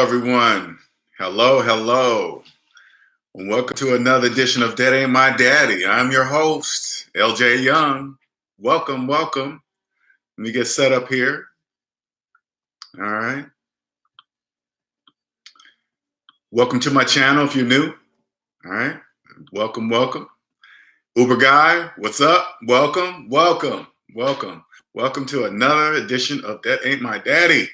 Hello, everyone. Hello. And welcome to another edition of That Ain't My Daddy. I'm your host, LJ Young. Welcome. Let me get set up here. All right. Welcome to my channel if you're new. All right. Welcome. Uber guy, what's up? Welcome to another edition of That Ain't My Daddy.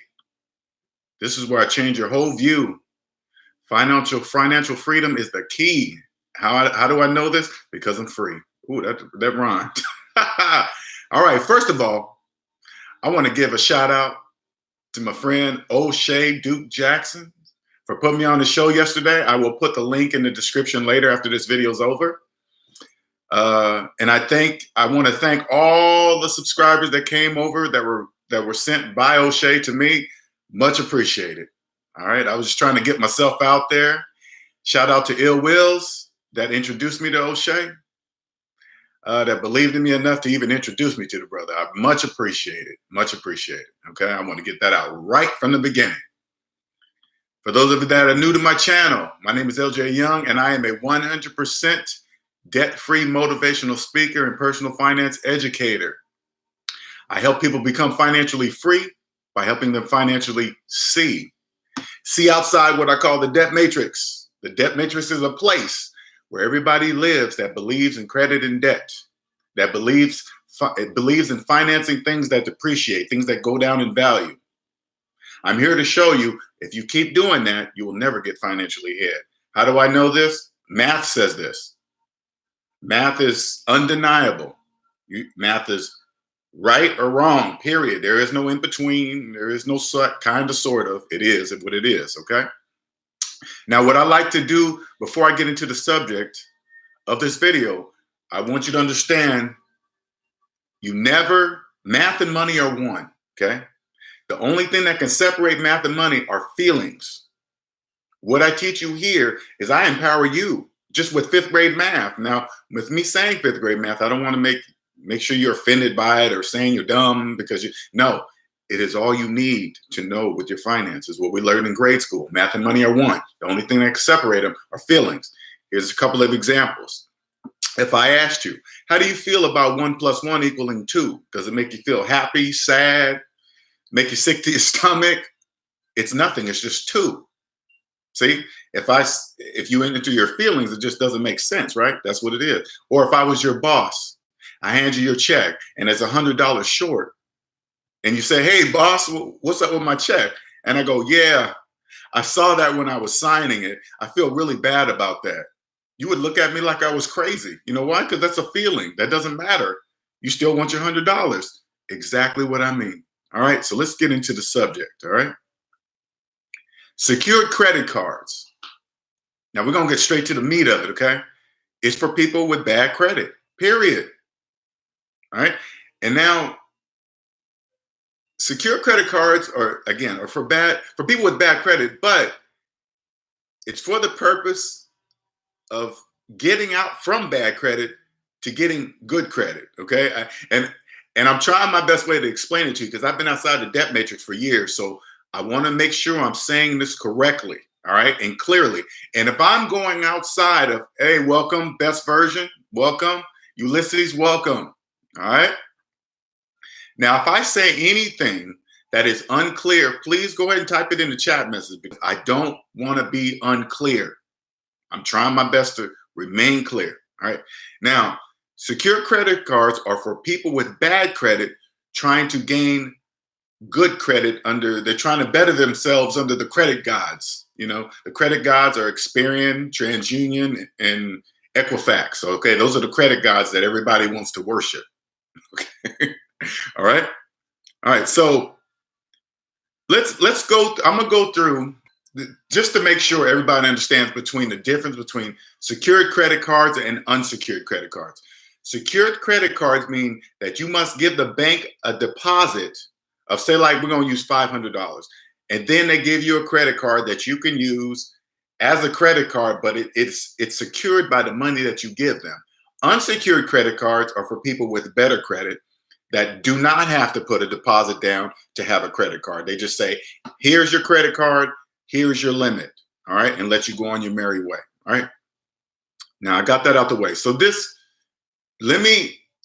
This is where I change your whole view. Financial freedom is the key. How do I know this? Because I'm free. Ooh, that rhymed. All right, first of all, I want to give a shout out to my friend Oshay Duke Jackson for putting me on the show yesterday. I will put the link in the description later after this video's over. And I want to thank all the subscribers that came over that were sent by Oshay to me. Much appreciated. All right, I was just trying to get myself out there. Shout out to Ill Wills that introduced me to Oshay, that believed in me enough to even introduce me to the brother. I much appreciate it. Okay, I want to get that out right from the beginning. For those of you that are new to my channel, my name is LJ Young, and I am a 100% debt-free motivational speaker and personal finance educator. I help people become financially free by helping them financially see outside what I call the debt matrix. The debt matrix is a place where everybody lives that believes in credit and debt, that believes in financing things that depreciate, things that go down in value. I'm here to show you, if you keep doing that, you will never get financially ahead. How do I know this? Math says this. Math is undeniable. Math is right or wrong, period. There is no in between. There is no kind of, sort of. It is what it is, okay? Now, what I like to do before I get into the subject of this video, I want you to understand math and money are one, okay? The only thing that can separate math and money are feelings. What I teach you here is I empower you just with fifth grade math. Now, with me saying fifth grade math, I don't want to make sure you're offended by it or saying you're dumb no, it is all you need to know with your finances. What we learned in grade school, math and money are one. The only thing that can separate them are feelings. Here's a couple of examples. If I asked you, how do you feel about 1 + 1 equaling 2? Does it make you feel happy, sad, make you sick to your stomach? It's nothing, it's just 2. See, if you went into your feelings, it just doesn't make sense, right? That's what it is. Or if I was your boss, I hand you your check and it's $100 short. And you say, hey, boss, what's up with my check? And I go, yeah, I saw that when I was signing it. I feel really bad about that. You would look at me like I was crazy. You know why? Because that's a feeling. That doesn't matter. You still want your $100. Exactly what I mean. All right, so let's get into the subject, all right? Secured credit cards. Now, we're going to get straight to the meat of it, okay? It's for people with bad credit, period. All right? And now, secured credit cards are for people with bad credit, but it's for the purpose of getting out from bad credit to getting good credit, okay? And I'm trying my best way to explain it to you because I've been outside the debt matrix for years, so I want to make sure I'm saying this correctly, all right, and clearly. And if I'm going outside of, hey, welcome, best version, welcome, Ulysses, welcome, all right? Now, if I say anything that is unclear, please go ahead and type it in the chat message because I don't want to be unclear. I'm trying my best to remain clear, all right? Now, secured credit cards are for people with bad credit trying to gain good credit they're trying to better themselves under the credit gods. You know, the credit gods are Experian, TransUnion, and Equifax. Okay, those are the credit gods that everybody wants to worship. Okay, all right. So let's go. I'm gonna go through just to make sure everybody understands the difference between secured credit cards and unsecured credit cards. Secured credit cards mean that you must give the bank a deposit of, say, like we're going to use $500, and then they give you a credit card that you can use as a credit card, but it's secured by the money that you give them. Unsecured credit cards are for people with better credit that do not have to put a deposit down to have a credit card. They just say, here's your credit card. Here's your limit. All right. And let you go on your merry way. All right. Now I got that out the way. So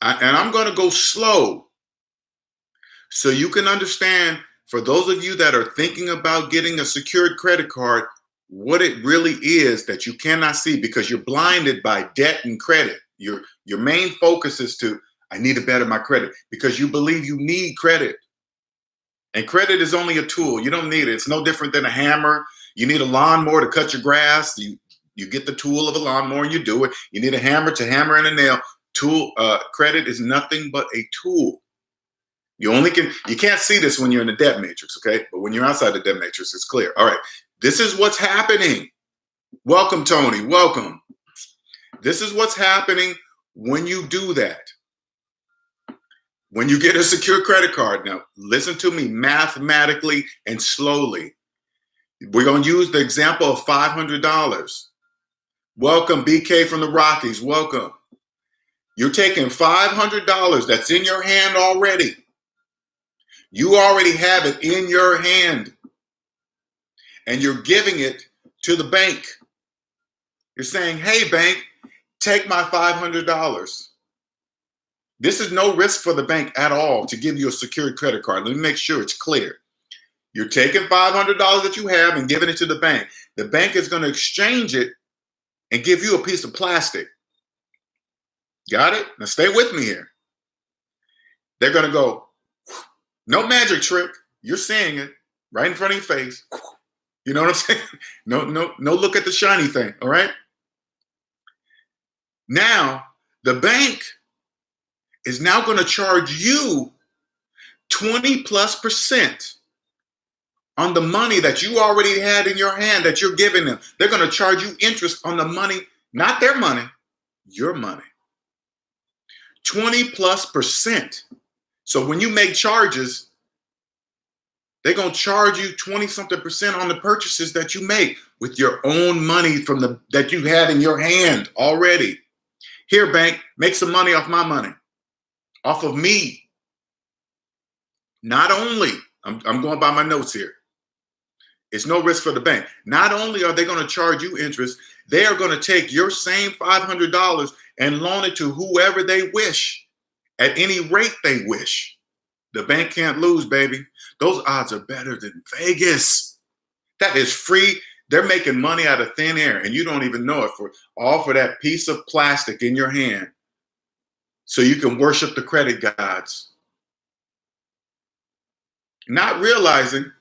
and I'm going to go slow so you can understand, for those of you that are thinking about getting a secured credit card, what it really is that you cannot see because you're blinded by debt and credit. Your main focus is I need to better my credit because you believe you need credit. And credit is only a tool. You don't need it. It's no different than a hammer. You need a lawnmower to cut your grass. You get the tool of a lawnmower and you do it. You need a hammer to hammer in a nail. Credit is nothing but a tool. You can't see this when you're in the debt matrix, okay? But when you're outside the debt matrix, it's clear. All right, this is what's happening. Welcome, Tony, welcome. This is what's happening when you do that. When you get a secure credit card, now listen to me mathematically and slowly. We're going to use the example of $500. Welcome, BK from the Rockies, welcome. You're taking $500 that's in your hand already. You already have it in your hand. And you're giving it to the bank. You're saying, hey, bank, take my $500. This is no risk for the bank at all to give you a secured credit card. Let me make sure it's clear. You're taking $500 that you have and giving it to the bank. The bank is going to exchange it and give you a piece of plastic. Got it? Now stay with me here. They're going to go, no magic trick. You're seeing it right in front of your face. You know what I'm saying? No look at the shiny thing, all right? Now, the bank is now going to charge you 20+% on the money that you already had in your hand that you're giving them. They're going to charge you interest on the money, not their money, your money. 20+%. So when you make charges, they're going to charge you 20-something% on the purchases that you make with your own money that you had in your hand already. Here, bank, make some money off my money, off of me. Not only, I'm going by my notes here. It's no risk for the bank. Not only are they going to charge you interest, they are going to take your same $500 and loan it to whoever they wish at any rate they wish. The bank can't lose, baby. Those odds are better than Vegas. That is free. They're making money out of thin air, and you don't even know it for that piece of plastic in your hand so you can worship the credit gods. Not realizing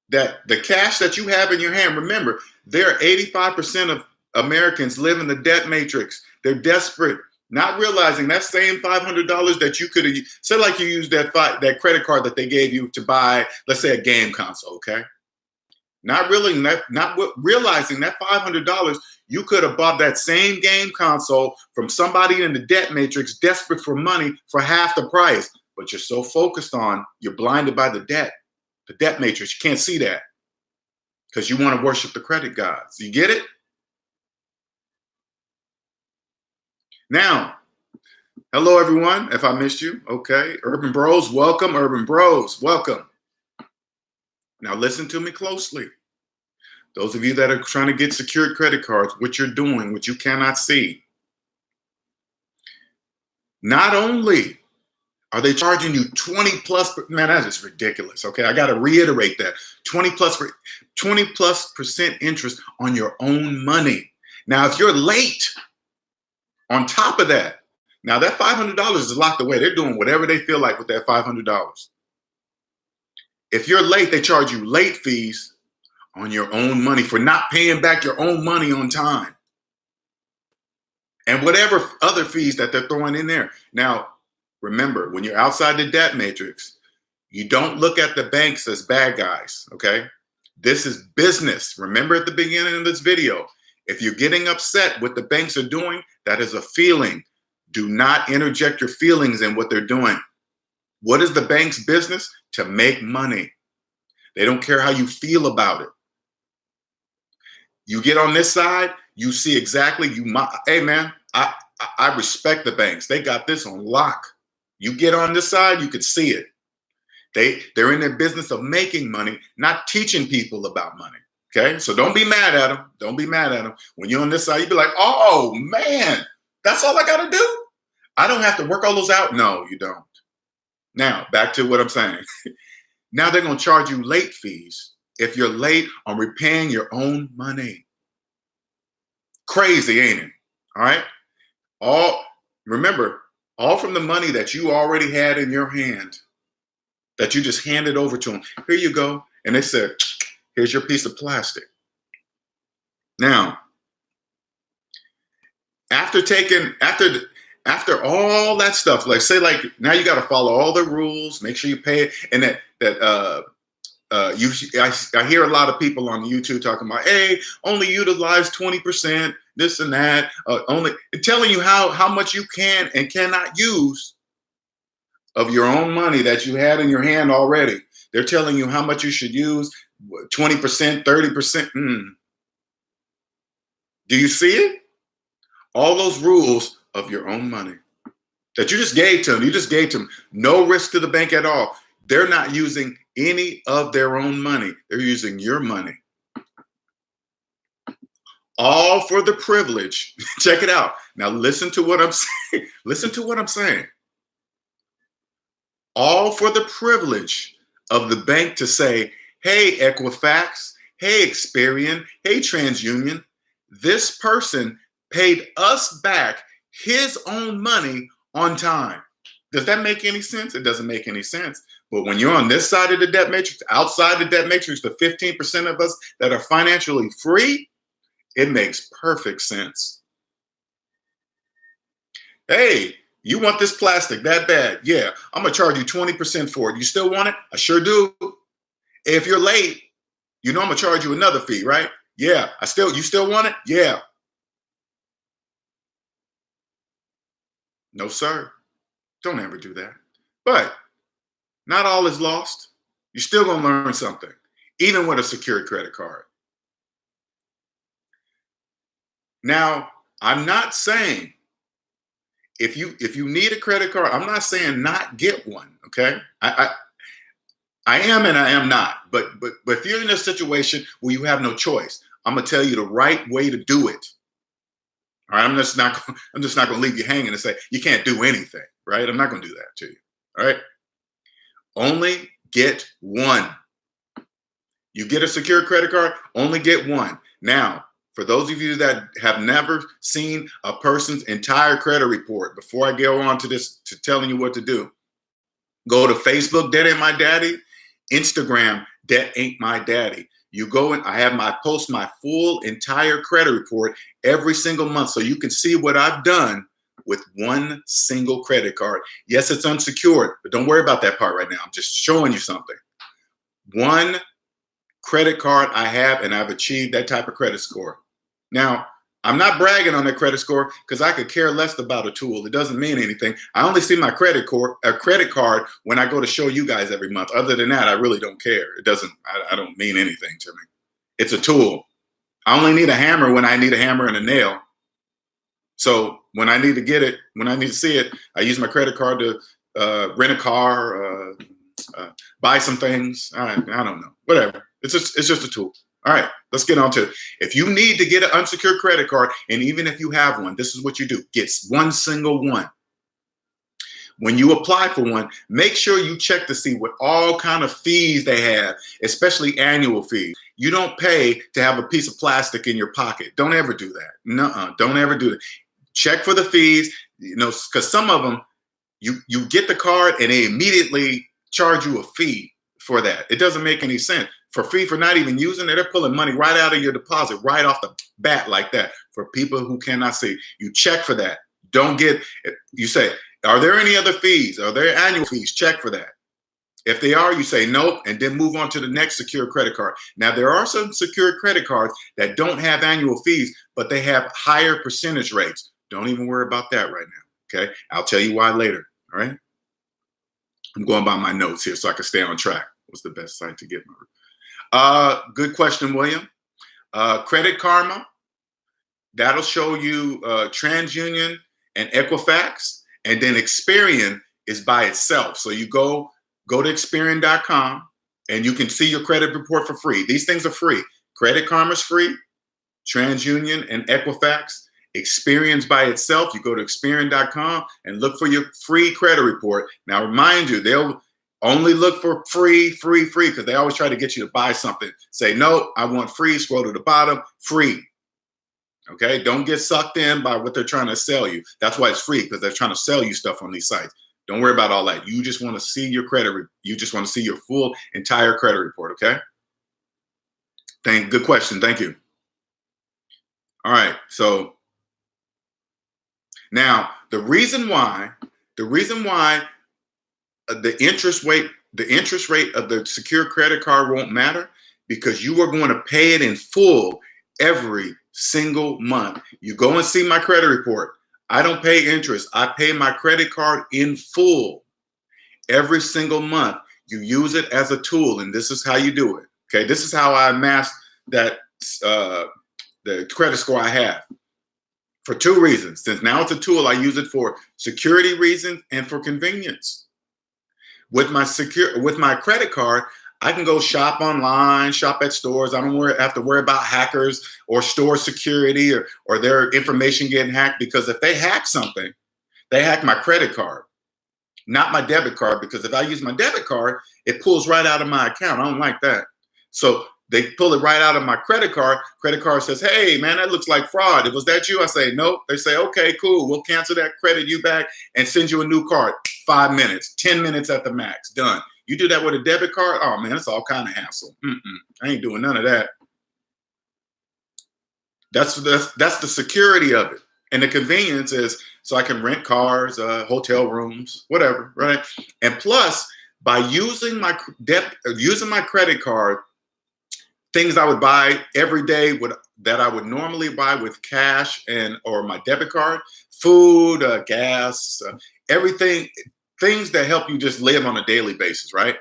that the cash that you have in your hand, remember, there are 85% of Americans live in the debt matrix. They're desperate. Not realizing that same $500 that you could have, say like you used that credit card that they gave you to buy, let's say, a game console, okay? Not realizing that $500 you could have bought that same game console from somebody in the debt matrix desperate for money for half the price. But you're so focused on, you're blinded by the debt matrix. You can't see that because you want to worship the credit gods. You get it? Now, hello, everyone. If I missed you, okay. Urban Bros, welcome. Urban Bros, welcome. Now, listen to me closely. Those of you that are trying to get secured credit cards, what you're doing, what you cannot see. Not only are they charging you 20+, man, that is ridiculous, okay? I got to reiterate that. 20+% interest on your own money. Now, if you're late, on top of that, now that $500 is locked away. They're doing whatever they feel like with that $500. If you're late, they charge you late fees on your own money for not paying back your own money on time. And whatever other fees that they're throwing in there. Now, remember, when you're outside the debt matrix, you don't look at the banks as bad guys, okay? This is business. Remember at the beginning of this video, if you're getting upset what the banks are doing, that is a feeling. Do not interject your feelings in what they're doing. What is the bank's business? To make money. They don't care how you feel about it. You get on this side, you see exactly, hey man, I respect the banks. They got this on lock. You get on this side, you could see it. They're in their business of making money, not teaching people about money. Okay, so don't be mad at them. Don't be mad at them. When you're on this side, you be like, oh man, that's all I got to do. I don't have to work all those out. No, you don't. Now, back to what I'm saying. Now they're going to charge you late fees if you're late on repaying your own money. Crazy, ain't it? All right. Remember, all from the money that you already had in your hand, that you just handed over to them. Here you go. And they said, here's your piece of plastic. Now, after all that stuff, like say, like now you got to follow all the rules, make sure you pay it, and I hear a lot of people on YouTube talking about, hey, only utilize 20%, this and that, only telling you how much you can and cannot use of your own money that you had in your hand already. They're telling you how much you should use, 20%, 30%. Do you see it? All those rules of your own money that you just gave to them. You just gave to them. No risk to the bank at all. They're not using any of their own money. They're using your money. All for the privilege. Check it out. Now listen to what I'm saying. Listen to what I'm saying. All for the privilege of the bank to say, hey, Equifax, hey, Experian, hey, TransUnion, this person paid us back his own money on time. Does that make any sense? It doesn't make any sense. But when you're on this side of the debt matrix, outside the debt matrix, the 15% of us that are financially free, it makes perfect sense. Hey, you want this plastic that bad? Yeah, I'm going to charge you 20% for it. You still want it? I sure do. If you're late, you know I'm going to charge you another fee, right? Yeah, you still want it? Yeah. No, sir. Don't ever do that. But not all is lost. You're still going to learn something, even with a secured credit card. Now, I'm not saying if you need a credit card, I'm not saying not get one, okay? I am and I am not. But if you're in a situation where you have no choice, I'm going to tell you the right way to do it. All right, I'm just not going to leave you hanging and say you can't do anything, right? I'm not going to do that to you. All right? Only get one. You get a secure credit card, only get one. Now, for those of you that have never seen a person's entire credit report, before I go on to this, to telling you what to do, go to Facebook, DebtAintMyDaddy, Instagram, DebtAintMyDaddy. You go and I post my full entire credit report every single month so you can see what I've done with one single credit card. Yes, it's unsecured, but don't worry about that part right now. I'm just showing you something. One credit card I have, and I've achieved that type of credit score. Now, I'm not bragging on that credit score because I could care less about a tool. It doesn't mean anything. I only see my credit card when I go to show you guys every month. Other than that, I really don't care. It doesn't. I don't mean anything to me. It's a tool. I only need a hammer when I need a hammer and a nail. So when I need to get it, when I need to see it, I use my credit card to rent a car, buy some things. I don't know. Whatever. It's just a tool. All right, let's get on to it. If you need to get an unsecured credit card, and even if you have one, this is what you do. Get one single one. When you apply for one, make sure you check to see what all kind of fees they have, especially annual fees. You don't pay to have a piece of plastic in your pocket. Don't ever do that. Nuh-uh, don't ever do it. Check for the fees, because some of them, you get the card and they immediately charge you a fee for that. It doesn't make any sense. For free for not even using it, they're pulling money right out of your deposit, right off the bat like that. For people who cannot see, you check for that. You say, are there any other fees? Are there annual fees? Check for that. If they are, you say nope, and then move on to the next secure credit card. Now, there are some secure credit cards that don't have annual fees, but they have higher percentage rates. Don't even worry about that right now, okay? I'll tell you why later, all right? I'm going by my notes here so I can stay on track. What's the best site to get my... Good question, William. Credit Karma, that'll show you TransUnion and Equifax, and then Experian is by itself. So you go go to Experian.com and you can see your credit report for free. These things are free. Credit Karma's free, TransUnion and Equifax. Experian by itself, you go to Experian.com and look for your free credit report. Now, remind you, they'll only look for free, because they always try to get you to buy something. Say, no, I want free, scroll to the bottom, free. Okay, don't get sucked in by what they're trying to sell you. That's why it's free, because they're trying to sell you stuff on these sites. Don't worry about all that. You just want to see your you just want to see your full entire credit report, okay? Good question, thank you. All right, so now the reason why the interest rate of the secured credit card won't matter, because you are going to pay it in full every single month. You go and see my credit report. I don't pay interest. I pay my credit card in full every single month. You use it as a tool, and this is how you do it. Okay, this is how I amassed that the credit score I have. For two reasons. Since now it's a tool, I use it for security reasons and for convenience. With my credit card, I can go shop online, shop at stores. I don't have to worry about hackers or store security or their information getting hacked, because if they hack something, they hack my credit card, not my debit card, because if I use my debit card, it pulls right out of my account. I don't like that. So they pull it right out of my credit card. Credit card says, hey, man, that looks like fraud. Was that you? I say, nope. They say, okay, cool. We'll cancel that, credit you back, and send you a new card. 5 minutes, 10 minutes at the max, done. You do that with a debit card, oh man, it's all kind of hassle. I ain't doing none of that. That's the security of it. And the convenience is so I can rent cars, hotel rooms, whatever, right? And plus, by using my credit card, things I would buy every day that I would normally buy with cash or my debit card, food, gas, everything, things that help you just live on a daily basis, right?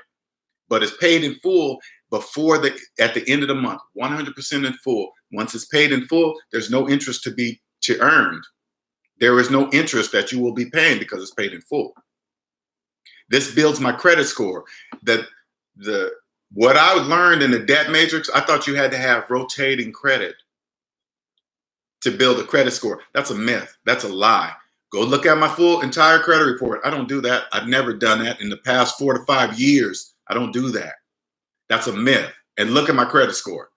But it's paid in full at the end of the month, 100% in full. Once it's paid in full, there's no interest to earn. There is no interest that you will be paying because it's paid in full. This builds my credit score. What I learned in the debt matrix, I thought you had to have rotating credit to build a credit score. That's a myth. That's a lie. Go look at my full entire credit report. I don't do that. I've never done that in the past 4 to 5 years. I don't do that. That's a myth. And look at my credit score.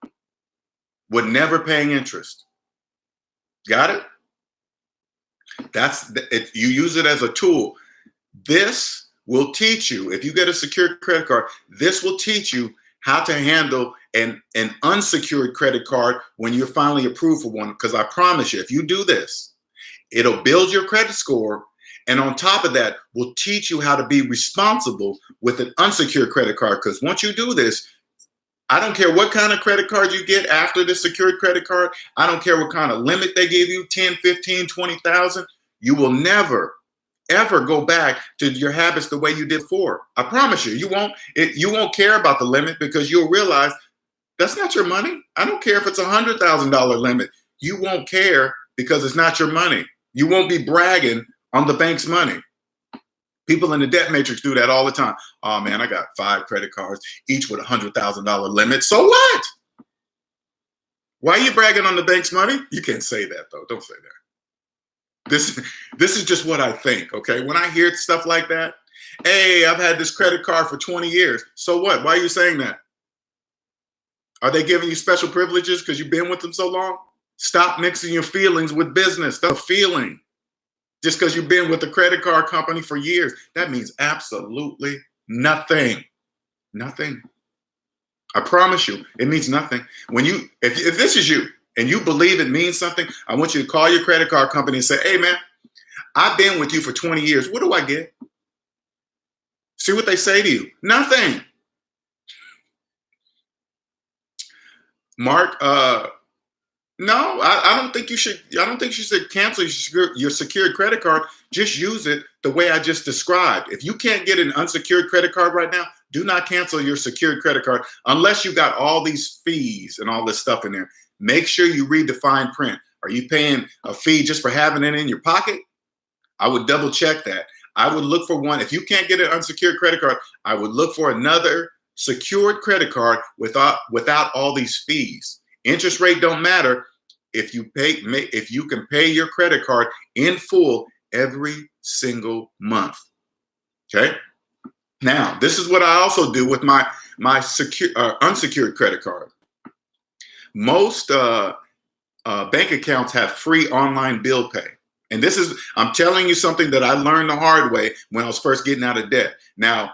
With never paying interest. Got it? You use it as a tool. This will teach you, if you get a secured credit card, this will teach you how to handle an unsecured credit card when you're finally approved for one. Because I promise you, if you do this, it'll build your credit score, and on top of that, will teach you how to be responsible with an unsecured credit card. Because once you do this, I don't care what kind of credit card you get after the secured credit card. I don't care what kind of limit they give you, 10, 15, 20,000. You will never, ever go back to your habits the way you did before. I promise you, you won't care about the limit, because you'll realize that's not your money. I don't care if it's $100,000 limit. You won't care because it's not your money. You won't be bragging on the bank's money. People in the debt matrix do that all the time. Oh man, I got 5 credit cards, each with $100,000 limit. So what? Why are you bragging on the bank's money? You can't say that though. Don't say that. This is just what I think, okay? When I hear stuff like that, hey, I've had this credit card for 20 years. So what? Why are you saying that? Are they giving you special privileges because you've been with them so long? Stop mixing your feelings with business. That's a feeling. Just because you've been with the credit card company for years, that means absolutely nothing. Nothing. I promise you, it means nothing. If this is you and you believe it means something, I want you to call your credit card company and say, hey man, I've been with you for 20 years. What do I get? See what they say to you. Nothing. Mark, no, I don't think you should. I don't think you should cancel your secured credit card. Just use it the way I just described. If you can't get an unsecured credit card right now, do not cancel your secured credit card unless you got all these fees and all this stuff in there. Make sure you read the fine print. Are you paying a fee just for having it in your pocket? I would double check that. I would look for one. If you can't get an unsecured credit card, I would look for another secured credit card without all these fees. Interest rate don't matter if you can pay your credit card in full every single month. Okay. Now, this is what I also do with my unsecured credit card. Most bank accounts have free online bill pay. And I'm telling you something that I learned the hard way when I was first getting out of debt. Now,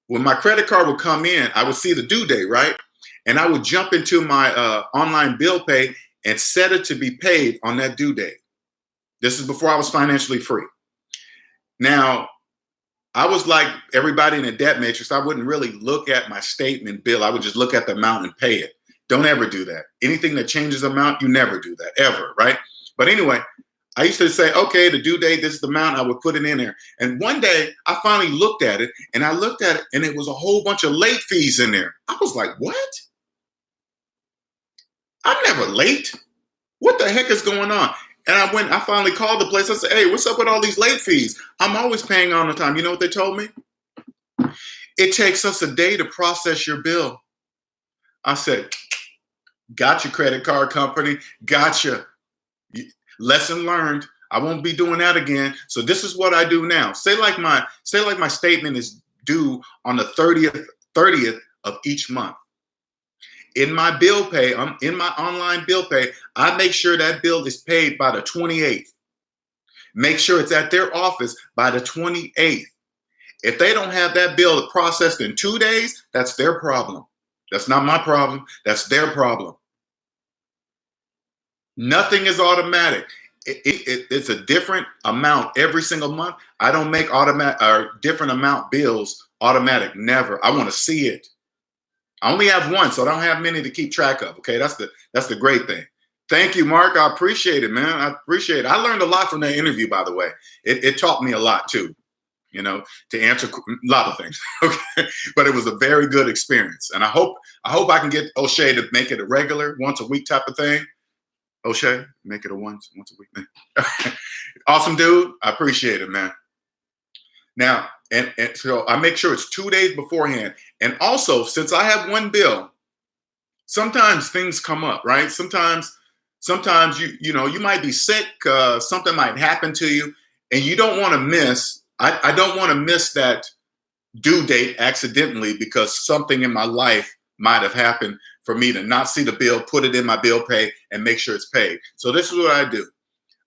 when my credit card would come in, I would see the due date, right? And I would jump into my online bill pay and set it to be paid on that due date. This is before I was financially free. Now, I was like everybody in the debt matrix. I wouldn't really look at my statement bill. I would just look at the amount and pay it. Don't ever do that. Anything that changes amount, you never do that, ever, right? But anyway, I used to say, okay, the due date, this is the amount. I would put it in there. And one day, I finally looked at it, and it was a whole bunch of late fees in there. I was like, what? I'm never late. What the heck is going on? And I finally called the place. I said, hey, what's up with all these late fees? I'm always paying on the time. You know what they told me? It takes us a day to process your bill. I said, gotcha, credit card company. Gotcha. Lesson learned. I won't be doing that again. So this is what I do now. Say like my statement is due on the 30th of each month. In my bill pay, in my online bill pay, I make sure that bill is paid by the 28th. Make sure it's at their office by the 28th. If they don't have that bill processed in 2 days, that's their problem. That's not my problem. That's their problem. Nothing is automatic. It's a different amount every single month. I don't make different amount bills automatic. Never. I want to see it. I only have one, so I don't have many to keep track of. Okay, that's the great thing. Thank you, Mark. I appreciate it, man. I appreciate it. I learned a lot from that interview, by the way. It taught me a lot too, to answer a lot of things. Okay, but it was a very good experience, and I hope I can get Oshay to make it a regular once a week type of thing. Oshay, make it a once a week thing. Awesome, dude. I appreciate it, man. Now, and so I make sure it's 2 days beforehand. And also, since I have one bill, sometimes things come up, right? Sometimes you might be sick, something might happen to you, and you don't want to miss. I don't want to miss that due date accidentally because something in my life might have happened for me to not see the bill, put it in my bill pay, and make sure it's paid. So this is what I do.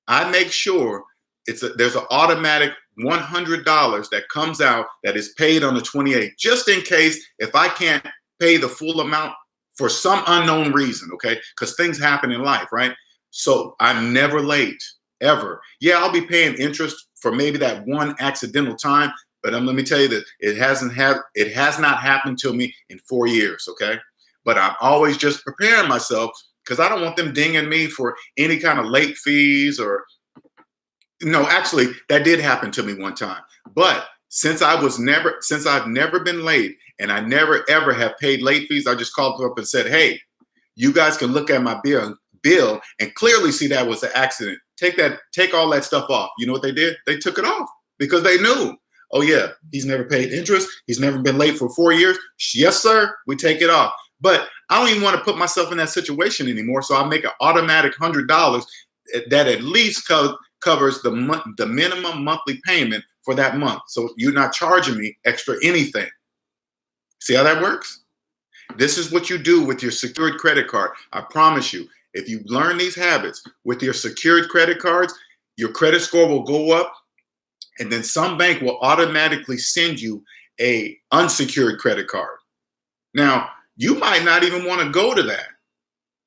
I make sure there's an automatic $100 that comes out that is paid on the 28th, just in case if I can't pay the full amount for some unknown reason, okay? Because things happen in life, right? So I'm never late, ever. Yeah, I'll be paying interest for maybe that one accidental time, but let me tell you that it has not happened to me in 4 years, okay? But I'm always just preparing myself because I don't want them dinging me for any kind of late fees or. No, actually, that did happen to me one time. But since I've never been late and I never ever have paid late fees, I just called them up and said, hey, you guys can look at my bill and clearly see that was an accident. Take all that stuff off. You know what they did? They took it off because they knew, oh yeah, he's never paid interest. He's never been late for 4 years. Yes, sir, we take it off. But I don't even want to put myself in that situation anymore. So I make an automatic $100 that at least covers the minimum monthly payment for that month. So you're not charging me extra anything. See how that works? This is what you do with your secured credit card. I promise you, if you learn these habits with your secured credit cards, your credit score will go up, and then some bank will automatically send you a unsecured credit card. Now, you might not even want to go to that,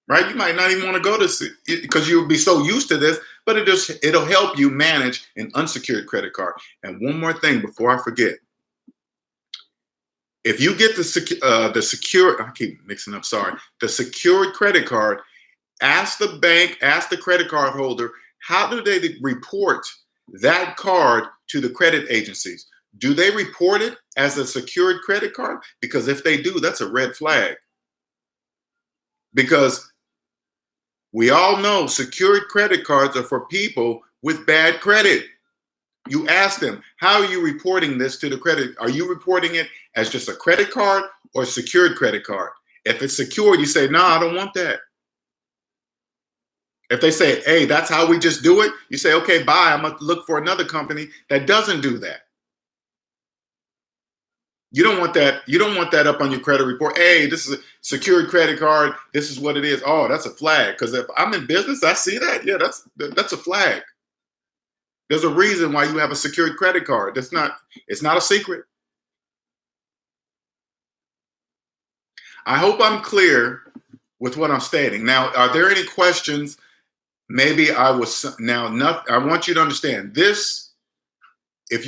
right? You might not even want to go to because you'll be so used to this, but it'll help you manage an unsecured credit card. And one more thing before I forget. If you get the secured, I keep mixing up, sorry, the secured credit card, ask the bank, ask the credit card holder, how do they report that card to the credit agencies? Do they report it as a secured credit card? Because if they do, that's a red flag. Because we all know secured credit cards are for people with bad credit. You ask them, how are you reporting this to the credit? Are you reporting it as just a credit card or a secured credit card? If it's secured, you say, no, I don't want that. If they say, hey, that's how we just do it, you say, okay, bye. I'm going to look for another company that doesn't do that. You don't want that. You don't want that up on your credit report. Hey, this is a secured credit card. This is what it is. Oh, that's a flag. Because if I'm in business, I see that. Yeah, that's a flag. There's a reason why you have a secured credit card. It's not a secret. I hope I'm clear with what I'm stating. Now, are there any questions? Maybe I was now not. I want you to understand this.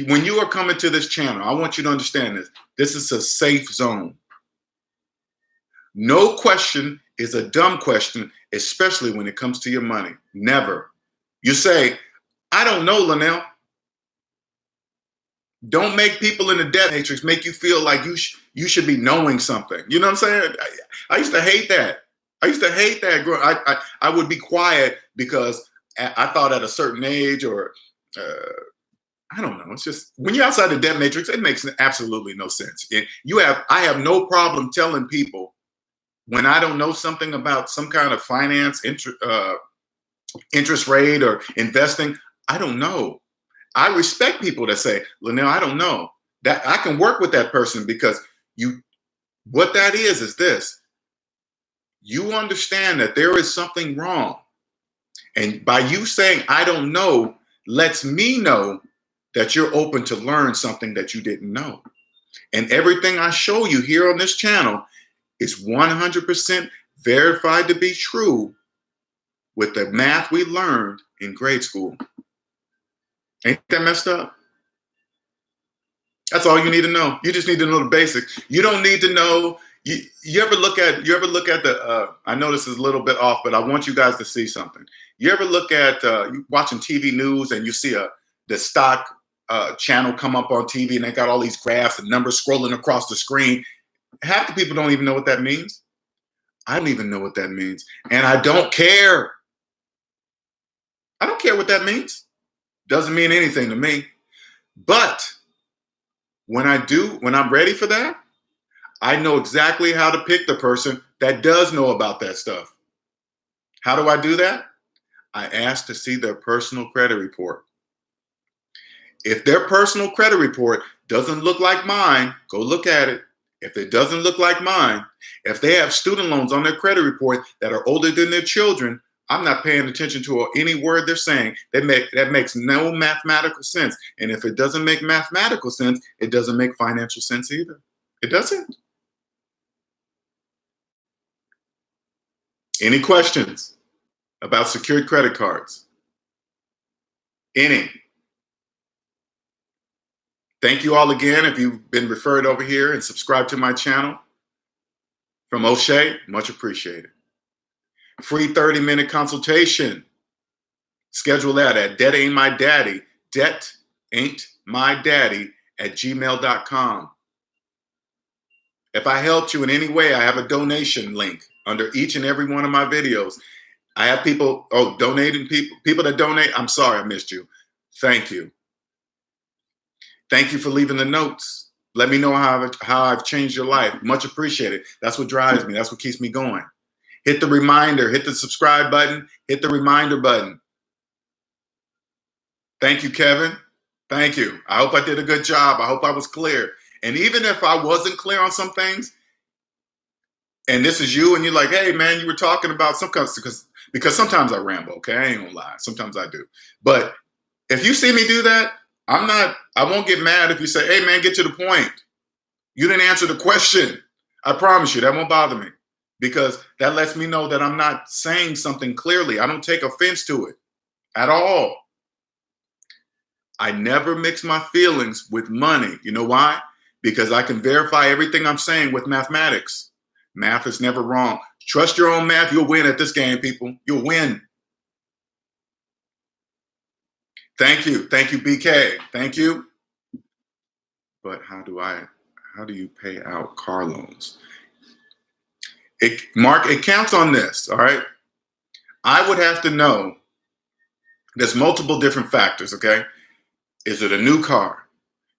When you are coming to this channel, I want you to understand this. This is a safe zone. No question is a dumb question, especially when it comes to your money. Never. You say, I don't know, Linnell. Don't make people in the debt matrix make you feel like you should be knowing something. You know what I'm saying? I used to hate that. I used to hate that. I would be quiet because I thought at a certain age or I don't know. It's just when you're outside the debt matrix, it makes absolutely no sense. I have no problem telling people when I don't know something about some kind of finance, interest rate or investing. I don't know. I respect people that say, Linnell, I don't know. That I can work with that person because what that is this. You understand that there is something wrong. And by you saying, I don't know, lets me know that you're open to learn something that you didn't know. And everything I show you here on this channel is 100% verified to be true with the math we learned in grade school. Ain't that messed up? That's all you need to know. You just need to know the basics. You don't need to know. You ever look at the, I know this is a little bit off, but I want you guys to see something. You ever look at, you watching TV news and you see the stock channel come up on TV and they got all these graphs and numbers scrolling across the screen. Half the people don't even know what that means. I don't even know what that means. And I don't care. I don't care what that means. Doesn't mean anything to me. But when I'm ready for that, I know exactly how to pick the person that does know about that stuff. How do I do that? I ask to see their personal credit report. If their personal credit report doesn't look like mine, go look at it. If it doesn't look like mine, if they have student loans on their credit report that are older than their children, I'm not paying attention to any word they're saying. That makes no mathematical sense. And if it doesn't make mathematical sense, it doesn't make financial sense either. It doesn't. Any questions about secured credit cards? Any? Thank you all again if you've been referred over here and subscribed to my channel. From Oshay, much appreciated. Free 30-minute consultation. Schedule that at DebtAintMyDaddy, DebtAintMyDaddy @gmail.com. If I helped you in any way, I have a donation link under each and every one of my videos. I have people, donating people that donate. I'm sorry I missed you. Thank you. Thank you for leaving the notes. Let me know how I've changed your life. Much appreciated. That's what drives me. That's what keeps me going. Hit the reminder, hit the subscribe button, hit the reminder button. Thank you, Kevin. Thank you. I hope I did a good job. I hope I was clear. And even if I wasn't clear on some things, and this is you, and you're like, hey, man, you were talking about some kinds, because sometimes I ramble, okay? I ain't gonna lie. Sometimes I do. But if you see me do that, I won't get mad if you say, hey, man, get to the point. You didn't answer the question. I promise you, that won't bother me because that lets me know that I'm not saying something clearly. I don't take offense to it at all. I never mix my feelings with money. You know why? Because I can verify everything I'm saying with mathematics. Math is never wrong. Trust your own math. You'll win at this game, people. You'll win. Thank you. Thank you, BK. Thank you. But how do you pay out car loans? Mark, it counts on this, all right? I would have to know, there's multiple different factors, okay? Is it a new car?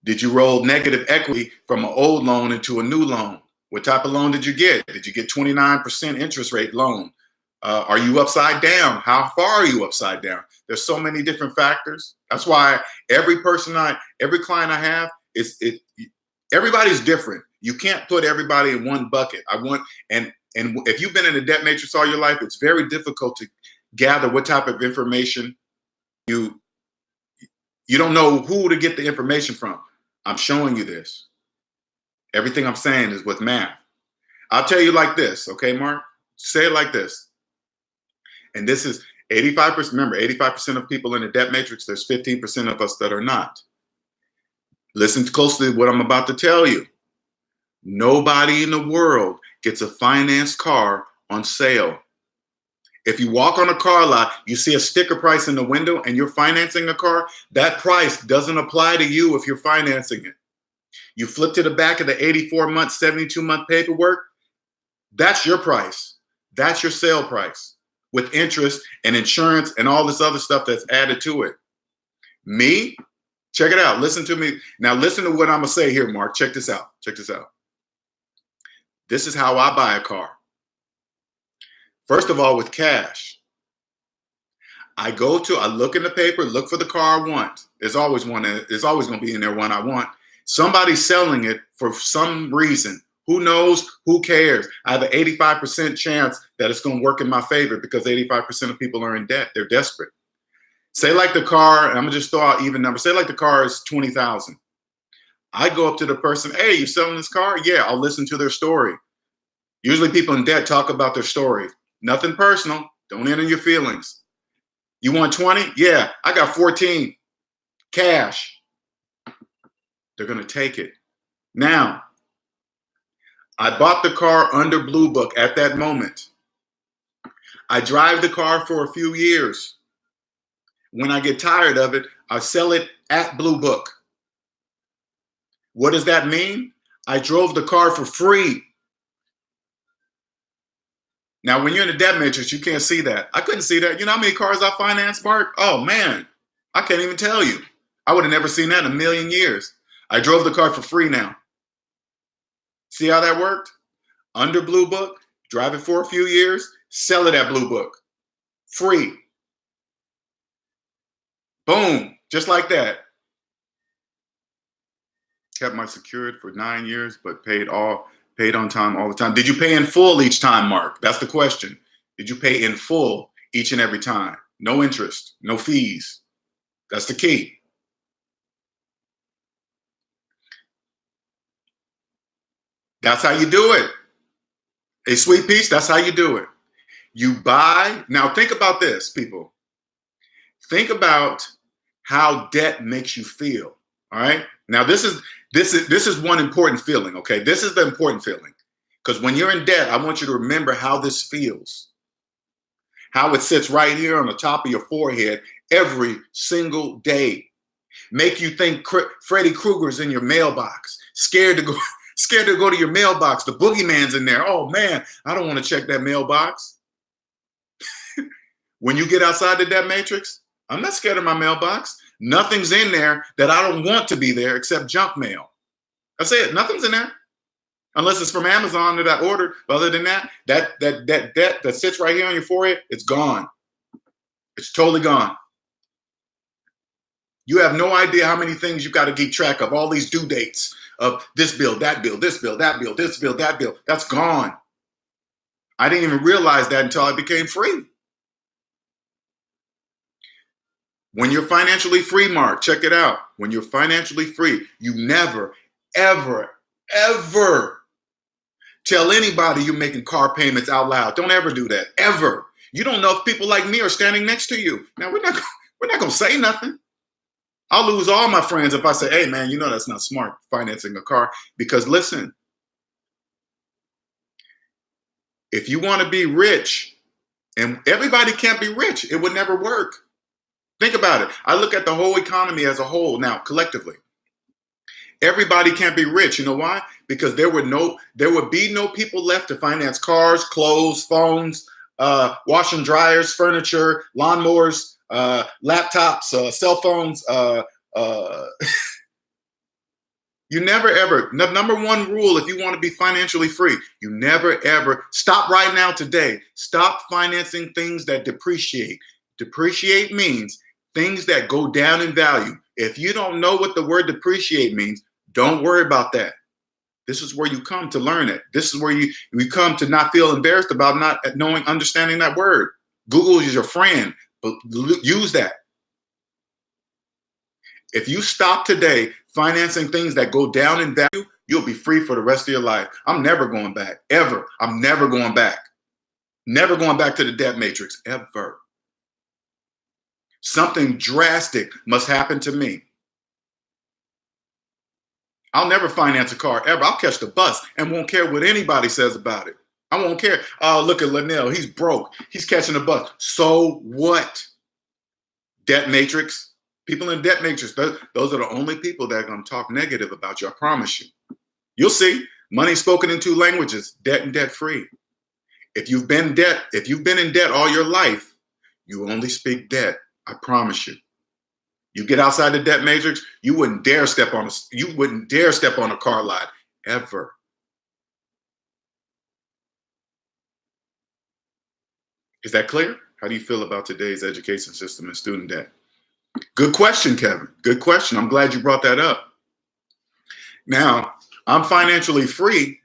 Did you roll negative equity from an old loan into a new loan? What type of loan did you get? Did you get 29% interest rate loan? Are you upside down? How far are you upside down? There's so many different factors. That's why every client I have, everybody's different. You can't put everybody in one bucket. And if you've been in a debt matrix all your life, it's very difficult to gather what type of information you don't know who to get the information from. I'm showing you this. Everything I'm saying is with math. I'll tell you like this, okay, Mark? Say it like this. And this is 85%. Remember, 85% of people in the debt matrix, there's 15% of us that are not. Listen closely to what I'm about to tell you. Nobody in the world gets a financed car on sale. If you walk on a car lot, you see a sticker price in the window and you're financing a car, that price doesn't apply to you if you're financing it. You flip to the back of the 84-month, 72-month paperwork, that's your price. That's your sale price with interest and insurance and all this other stuff that's added to it. Me, check it out. Listen to me. Now listen to what I'm going to say here, Mark. Check this out. Check this out. This is how I buy a car. First of all, with cash, I look in the paper, look for the car I want. There's always going to be in there one I want. Somebody's selling it for some reason. Who knows? Who cares? I have an 85% chance that it's going to work in my favor because 85% of people are in debt. They're desperate. Say like the car, and I'm going to just throw out even numbers. Say like the car is $20,000. I go up to the person, hey, you selling this car? Yeah, I'll listen to their story. Usually people in debt talk about their story. Nothing personal. Don't enter your feelings. You want 20? Yeah, I got 14. Cash. They're going to take it. Now, I bought the car under Blue Book at that moment. I drive the car for a few years. When I get tired of it, I sell it at Blue Book. What does that mean? I drove the car for free. Now, when you're in the debt matrix, you can't see that. I couldn't see that. You know how many cars I financed, Mark? Oh, man, I can't even tell you. I would have never seen that in a million years. I drove the car for free now. See how that worked? Under Blue Book, drive it for a few years, sell it at Blue Book. Free. Boom, just like that. Kept my secured for 9 years, but paid on time all the time. Did you pay in full each time, Mark? That's the question. Did you pay in full each and every time? No interest, no fees. That's the key. That's how you do it. A sweet piece, that's how you do it. You buy. Now think about this, people. Think about how debt makes you feel. All right. Now this is one important feeling. Okay. This is the important feeling. Because when you're in debt, I want you to remember how this feels. How it sits right here on the top of your forehead every single day. Make you think Freddy Krueger's in your mailbox. Scared to go to your mailbox. The boogeyman's in there. Oh man, I don't want to check that mailbox. When you get outside the debt matrix, I'm not scared of my mailbox. Nothing's in there that I don't want to be there except junk mail. That's it. Nothing's in there. Unless it's from Amazon that I ordered. Other than that, that debt that sits right here on your forehead, it's gone. It's totally gone. You have no idea how many things you got to keep track of. All these due dates of this bill, that bill, this bill, that bill, this bill, that bill. That's gone. I didn't even realize that until I became free. When you're financially free, Mark, check it out. When you're financially free, you never, ever, ever tell anybody you're making car payments out loud. Don't ever do that, ever. You don't know if people like me are standing next to you. Now, we're not going to say nothing. I'll lose all my friends if I say, hey, man, you know that's not smart, financing a car. Because listen, if you want to be rich, and everybody can't be rich, it would never work. Think about it. I look at the whole economy as a whole now, collectively. Everybody can't be rich. You know why? Because there would be no people left to finance cars, clothes, phones, washing dryers, furniture, lawnmowers, laptops, cell phones, Uh, you never ever, number one rule, if you want to be financially free, you never ever stop right now today. Stop financing things that depreciate. Depreciate means things that go down in value. If you don't know what the word depreciate means, don't worry about that. This is where you come to learn it. This is where you come to not feel embarrassed about not knowing, understanding that word. Google is your friend, but use that. If you stop today financing things that go down in value, you'll be free for the rest of your life. I'm never going back, ever. I'm never going back. Never going back to the debt matrix, ever. Something drastic must happen to me. I'll never finance a car, ever. I'll catch the bus and won't care what anybody says about it. I won't care. Oh, look at Linnell. He's broke. He's catching a bus. So what? Debt matrix. People in debt matrix, those are the only people that are going to talk negative about you. I promise you. You'll see. Money spoken in two languages, debt and debt free. If you've been in debt all your life, you only speak debt. I promise you. You get outside the debt matrix, you wouldn't dare step on a car lot ever. Is that clear? How do you feel about today's education system and student debt? Good question, Kevin. Good question. I'm glad you brought that up. Now, I'm financially free.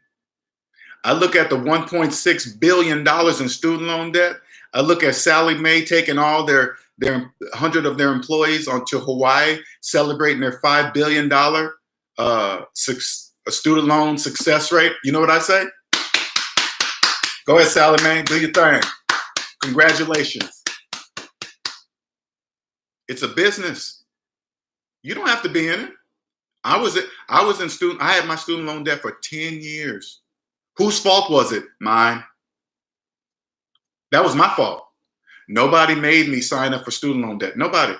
I look at the $1.6 billion in student loan debt. I look at Sallie Mae taking all their 100 of their employees onto Hawaii, celebrating their $5 billion student loan success rate. You know what I say? Go ahead, Sallie Mae, do your thing. Congratulations. It's a business. You don't have to be in it. I had my student loan debt for 10 years. Whose fault was it? Mine. That was my fault. Nobody made me sign up for student loan debt. Nobody.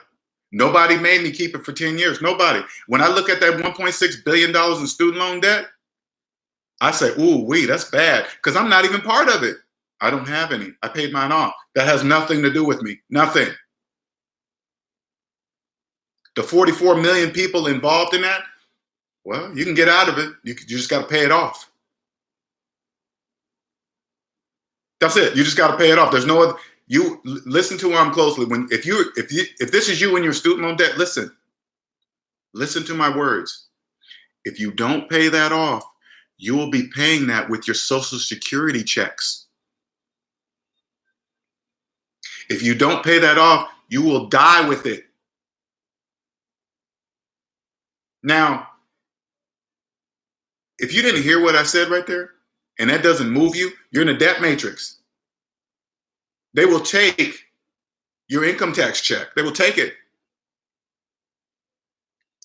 Nobody made me keep it for 10 years. Nobody. When I look at that $1.6 billion in student loan debt, I say, ooh, that's bad, because I'm not even part of it. I don't have any. I paid mine off. That has nothing to do with me. Nothing. The 44 million people involved in that, well, you can get out of it. You just got to pay it off. That's it. You just got to pay it off. There's no other. You listen to them closely. If this is you in your student loan debt, listen to my words. If you don't pay that off, you will be paying that with your Social Security checks. If you don't pay that off, you will die with it. Now, if you didn't hear what I said right there, and that doesn't move you, you're in a debt matrix. They will take your income tax check. They will take it.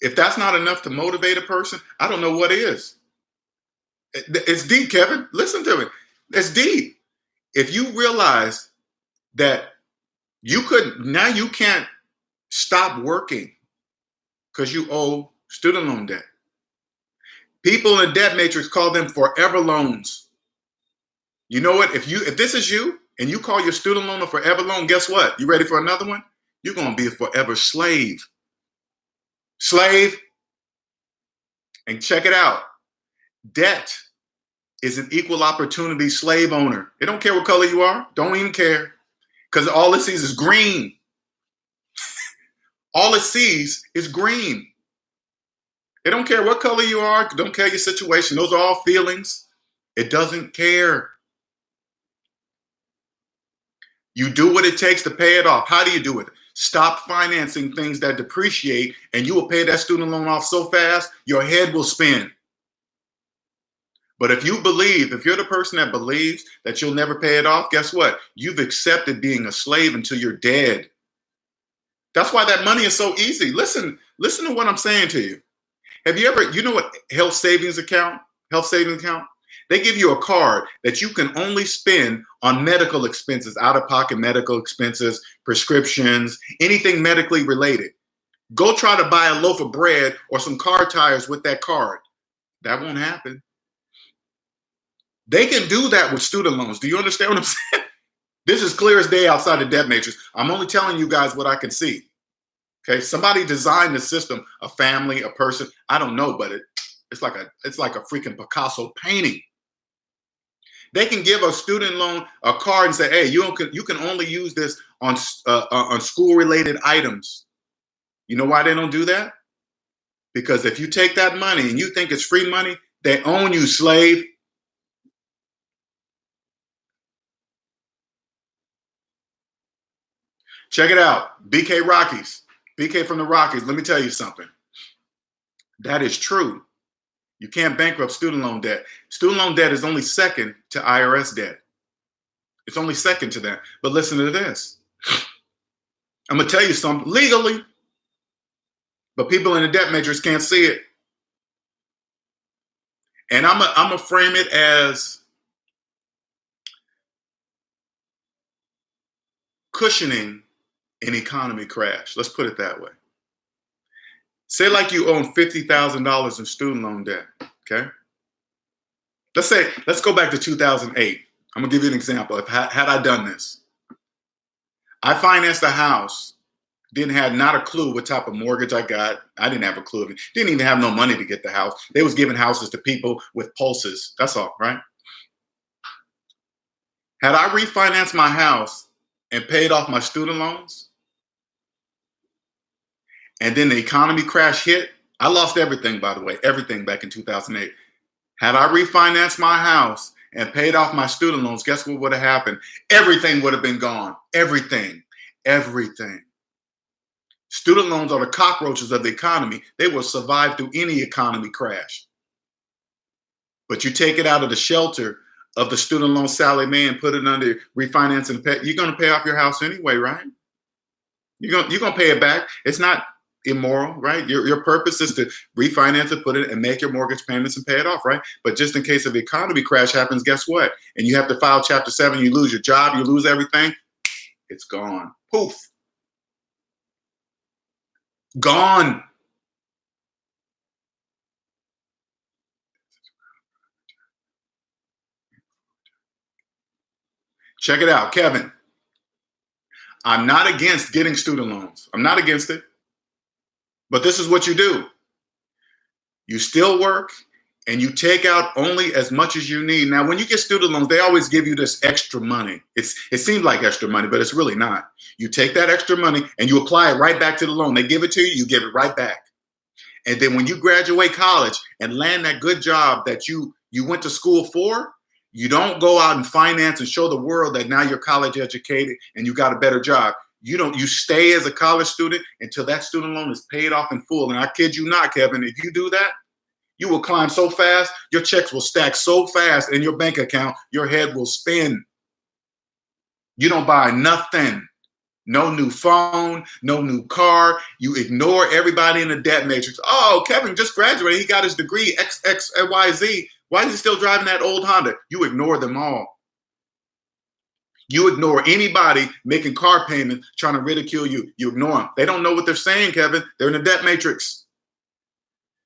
If that's not enough to motivate a person, I don't know what is. It's deep, Kevin. Listen to it. It's deep. If you realize that you can't stop working because you owe student loan debt. People in the debt matrix call them forever loans. You know what? If this is you and you call your student loan a forever loan, guess what? You ready for another one? You're going to be a forever slave. Slave. And check it out. Debt is an equal opportunity slave owner. It don't care what color you are. Don't even care. Because all it sees is green. All it sees is green. It don't care what color you are. Don't care your situation. Those are all feelings. It doesn't care. You do what it takes to pay it off. How do you do it? Stop financing things that depreciate, and you will pay that student loan off so fast, your head will spin. But if you're the person that believes that you'll never pay it off, guess what? You've accepted being a slave until you're dead. That's why that money is so easy. Listen to what I'm saying to you. Have you ever, you know what health savings account? They give you a card that you can only spend on medical expenses, out-of-pocket medical expenses, prescriptions, anything medically related. Go try to buy a loaf of bread or some car tires with that card. That won't happen. They can do that with student loans. Do you understand what I'm saying? This is clear as day outside the debt matrix. I'm only telling you guys what I can see. Okay, somebody designed the system, a family, a person, I don't know, but it's like a freaking Picasso painting. They can give a student loan a card and say, hey, you can only use this on school related items. You know why they don't do that? Because if you take that money and you think it's free money, they own you, slave. Check it out. BK Rockies. BK from the Rockies. Let me tell you something. That is true. You can't bankrupt student loan debt. Student loan debt is only second to IRS debt. It's only second to that. But listen to this. I'm going to tell you something legally, but people in the debt matrix can't see it. And I'm going to frame it as cushioning an economy crash. Let's put it that way. Say like you own $50,000 in student loan debt, okay? Let's go back to 2008. I'm gonna give you an example. Had I done this, I financed a house, didn't have not a clue what type of mortgage I got. I didn't have a clue. Didn't even have no money to get the house. They was giving houses to people with pulses. That's all, right? Had I refinanced my house and paid off my student loans, and then the economy crash hit, I lost everything, by the way, everything back in 2008. Had I refinanced my house and paid off my student loans, guess what would have happened? Everything would have been gone. Everything. Student loans are the cockroaches of the economy. They will survive through any economy crash. But you take it out of the shelter of the student loan Sally Mae and put it under refinance and pay, you're going to pay off your house anyway, right? You're going to pay it back. It's not immoral, right? Your purpose is to refinance it, put it, and make your mortgage payments and pay it off, right? But just in case of the economy crash happens, guess what? And you have to file Chapter 7, you lose your job, you lose everything, it's gone. Poof. Gone. Check it out, Kevin. I'm not against getting student loans. I'm not against it. But this is what you do. You still work and you take out only as much as you need. Now, when you get student loans, they always give you this extra money. It seems like extra money, but it's really not. You take that extra money and you apply it right back to the loan. They give it to you, you give it right back. And then when you graduate college and land that good job that you went to school for, you don't go out and finance and show the world that now you're college educated and you got a better job. You stay as a college student until that student loan is paid off in full. And I kid you not, Kevin, if you do that, you will climb so fast, your checks will stack so fast in your bank account, your head will spin. You don't buy nothing. No new phone, no new car. You ignore everybody in the debt matrix. Oh, Kevin just graduated. He got his degree, XYZ. Why is he still driving that old Honda? You ignore them all. You ignore anybody making car payments, trying to ridicule you. You ignore them. They don't know what they're saying, Kevin. They're in the debt matrix.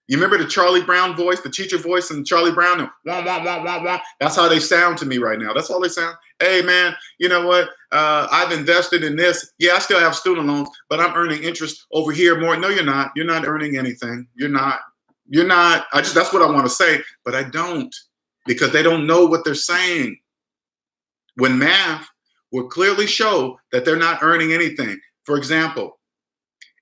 You remember the Charlie Brown voice, the teacher voice and Charlie Brown? Wah, wah, wah, wah, wah. That's how they sound to me right now. That's all they sound. Hey, man, you know what? I've invested in this. Yeah, I still have student loans, but I'm earning interest over here more. No, you're not. You're not earning anything. You're not. That's what I want to say, but I don't, because they don't know what they're saying. When math will clearly show that they're not earning anything. For example,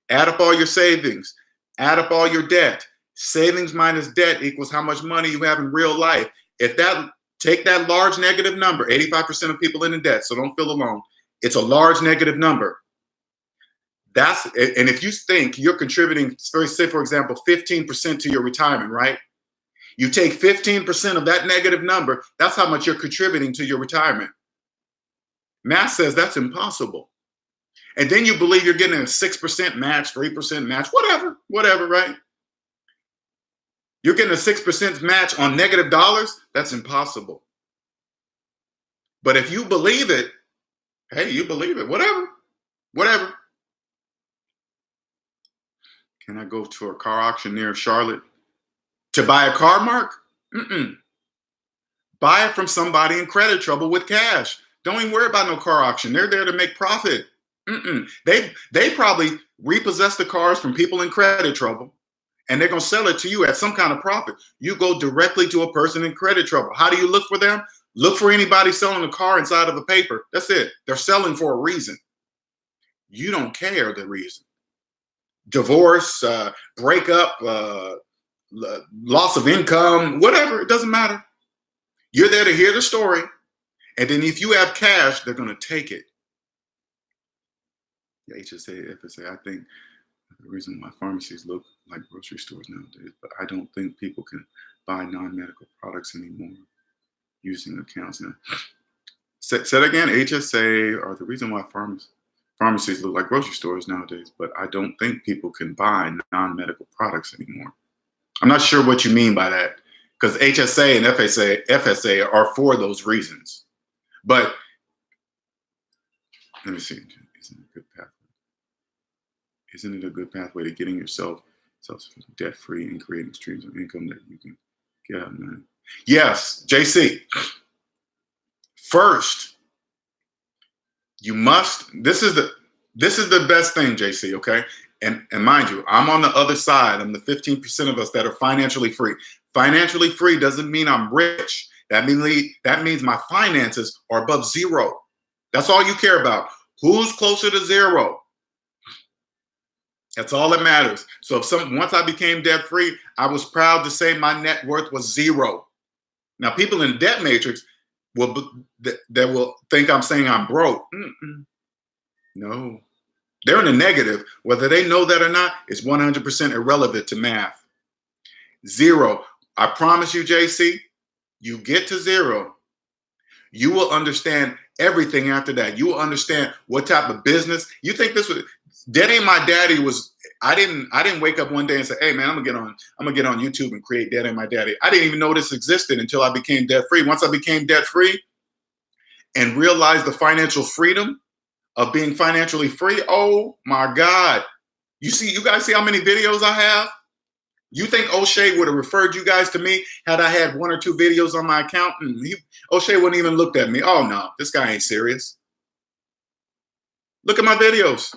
add up all your savings, add up all your debt. Savings minus debt equals how much money you have in real life. Take that large negative number, 85% of people in debt, so don't feel alone. It's a large negative number. And if you think you're contributing, say for example, 15% to your retirement, right? You take 15% of that negative number, that's how much you're contributing to your retirement. Math says that's impossible. And then you believe you're getting a 6% match, 3% match, whatever, right? You're getting a 6% match on negative dollars. That's impossible. But if you believe it, hey, you believe it, whatever. Can I go to a car auction near Charlotte to buy a car, Mark? Buy it from somebody in credit trouble with cash. Don't even worry about no car auction. They're there to make profit. They probably repossess the cars from people in credit trouble, and they're going to sell it to you at some kind of profit. You go directly to a person in credit trouble. How do you look for them? Look for anybody selling a car inside of a paper. That's it. They're selling for a reason. You don't care the reason. Divorce, breakup, loss of income, whatever. It doesn't matter. You're there to hear the story. And then if you have cash, they're going to take it. The HSA, FSA, I think the reason why pharmacies look like grocery stores nowadays, but I don't think people can buy non-medical products anymore using accounts now. Say that again. HSA are the reason why pharmacies look like grocery stores nowadays, but I don't think people can buy non-medical products anymore. I'm not sure what you mean by that, because HSA and FSA are for those reasons. But let me see. Isn't it a good pathway to getting yourself debt-free and creating streams of income that you can get out of money? Yes, JC. First, you must. This is the best thing, JC. Okay, and mind you, I'm on the other side. I'm the 15% of us that are financially free. Financially free doesn't mean I'm rich. That means my finances are above zero. That's all you care about. Who's closer to zero? That's all that matters. So once I became debt free, I was proud to say my net worth was zero. Now, people in the debt matrix will think I'm saying I'm broke. No, they're in the negative. Whether they know that or not, it's 100% irrelevant to math. Zero. I promise you, JC, you get to zero, you will understand everything after that. You will understand what type of business. You think this was Debt Ain't My Daddy was. I didn't wake up one day and say, hey man, I'm gonna get on YouTube and create Debt Ain't My Daddy. I didn't even know this existed until I became debt free. Once I became debt free and realized the financial freedom of being financially free, oh my God. You guys see how many videos I have? You think Oshay would have referred you guys to me had I had 1 or 2 videos on my account? Oshay wouldn't even looked at me. Oh no, this guy ain't serious. Look at my videos.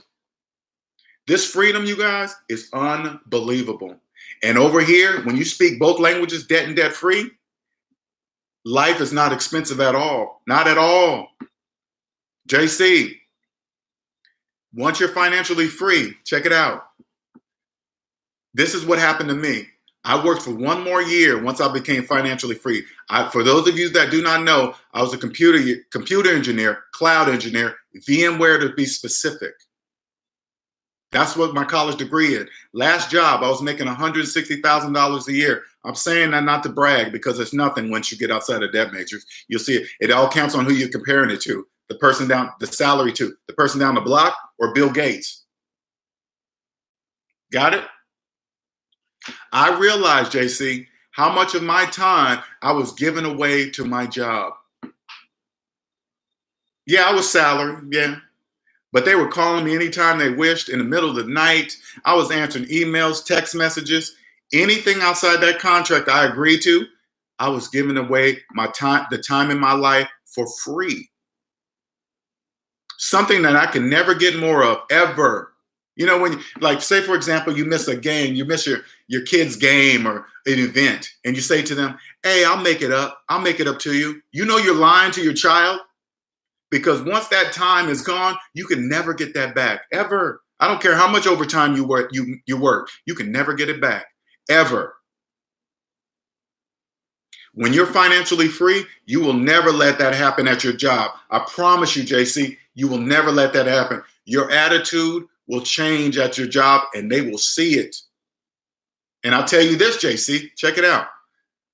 This freedom, you guys, is unbelievable. And over here, when you speak both languages, debt and debt free, life is not expensive at all. Not at all. JC, once you're financially free, check it out. This is what happened to me. I worked for 1 more year once I became financially free. For those of you that do not know, I was a computer engineer, cloud engineer, VMware to be specific. That's what my college degree is. Last job, I was making $160,000 a year. I'm saying that not to brag because it's nothing once you get outside of debt matrix. You'll see it. It all counts on who you're comparing it to. The salary to, the person down the block or Bill Gates. Got it? I realized, JC, how much of my time I was giving away to my job. Yeah, I was salary, yeah. But they were calling me anytime they wished in the middle of the night. I was answering emails, text messages, anything outside that contract I agreed to, I was giving away my time, the time in my life for free. Something that I can never get more of, ever. You know, when, like, say, for example, you miss a game, you miss your kid's game or an event, and you say to them, hey, I'll make it up. I'll make it up to you. You know you're lying to your child, because once that time is gone, you can never get that back, ever. I don't care how much overtime you work, you can never get it back, ever. When you're financially free, you will never let that happen at your job. I promise you, JC, you will never let that happen. Your attitude will change at your job and they will see it. And I'll tell you this, JC, check it out.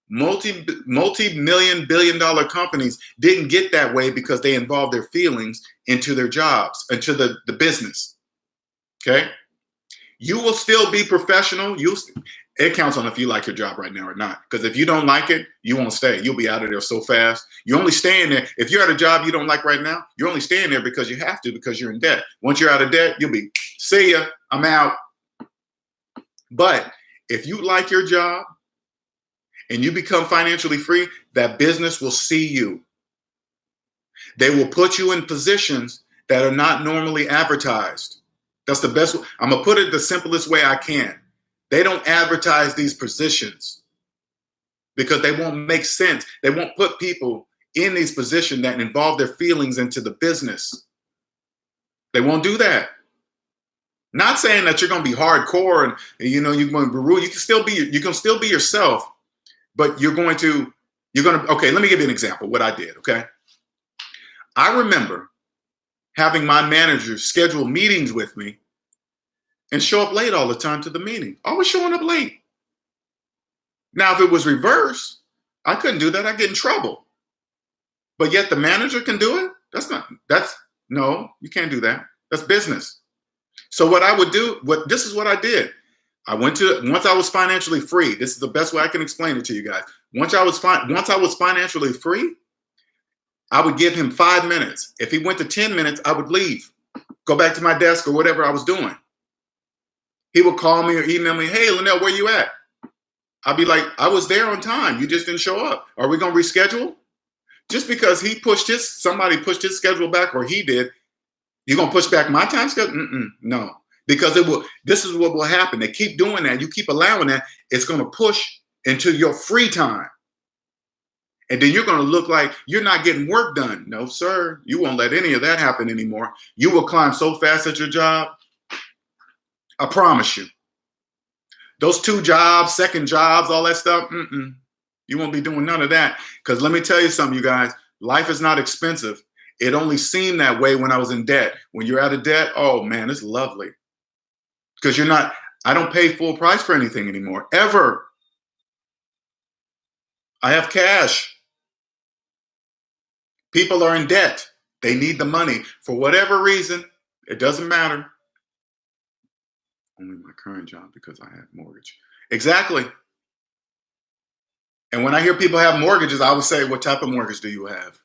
Multi-million, billion-dollar companies didn't get that way because they involved their feelings into their jobs, into the business, okay? You will still be professional. It counts on if you like your job right now or not. Because if you don't like it, you won't stay. You'll be out of there so fast. You're only staying there. If you're at a job you don't like right now, you're only staying there because you have to, because you're in debt. Once you're out of debt, you'll be, see ya, I'm out. But if you like your job and you become financially free, that business will see you. They will put you in positions that are not normally advertised. That's the best. I'm going to put it the simplest way I can. They don't advertise these positions because they won't make sense. They won't put people in these positions that involve their feelings into the business. They won't do that. Not saying that you're going to be hardcore and you're going to be rude. You can still be yourself, but you're going to, okay, let me give you an example of what I did, okay? I remember having my manager schedule meetings with me and show up late all the time to the meeting. Always showing up late. Now, if it was reverse, I couldn't do that. I'd get in trouble. But yet the manager can do it? No, you can't do that. That's business. So what I would do, this is what I did. Once I was financially free, this is the best way I can explain it to you guys. Once I was financially free, I would give him 5 minutes. If he went to 10 minutes, I would leave, go back to my desk or whatever I was doing. He would call me or email me, hey, Linnell, where you at? I'd be like, I was there on time. You just didn't show up. Are we going to reschedule? Just because somebody pushed his schedule back or he did, you're going to push back my time schedule? No, because this is what will happen. They keep doing that. You keep allowing that. It's going to push into your free time. And then you're going to look like you're not getting work done. No, sir. You won't let any of that happen anymore. You will climb so fast at your job. I promise you. Those 2 jobs, second jobs, all that stuff, you won't be doing none of that. Because let me tell you something, you guys, life is not expensive. It only seemed that way when I was in debt. When you're out of debt, oh man, it's lovely. Because I don't pay full price for anything anymore, ever. I have cash. People are in debt. They need the money for whatever reason. It doesn't matter. Only my current job because I have mortgage. Exactly. And when I hear people have mortgages, I would say, what type of mortgage do you have?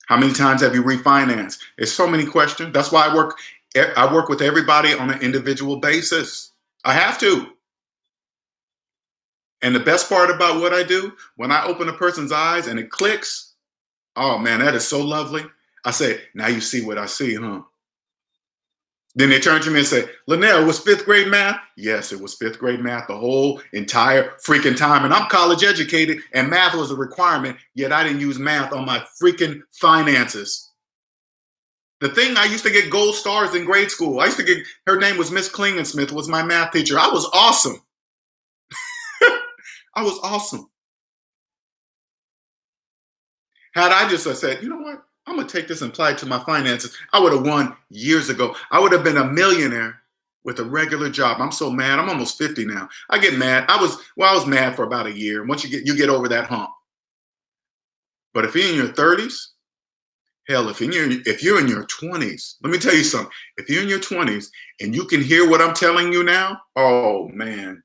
How many times have you refinanced? There's so many questions. That's why I work with everybody on an individual basis. I have to. And the best part about what I do, when I open a person's eyes and it clicks, oh man, that is so lovely. I say, now you see what I see, huh? Then they turn to me and say, Linnell, was 5th grade math? Yes, it was 5th grade math the whole entire freaking time. And I'm college educated and math was a requirement, yet I didn't use math on my freaking finances. The thing I used to get gold stars in grade school. Her name was Miss Klingensmith, was my math teacher. I was awesome. I was awesome. Had I said, you know what? I'm going to take this and apply it to my finances. I would have won years ago. I would have been a millionaire with a regular job. I'm so mad. I'm almost 50 now. I get mad. I was mad for about a year. Once you get over that hump. But if you're in your 30s, hell, if you're in your 20s, let me tell you something. If you're in your 20s and you can hear what I'm telling you now, oh man.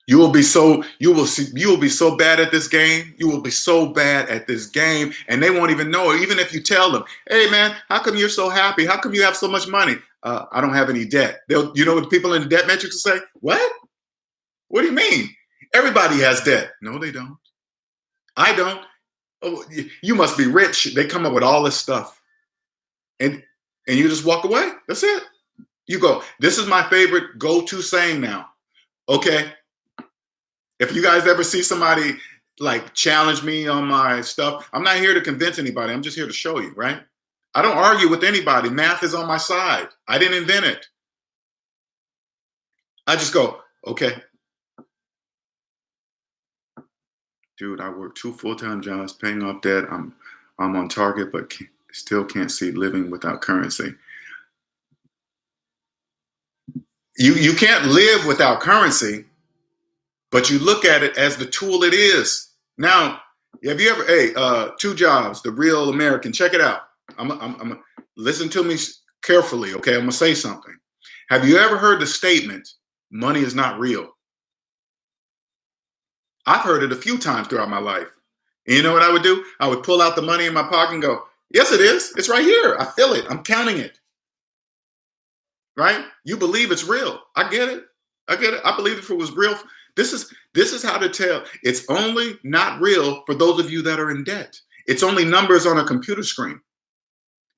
You will be so bad at this game. You will be so bad at this game, and they won't even know it. Even if you tell them, "Hey, man, how come you're so happy? How come you have so much money?" I don't have any debt. You know what people in the debt metrics will say? What? What do you mean? Everybody has debt. No, they don't. I don't. Oh, you must be rich. They come up with all this stuff, and you just walk away. That's it. You go. This is my favorite go-to saying now. Okay. If you guys ever see somebody like challenge me on my stuff, I'm not here to convince anybody. I'm just here to show you, right? I don't argue with anybody. Math is on my side. I didn't invent it. I just go, okay. Dude, I work 2 full-time jobs, paying off debt. I'm on target, but still can't see living without currency. You can't live without currency. But you look at it as the tool it is. Now, have you ever, 2 jobs, the real American, check it out. I'm listen to me carefully, okay? I'm gonna say something. Have you ever heard the statement, money is not real? I've heard it a few times throughout my life. And you know what I would do? I would pull out the money in my pocket and go, yes, it is. It's right here. I feel it. I'm counting it. Right? You believe it's real. I get it. I believe if it was real. This is how to tell. It's only not real for those of you that are in debt. It's only numbers on a computer screen.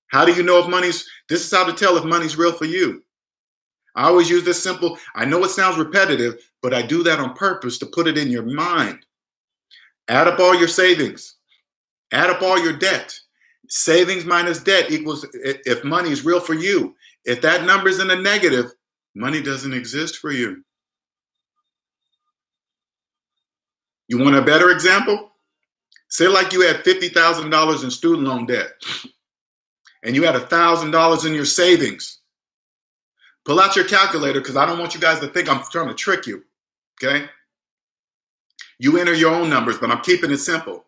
How do you know if this is how to tell if money's real for you. I always use this simple, I know it sounds repetitive, but I do that on purpose to put it in your mind. Add up all your savings, add up all your debt. Savings minus debt equals if money is real for you. If that number is in the negative, money doesn't exist for you. You want a better example? Say like you had $50,000 in student loan debt and you had $1,000 in your savings. Pull out your calculator because I don't want you guys to think I'm trying to trick you, okay? You enter your own numbers, but I'm keeping it simple.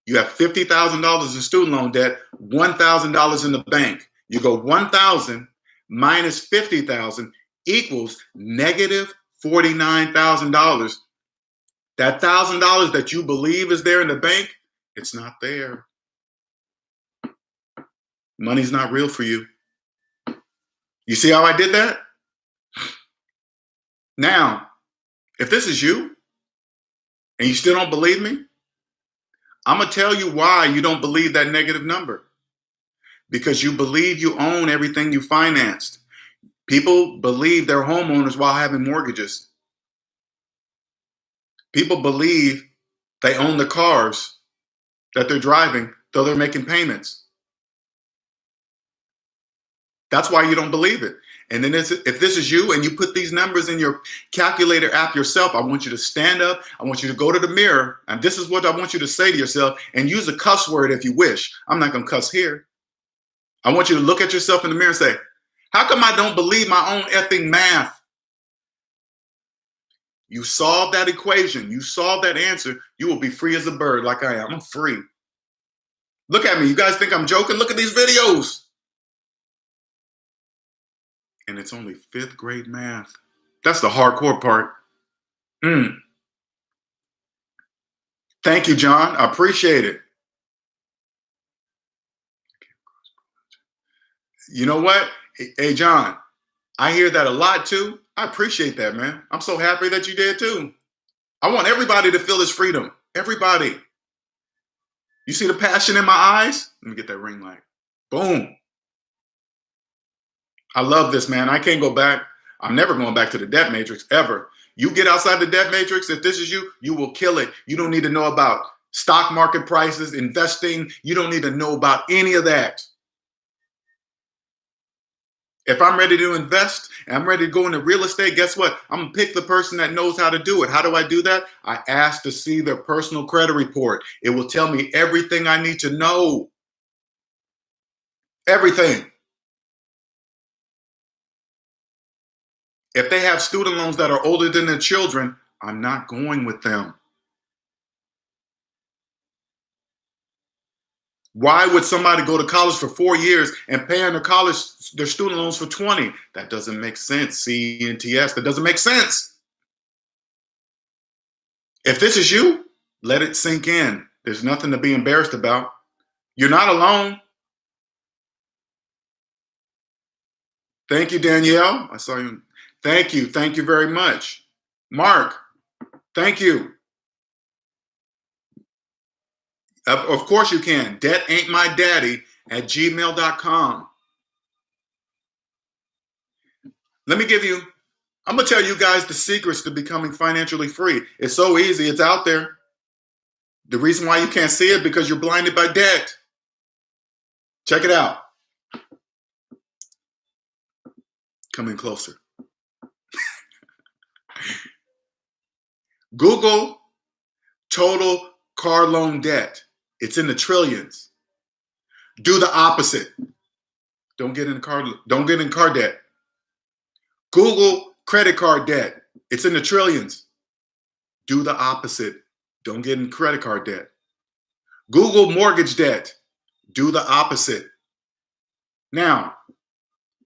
You have $50,000 in student loan debt, $1,000 in the bank. You go 1,000 minus 50,000 equals negative $49,000. That $1,000 that you believe is there in the bank, it's not there. Money's not real for you. You see how I did that? Now, if this is you and you still don't believe me, I'm going to tell you why you don't believe that negative number. Because you believe you own everything you financed. People believe they're homeowners while having mortgages. People believe they own the cars that they're driving, though they're making payments. That's why you don't believe it. And then if this is you and you put these numbers in your calculator app yourself, I want you to stand up. I want you to go to the mirror. And this is what I want you to say to yourself, and use a cuss word if you wish. I'm not going to cuss here. I want you to look at yourself in the mirror and say, how come I don't believe my own effing math? You solve that equation. You solve that answer. You will be free as a bird like I am. I'm free. Look at me. You guys think I'm joking? Look at these videos. And it's only 5th grade math. That's the hardcore part. Thank you, John. I appreciate it. You know what? Hey, John, I hear that a lot too. I appreciate that, man. I'm so happy that you did too. I want everybody to feel this freedom. Everybody. You see the passion in my eyes? Let me get that ring light. Boom. I love this, man. I can't go back. I'm never going back to the debt matrix ever. You get outside the debt matrix, if this is you, you will kill it. You don't need to know about stock market prices, investing. You don't need to know about any of that. If I'm ready to invest and I'm ready to go into real estate, guess what? I'm going to pick the person that knows how to do it. How do I do that? I ask to see their personal credit report. It will tell me everything I need to know. Everything. If they have student loans that are older than their children, I'm not going with them. Why would somebody go to college for 4 years and pay on their student loans for 20? That doesn't make sense. CNTS, that doesn't make sense. If this is you, let it sink in. There's nothing to be embarrassed about. You're not alone. Thank you, Danielle. I saw you. Thank you. Thank you very much. Mark, thank you. Of course you can. DebtAintMyDaddy@gmail.com. I'm going to tell you guys the secrets to becoming financially free. It's so easy. It's out there. The reason why you can't see it because you're blinded by debt. Check it out. Come in closer. Google total car loan debt. It's in the trillions. Do the opposite. Don't get in car debt. Google credit card debt. It's in the trillions. Do the opposite. Don't get in credit card debt. Google mortgage debt. Do the opposite. Now,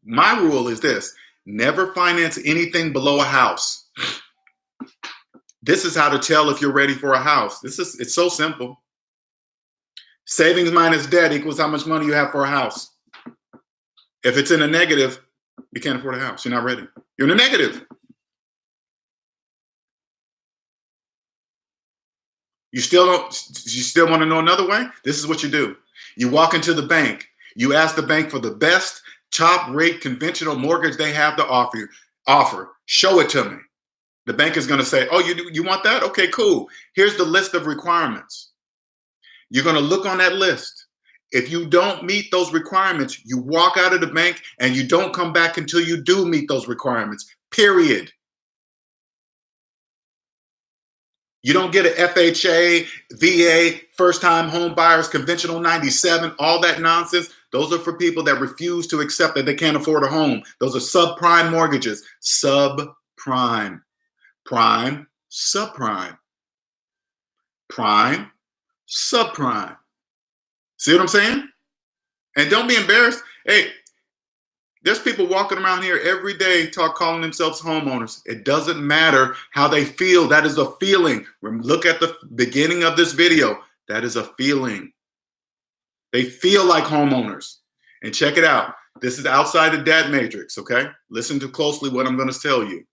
my rule is this: never finance anything below a house. This is how to tell if you're ready for a house. It's so simple. Savings minus debt equals how much money you have for a house. If it's in a negative, you can't afford a house. You're not ready. You're in a negative. You still want to know another way? This is what you do. You walk into the bank. You ask the bank for the best top rate conventional mortgage they have to offer. Show it to me. The bank is going to say, oh, you want that? Okay, cool. Here's the list of requirements. You're going to look on that list. If you don't meet those requirements, you walk out of the bank and you don't come back until you do meet those requirements, period. You don't get an FHA, VA, first-time home buyers, conventional 97, all that nonsense. Those are for people that refuse to accept that they can't afford a home. Those are subprime mortgages. Subprime. Prime, subprime. Prime, subprime. See what I'm saying? And don't be embarrassed. Hey, there's people walking around here every day calling themselves homeowners. It doesn't matter how they feel. That is a feeling. Look at the beginning of this video. That is a feeling. They feel like homeowners. And check it out. This is outside the debt matrix, okay? Listen to closely what I'm going to tell you.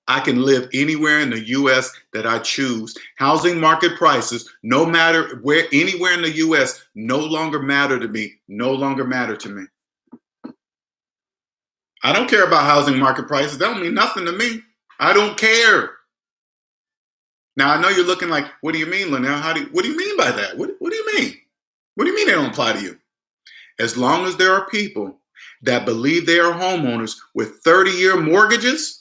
I can live anywhere in the U.S. that I choose. Housing market prices, no matter where, anywhere in the U.S., no longer matter to me. No longer matter to me. I don't care about housing market prices. That don't mean nothing to me. I don't care. Now, I know you're looking like, what do you mean, Linnell? What do you mean by that? What do you mean? What do you mean they don't apply to you? As long as there are people that believe they are homeowners with 30-year mortgages,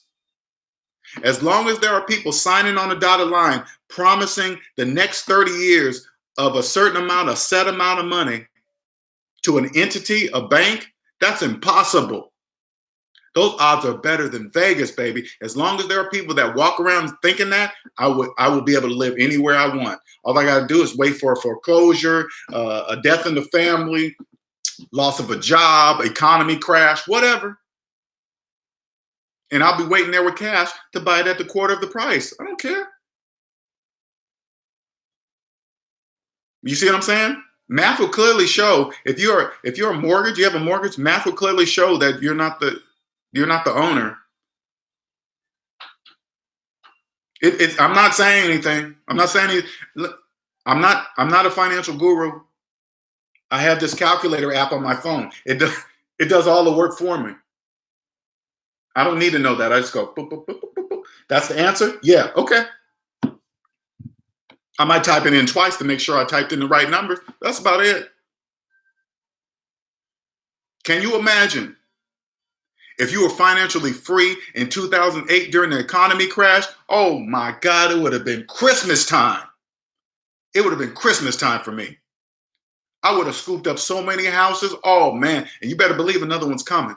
as long as there are people signing on a dotted line promising the next 30 years of a certain amount, a set amount of money to an entity, a bank, that's impossible. Those odds are better than Vegas, baby. As long as there are people that walk around thinking that, I will be able to live anywhere I want. All I got to do is wait for a foreclosure, a death in the family, loss of a job, economy crash, whatever. And I'll be waiting there with cash to buy it at the quarter of the price. I don't care. You see what I'm saying? Math will clearly show if you're a mortgage, you have a mortgage, math will clearly show that you're not the owner. I'm not saying anything. I'm not saying anything. Look, I'm not a financial guru. I have this calculator app on my phone. It does all the work for me. I don't need to know that. I just go, boop, boop, boop, boop, boop. That's the answer? Yeah, okay. I might type it in twice to make sure I typed in the right numbers. That's about it. Can you imagine if you were financially free in 2008 during the economy crash? Oh my God, it would have been Christmas time. It would have been Christmas time for me. I would have scooped up so many houses. Oh man, and you better believe another one's coming.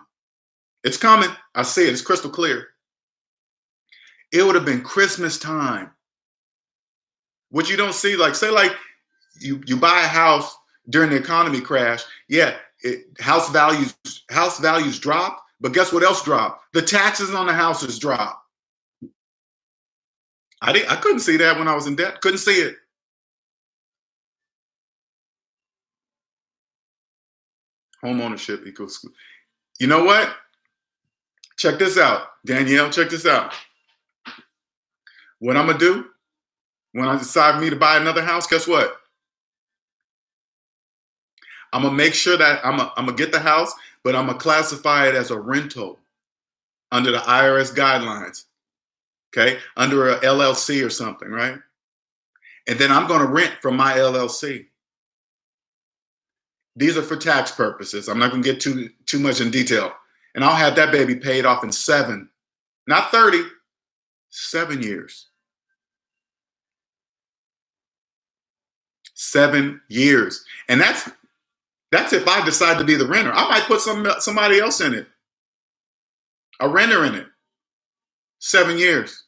It's coming. I see it. It's crystal clear. It would have been Christmas time. What you don't see, like say like you buy a house during the economy crash. Yeah, house values drop, but guess what else dropped? The taxes on the houses drop. I couldn't see that when I was in debt. Couldn't see it. Home ownership equals. You know what? Check this out, Danielle. Check this out. What I'm gonna do when I decide for me to buy another house, guess what? I'm gonna make sure that I'm gonna get the house, but I'm gonna classify it as a rental under the IRS guidelines. Okay, under a LLC or something, right? And then I'm gonna rent from my LLC. These are for tax purposes. I'm not gonna get too much in detail. And I'll have that baby paid off in 7, not 30, 7 years. 7 years. And that's if I decide to be the renter. I might put somebody else in it. A renter in it. 7 years.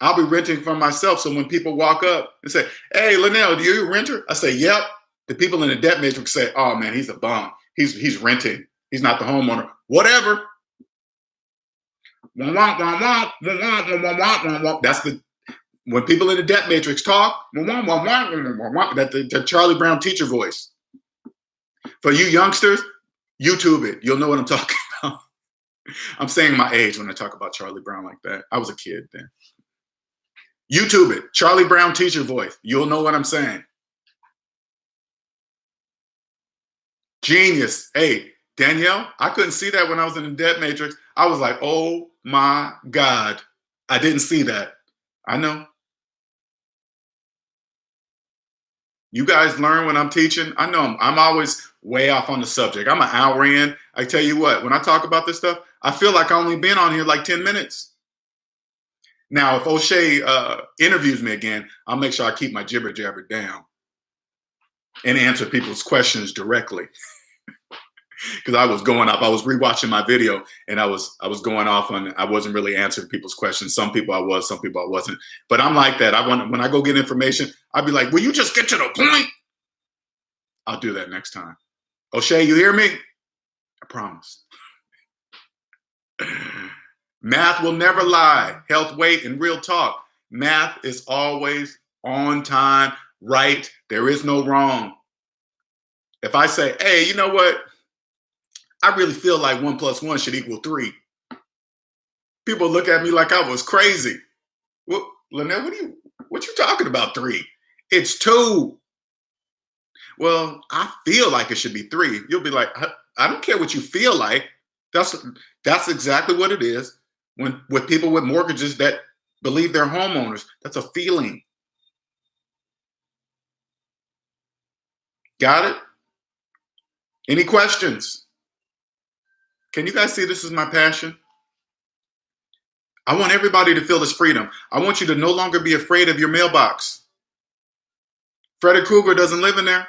I'll be renting from myself. So when people walk up and say, hey, Linnell, do you a renter? I say, yep. The people in the debt matrix say, oh man, he's a bum. He's renting. He's not the homeowner. Whatever. That's when people in the debt matrix talk, that's the Charlie Brown teacher voice. For you youngsters, YouTube it. You'll know what I'm talking about. I'm saying my age when I talk about Charlie Brown like that. I was a kid then. YouTube it. Charlie Brown teacher voice. You'll know what I'm saying. Genius. Hey, Danielle, I couldn't see that when I was in the debt matrix. I was like, oh my God. I didn't see that. I know. You guys learn when I'm teaching. I know I'm always way off on the subject. I'm an hour in. I tell you what, when I talk about this stuff, I feel like I only been on here like 10 minutes. Now, if Oshay interviews me again, I'll make sure I keep my jibber jabber down and answer people's questions directly. Because I was going off. I was rewatching my video and I was going off on, I wasn't really answering people's questions. Some people I was, some people I wasn't. But I'm like that. When I go get information, I'll be like, will you just get to the point? I'll do that next time. Oshay, you hear me? I promise. Math will never lie. Health, weight, and real talk. Math is always on time, right. There is no wrong. If I say, hey, you know what? I really feel like 1 + 1 should equal 3. People look at me like I was crazy. Well, Lynette, what you talking about 3? It's 2. Well, I feel like it should be 3. You'll be like, I don't care what you feel like. That's exactly what it is. With people with mortgages that believe they're homeowners, that's a feeling. Got it? Any questions? Can you guys see this is my passion? I want everybody to feel this freedom. I want you to no longer be afraid of your mailbox. Freddy Krueger doesn't live in there.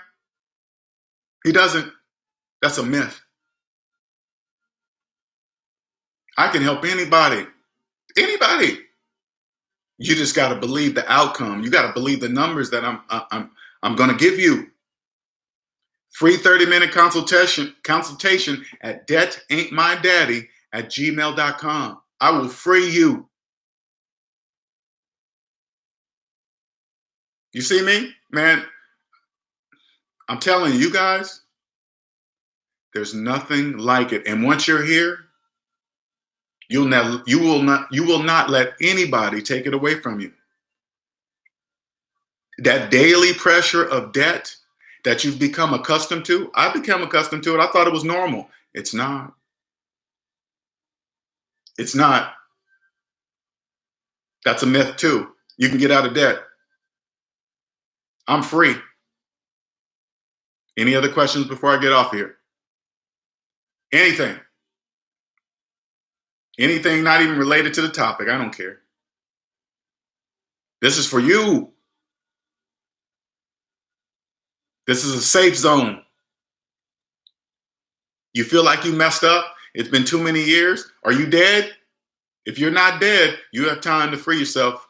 He doesn't. That's a myth. I can help anybody. Anybody. You just got to believe the outcome. You got to believe the numbers that I'm going to give you. Free 30-minute consultation at DebtAintMyDaddy@gmail.com. I will free you. You see me? Man, I'm telling you guys, there's nothing like it. And once you're here, you will not let anybody take it away from you. That daily pressure of debt that you've become accustomed to, I became accustomed to it. I thought it was normal. It's not. It's not. That's a myth too. You can get out of debt. I'm free. Any other questions before I get off here? Anything. Anything not even related to the topic. I don't care. This is for you. This is a safe zone. You feel like you messed up? It's been too many years? Are you dead? If you're not dead, you have time to free yourself.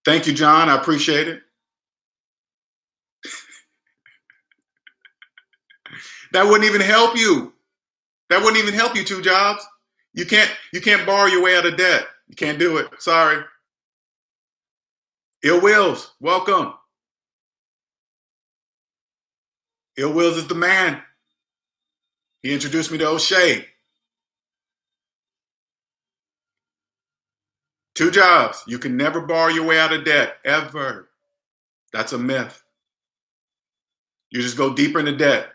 Thank you, John. I appreciate it. That wouldn't even help you. That wouldn't even help you, 2 jobs. You can't borrow your way out of debt. You can't do it. Sorry. Ill Wills, welcome. Ill Wills is the man. He introduced me to Oshay. 2 jobs. You can never borrow your way out of debt, ever. That's a myth. You just go deeper into debt.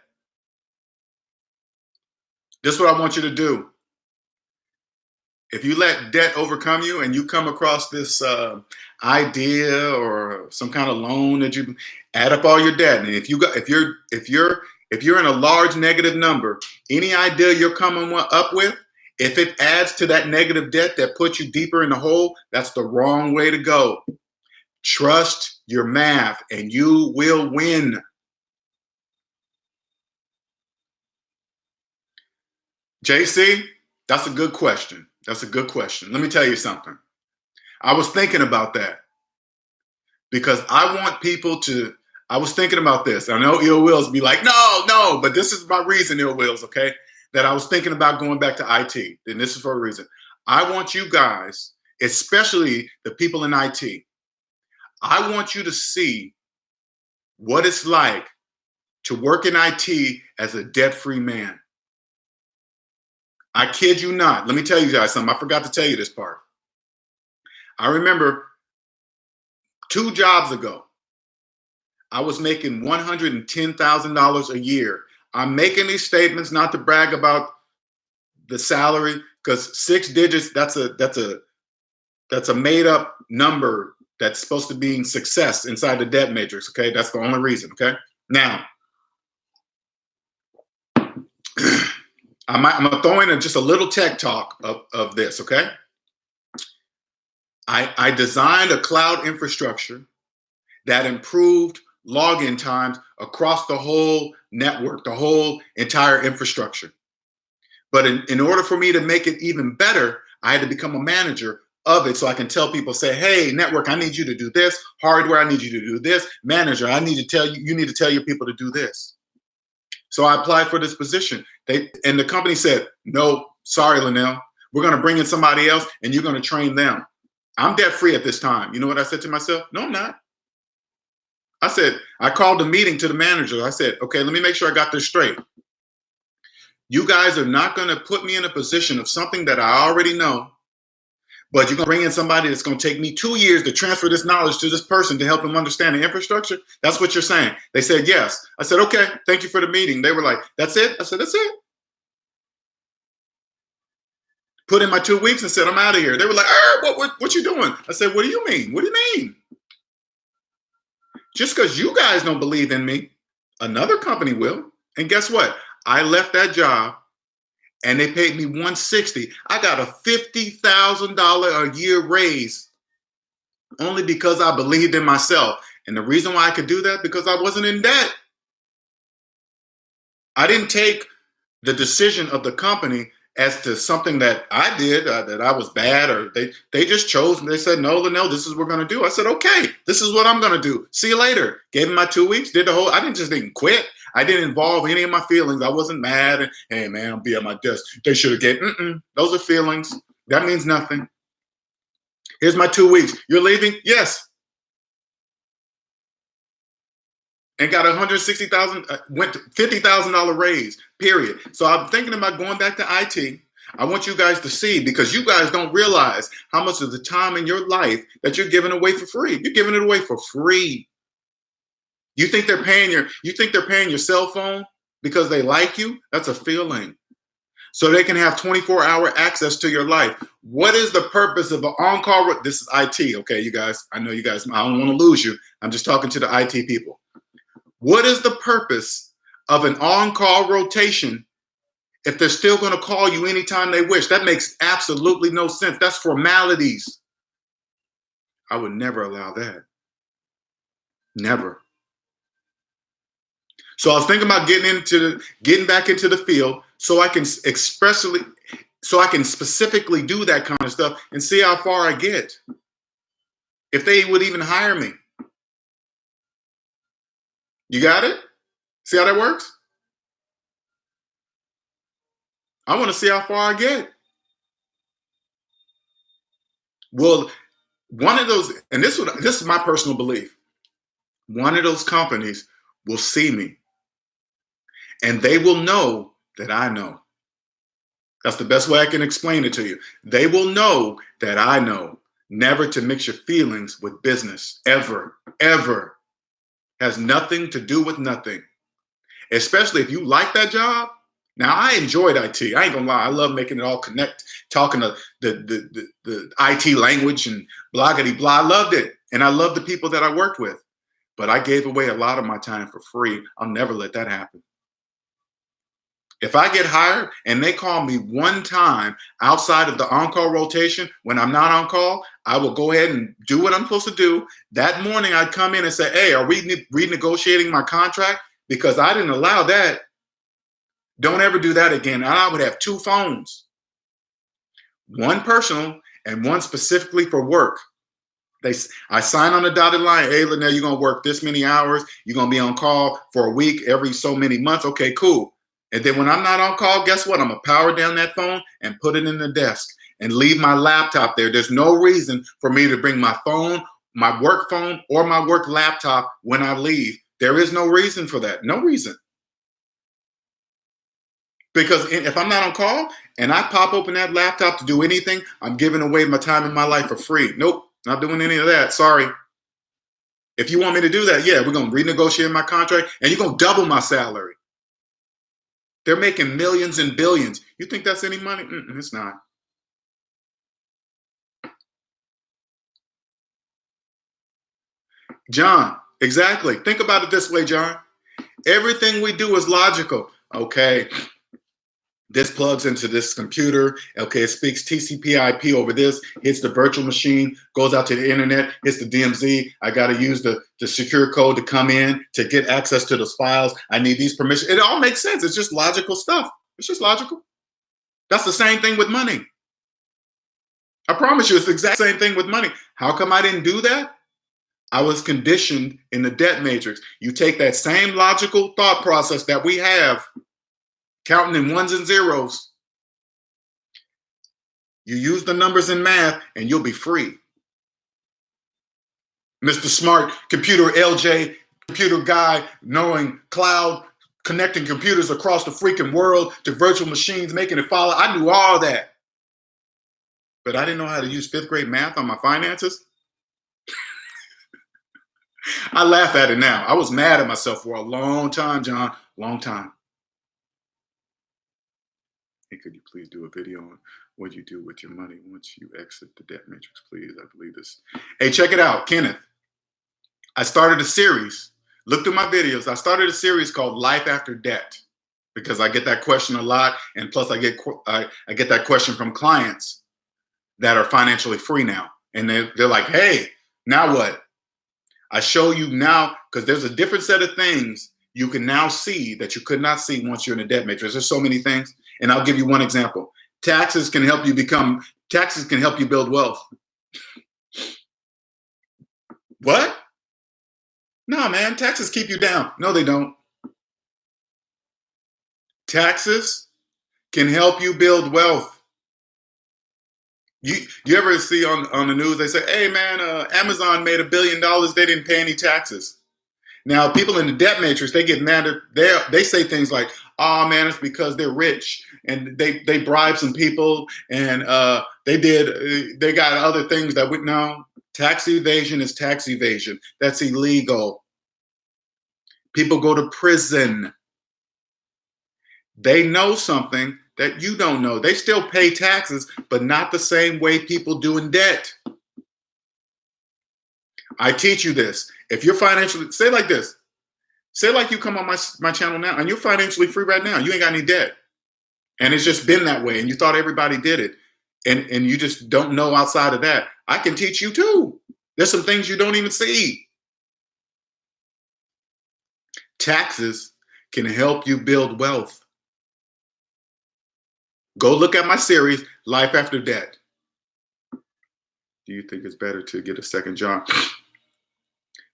This is what I want you to do. If you let debt overcome you and you come across this idea or some kind of loan that you add up all your debt, and if you're in a large negative number, any idea you're coming up with, if it adds to that negative debt that puts you deeper in the hole, that's the wrong way to go. Trust your math and you will win. JC, that's a good question. That's a good question. Let me tell you something. I was thinking about that because I want people to, I was thinking about this. I know Ill Wills be like, no, but this is my reason, Ill Wills, okay? That I was thinking about going back to IT. And this is for a reason. I want you guys, especially the people in IT, I want you to see what it's like to work in IT as a debt-free man. I kid you not. Let me tell you guys something. I forgot to tell you this part. I remember 2 jobs ago, I was making $110,000 a year. I'm making these statements not to brag about the salary, because 6 digits, that's a made up number that's supposed to be success inside the debt matrix. Okay, that's the only reason. Okay, now I'm gonna throw in just a little tech talk of this. Okay, I designed a cloud infrastructure that improved login times across the whole network, the whole entire infrastructure. But in order for me to make it even better, I had to become a manager of it so I can tell people, say, hey, network, I need you to do this. Hardware, I need you to do this. Manager, I need to tell you, you need to tell your people to do this. So I applied for this position. And the company said, no, sorry, Linnell, we're going to bring in somebody else and you're going to train them. I'm debt free at this time. You know what I said to myself? No, I'm not. I said, I called a meeting to the manager. I said, okay, let me make sure I got this straight. You guys are not going to put me in a position of something that I already know, but you're going to bring in somebody that's going to take me 2 years to transfer this knowledge to this person to help him understand the infrastructure. That's what you're saying. They said, yes. I said, okay, thank you for the meeting. They were like, that's it? I said, that's it. Put in my 2 weeks and said, I'm out of here. They were like, what you doing? I said, what do you mean? What do you mean? Just because you guys don't believe in me, another company will. And guess what? I left that job and they paid me $160,000. I got a $50,000 a year raise only because I believed in myself. And the reason why I could do that, because I wasn't in debt. I didn't take the decision of the company as to something that I did, that I was bad, or they just chose and they said, no, Linnell, this is what we're going to do. I said, okay, this is what I'm going to do. See you later. Gave them my 2 weeks, did the whole, I didn't quit. I didn't involve any of my feelings. I wasn't mad. And, hey, man, I'll be at my desk. They should have get, those are feelings. That means nothing. Here's my 2 weeks. You're leaving? Yes. And got $160,000, went to $50,000 raise, period. So I'm thinking about going back to IT. I want you guys to see, because you guys don't realize how much of the time in your life that you're giving away for free. You're giving it away for free. You think they're paying your cell phone because they like you? That's a feeling. So they can have 24-hour access to your life. What is the purpose of an on-call? This is IT, okay, you guys. I know you guys, I don't want to lose you. I'm just talking to the IT people. What is the purpose of an on-call rotation if they're still going to call you anytime they wish? That makes absolutely no sense. That's formalities. I would never allow that. Never. So I was thinking about getting back into the field so I can specifically do that kind of stuff and see how far I get. If they would even hire me. You got it? See how that works? I want to see how far I get. Well, one of those, and this is my personal belief, one of those companies will see me and they will know that I know. That's the best way I can explain it to you. They will know that I know. Never to mix your feelings with business. Ever, ever. Has nothing to do with nothing. Especially if you like that job. Now, I enjoyed IT. I ain't gonna lie. I love making it all connect, talking to the IT language and bloggity blah. I loved it. And I loved the people that I worked with. But I gave away a lot of my time for free. I'll never let that happen. If I get hired and they call me one time outside of the on-call rotation when I'm not on call, I will go ahead and do what I'm supposed to do. That morning I'd come in and say, hey, are we renegotiating my contract? Because I didn't allow that. Don't ever do that again. And I would have 2 phones. One personal and one specifically for work. I sign on the dotted line. Hey, Linnell, you're going to work this many hours. You're going to be on call for a week every so many months. Okay, cool. And then when I'm not on call, guess what? I'm going to power down that phone and put it in the desk and leave my laptop there. There's no reason for me to bring my phone, my work phone, or my work laptop when I leave. There is no reason for that. No reason. Because if I'm not on call and I pop open that laptop to do anything, I'm giving away my time in my life for free. Nope. Not doing any of that. Sorry. If you want me to do that, yeah, we're going to renegotiate my contract and you're going to double my salary. They're making millions and billions. You think that's any money? It's not. John, exactly. Think about it this way, John. Everything we do is logical. Okay, this plugs into this computer. Okay, it speaks TCP/IP over this, hits the virtual machine, goes out to the internet, hits the DMZ. I got to use the secure code to come in to get access to those files. I need these permissions. It all makes sense. It's just logical stuff. It's just logical. That's the same thing with money. I promise you, it's the exact same thing with money. How come I didn't do that? I was conditioned in the debt matrix. You take that same logical thought process that we have, counting in ones and zeros. You use the numbers in math and you'll be free. Mr. Smart, computer LJ, computer guy, knowing cloud, connecting computers across the freaking world to virtual machines, making it follow. I knew all that. But I didn't know how to use fifth grade math on my finances. I laugh at it now. I was mad at myself for a long time, John. Long time. Hey, could you please do a video on what you do with your money once you exit the debt matrix, please? I believe this. Hey, check it out, Kenneth. I started a series. Look through my videos. I started a series called Life After Debt because I get that question a lot, and plus I get that question from clients that are financially free now, and they're like, "Hey, now what?" I show you now, because there's a different set of things you can now see that you could not see once you're in a debt matrix. There's so many things. And I'll give you one example. Taxes can help you build wealth. What? No, man, taxes keep you down. No, they don't. Taxes can help you build wealth. You ever see on the news, they say, hey, man, Amazon made $1 billion. They didn't pay any taxes. Now, people in the debt matrix, they get mad. They say things like, oh, man, it's because they're rich and they bribe some people and they got other things that would know. Tax evasion is tax evasion. That's illegal. People go to prison. They know something that you don't know. They still pay taxes, but not the same way people do in debt. I teach you this. If you're financially, say like this. Say like you come on my channel now and you're financially free right now. You ain't got any debt. And it's just been that way. And you thought everybody did it. And you just don't know outside of that. I can teach you too. There's some things you don't even see. Taxes can help you build wealth. Go look at my series, Life After Debt. Do you think it's better to get a second job?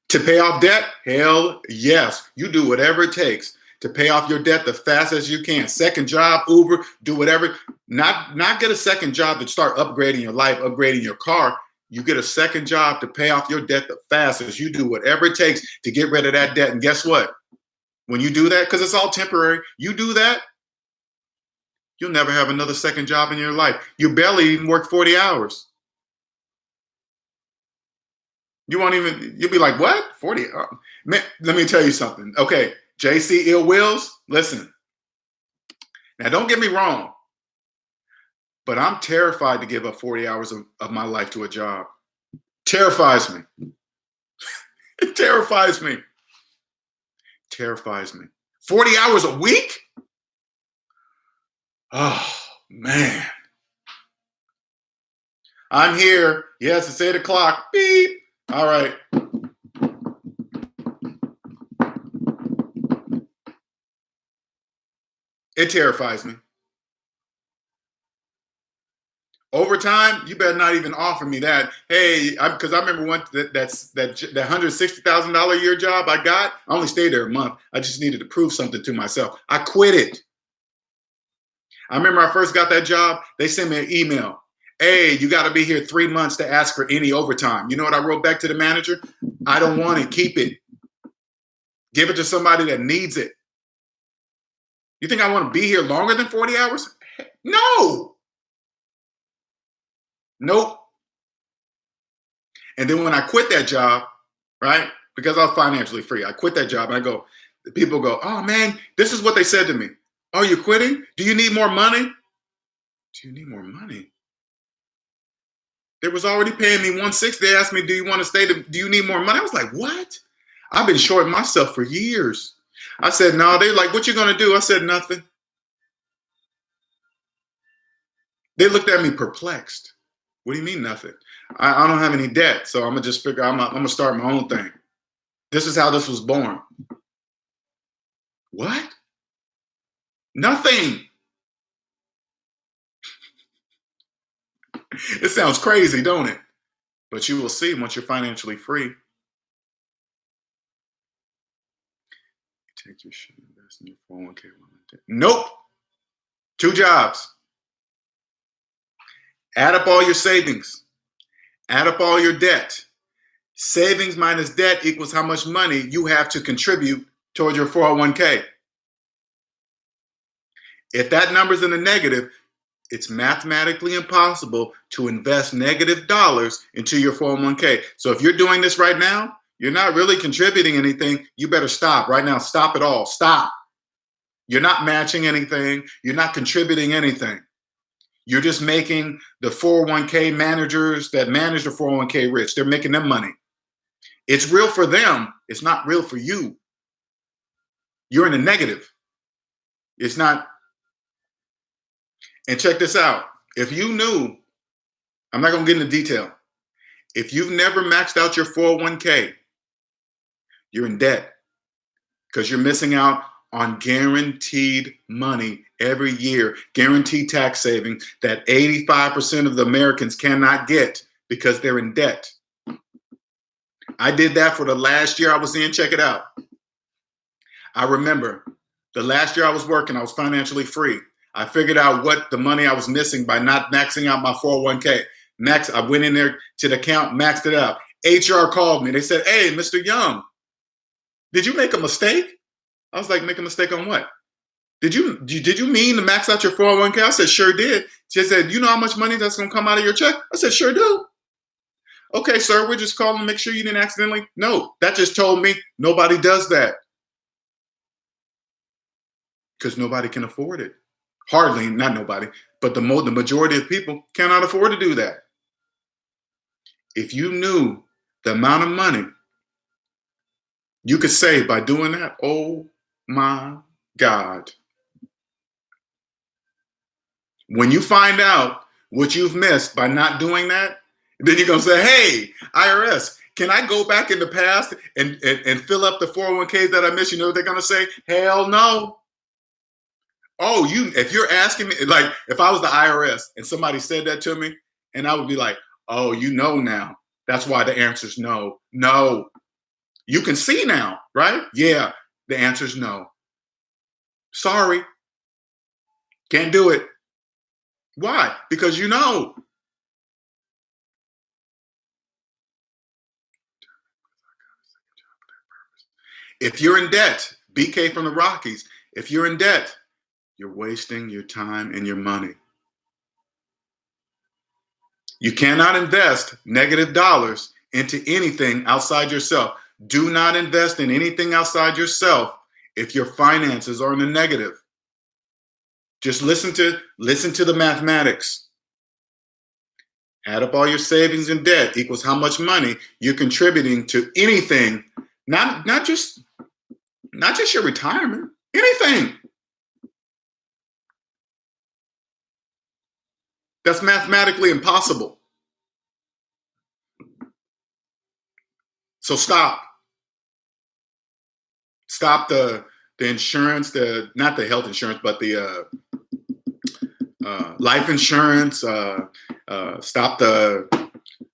To pay off debt? Hell yes. You do whatever it takes to pay off your debt the fastest as you can. Second job, Uber, do whatever. Not get a second job to start upgrading your life, upgrading your car. You get a second job to pay off your debt the fastest. You do whatever it takes to get rid of that debt. And guess what? When you do that, because it's all temporary, you do that, you'll never have another second job in your life. You barely even work 40 hours. You won't even, you'll be like, what? 40? Man, let me tell you something. Okay, JC Ill Wills, listen. Now, don't get me wrong, but I'm terrified to give up 40 hours of my life to a job. Terrifies me. It terrifies me. Terrifies me. 40 hours a week? Oh, man. I'm here. Yes, it's 8 o'clock. Beep. All right. It terrifies me. Overtime, you better not even offer me that. Hey, because I remember that $160,000 a year job I got. I only stayed there a month. I just needed to prove something to myself. I quit it. I remember I first got that job. They sent me an email. Hey, you got to be here 3 months to ask for any overtime. You know what I wrote back to the manager? I don't want it. Keep it. Give it to somebody that needs it. You think I want to be here longer than 40 hours? No. Nope. And then when I quit that job, right, because I was financially free, I quit that job and I go, people go, oh man, this is what they said to me. Oh, you're quitting? Do you need more money? Do you need more money? They was already paying me 160. They asked me, do you want to stay? Do you need more money? I was like, what? I've been shorting myself for years. I said, no. They're like, what you going to do? I said, nothing. They looked at me perplexed. What do you mean nothing? I don't have any debt, so I'm going to just figure I'm going to start my own thing. This is how this was born. What? Nothing. It sounds crazy, don't it? But you will see once you're financially free. Take your shit, invest in your 401k. Nope. 2 jobs. Add up all your savings. Add up all your debt. Savings minus debt equals how much money you have to contribute towards your 401k. If that number's in the negative, it's mathematically impossible to invest negative dollars into your 401k. So if you're doing this right now, you're not really contributing anything. You better stop right now. Stop it all. Stop. You're not matching anything. You're not contributing anything. You're just making the 401k managers that manage the 401k rich. They're making them money. It's real for them. It's not real for you. You're in the negative. It's not. And check this out. If you knew, I'm not going to get into detail. If you've never maxed out your 401k, you're in debt because you're missing out on guaranteed money every year, guaranteed tax savings that 85% of the Americans cannot get because they're in debt. I did that for the last year I was in. Check it out. I remember the last year I was working, I was financially free. I figured out what the money I was missing by not maxing out my 401k. I went in there to the account, maxed it out. HR called me. They said, hey, Mr. Young, did you make a mistake? I was like, make a mistake on what? Did you mean to max out your 401k? I said, sure did. She said, you know how much money that's going to come out of your check? I said, sure do. Okay, sir, we're just calling to make sure you didn't accidentally. No, that just told me nobody does that. Because nobody can afford it. Hardly, not nobody, but the majority of people cannot afford to do that. If you knew the amount of money you could save by doing that, oh my God. When you find out what you've missed by not doing that, then you're going to say, hey, IRS, can I go back in the past and fill up the 401ks that I missed? You know what they're going to say? Hell no. Oh, if you're asking me, like if I was the IRS and somebody said that to me, and I would be like, oh, you know now. That's why the answer is no. No. You can see now, right? Yeah, the answer is no. Sorry. Can't do it. Why? Because you know. If you're in debt, BK from the Rockies, if you're in debt, you're wasting your time and your money. You cannot invest negative dollars into anything outside yourself. Do not invest in anything outside yourself if your finances are in the negative. Just listen to the mathematics. Add up all your savings and debt equals how much money you're contributing to anything, not just your retirement, anything. That's mathematically impossible. So stop. Stop the insurance, not the health insurance, but the life insurance. Stop the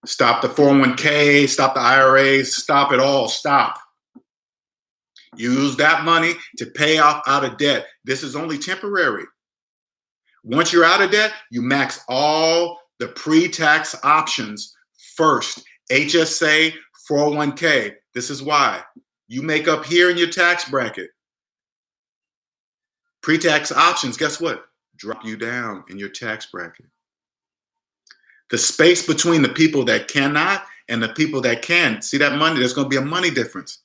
401k. Stop the IRAs. Stop it all. Stop. Use that money to pay off out of debt. This is only temporary. Once you're out of debt, you max all the pre-tax options first. HSA, 401k. This is why. You make up here in your tax bracket. Pre-tax options, guess what? Drop you down in your tax bracket. The space between the people that cannot and the people that can. See that money? There's going to be a money difference.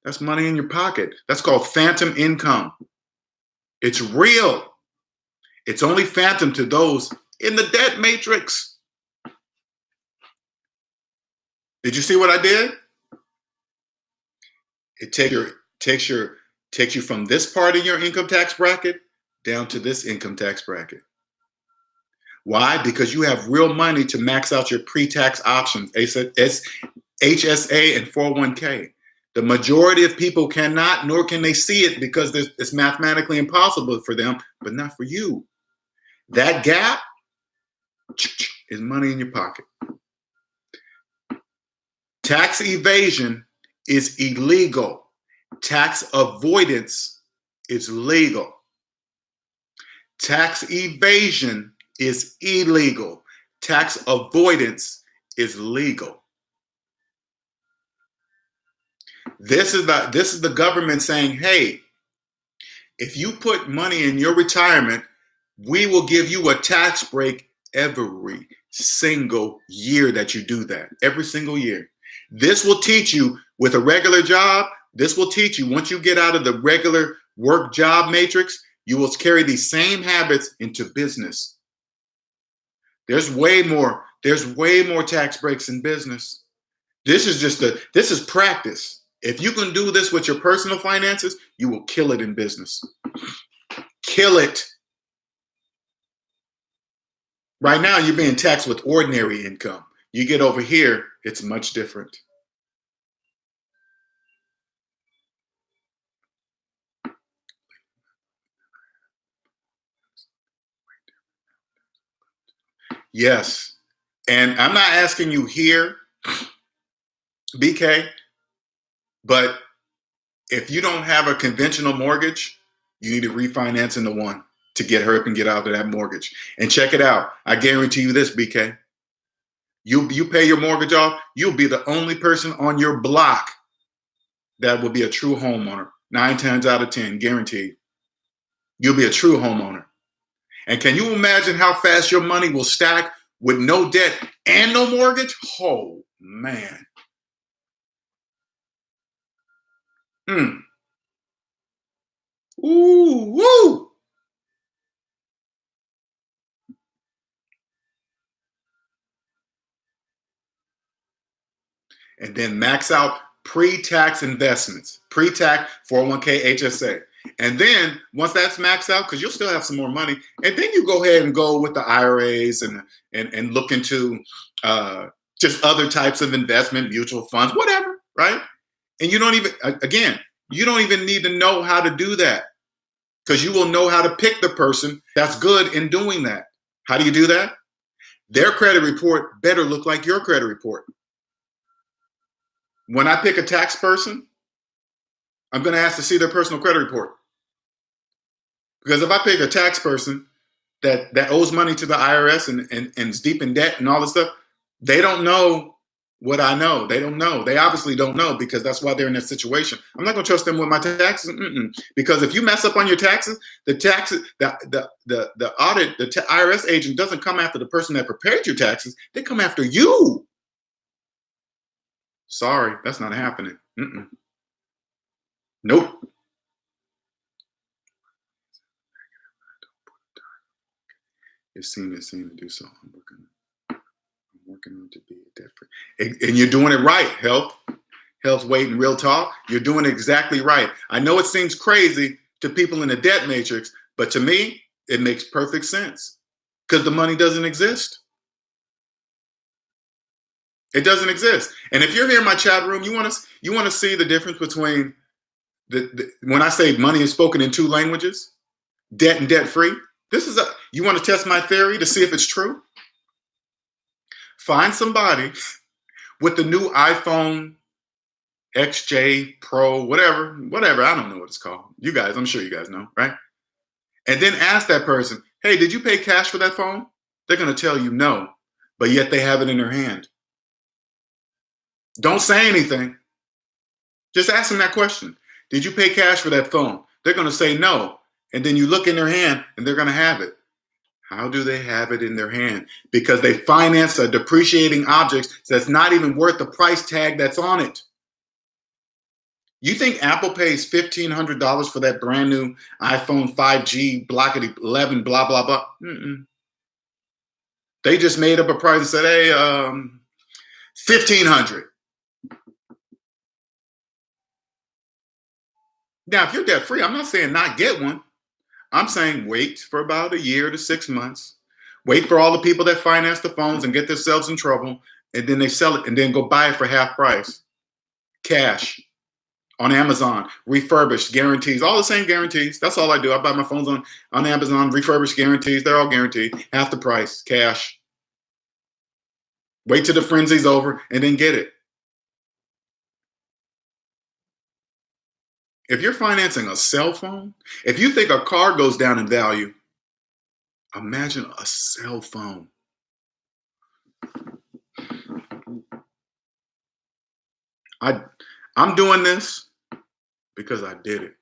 That's money in your pocket. That's called phantom income. It's real. It's only phantom to those in the debt matrix. Did you see what I did? It takes you from this part of your income tax bracket down to this income tax bracket. Why? Because you have real money to max out your pre-tax options, HSA and 401k. The majority of people cannot, nor can they see it because it's mathematically impossible for them, but not for you. That gap is money in your pocket. Tax evasion is illegal. Tax avoidance is legal. Tax evasion is illegal. Tax avoidance is legal. This is the government saying, hey, if you put money in your retirement, we will give you a tax break every single year that you do that. Every single year. This will teach you with a regular job. This will teach you once you get out of the regular work job matrix, you will carry these same habits into business. There's way more tax breaks in business. This is practice. If you can do this with your personal finances, you will kill it in business. Kill it. Right now, you're being taxed with ordinary income. You get over here, it's much different. Yes. And I'm not asking you here, BK, but if you don't have a conventional mortgage, you need to refinance into one to get her up and get out of that mortgage. And check it out. I guarantee you this, BK. You pay your mortgage off, you'll be the only person on your block that will be a true homeowner. 9 times out of 10, guaranteed. You'll be a true homeowner. And can you imagine how fast your money will stack with no debt and no mortgage? Oh, man. Ooh, woo. And then max out pre-tax investments, pre-tax 401k, HSA. And then once that's maxed out, because you'll still have some more money, and then you go ahead and go with the IRAs and look into just other types of investment, mutual funds, whatever, right? And you don't even need to know how to do that, because you will know how to pick the person that's good in doing that. How do you do that? Their credit report better look like your credit report. When I pick a tax person, I'm going to ask to see their personal credit report. Because if I pick a tax person that owes money to the IRS and is deep in debt and all this stuff, they don't know what I know. They don't know. They obviously don't know, because that's why they're in that situation. I'm not going to trust them with my taxes. Because if you mess up on your taxes, the IRS agent doesn't come after the person that prepared your taxes. They come after you. Sorry, that's not happening. Nope. It's seen to do so. I'm working on to be different. And you're doing it right, Health, Weight, and Real Talk. You're doing it exactly right. I know it seems crazy to people in the debt matrix, but to me, it makes perfect sense, because the money doesn't exist. It doesn't exist. And if you're here in my chat room, you want to see the difference between when I say money is spoken in 2 languages, debt and debt free. You want to test my theory to see if it's true? Find somebody with the new iPhone XJ Pro, whatever, I don't know what it's called. You guys, I'm sure you guys know, right? And then ask that person, hey, did you pay cash for that phone? They're going to tell you no, but yet they have it in their hand. Don't say anything. Just ask them that question. Did you pay cash for that phone? They're going to say no. And then you look in their hand and they're going to have it. How do they have it in their hand? Because they finance a depreciating object that's not even worth the price tag that's on it. You think Apple pays $1,500 for that brand new iPhone 5G, blockety 11, blah, blah, blah? Mm-mm. They just made up a price and said, hey, 1,500. Now, if you're debt free, I'm not saying not get one. I'm saying wait for about a year to 6 months. Wait for all the people that finance the phones and get themselves in trouble, and then they sell it and then go buy it for half price. Cash on Amazon, refurbished, guarantees, all the same guarantees. That's all I do. I buy my phones on Amazon, refurbished, guarantees. They're all guaranteed. Half the price, cash. Wait till the frenzy's over and then get it. If you're financing a cell phone, if you think a car goes down in value, imagine a cell phone. I'm doing this because I did it.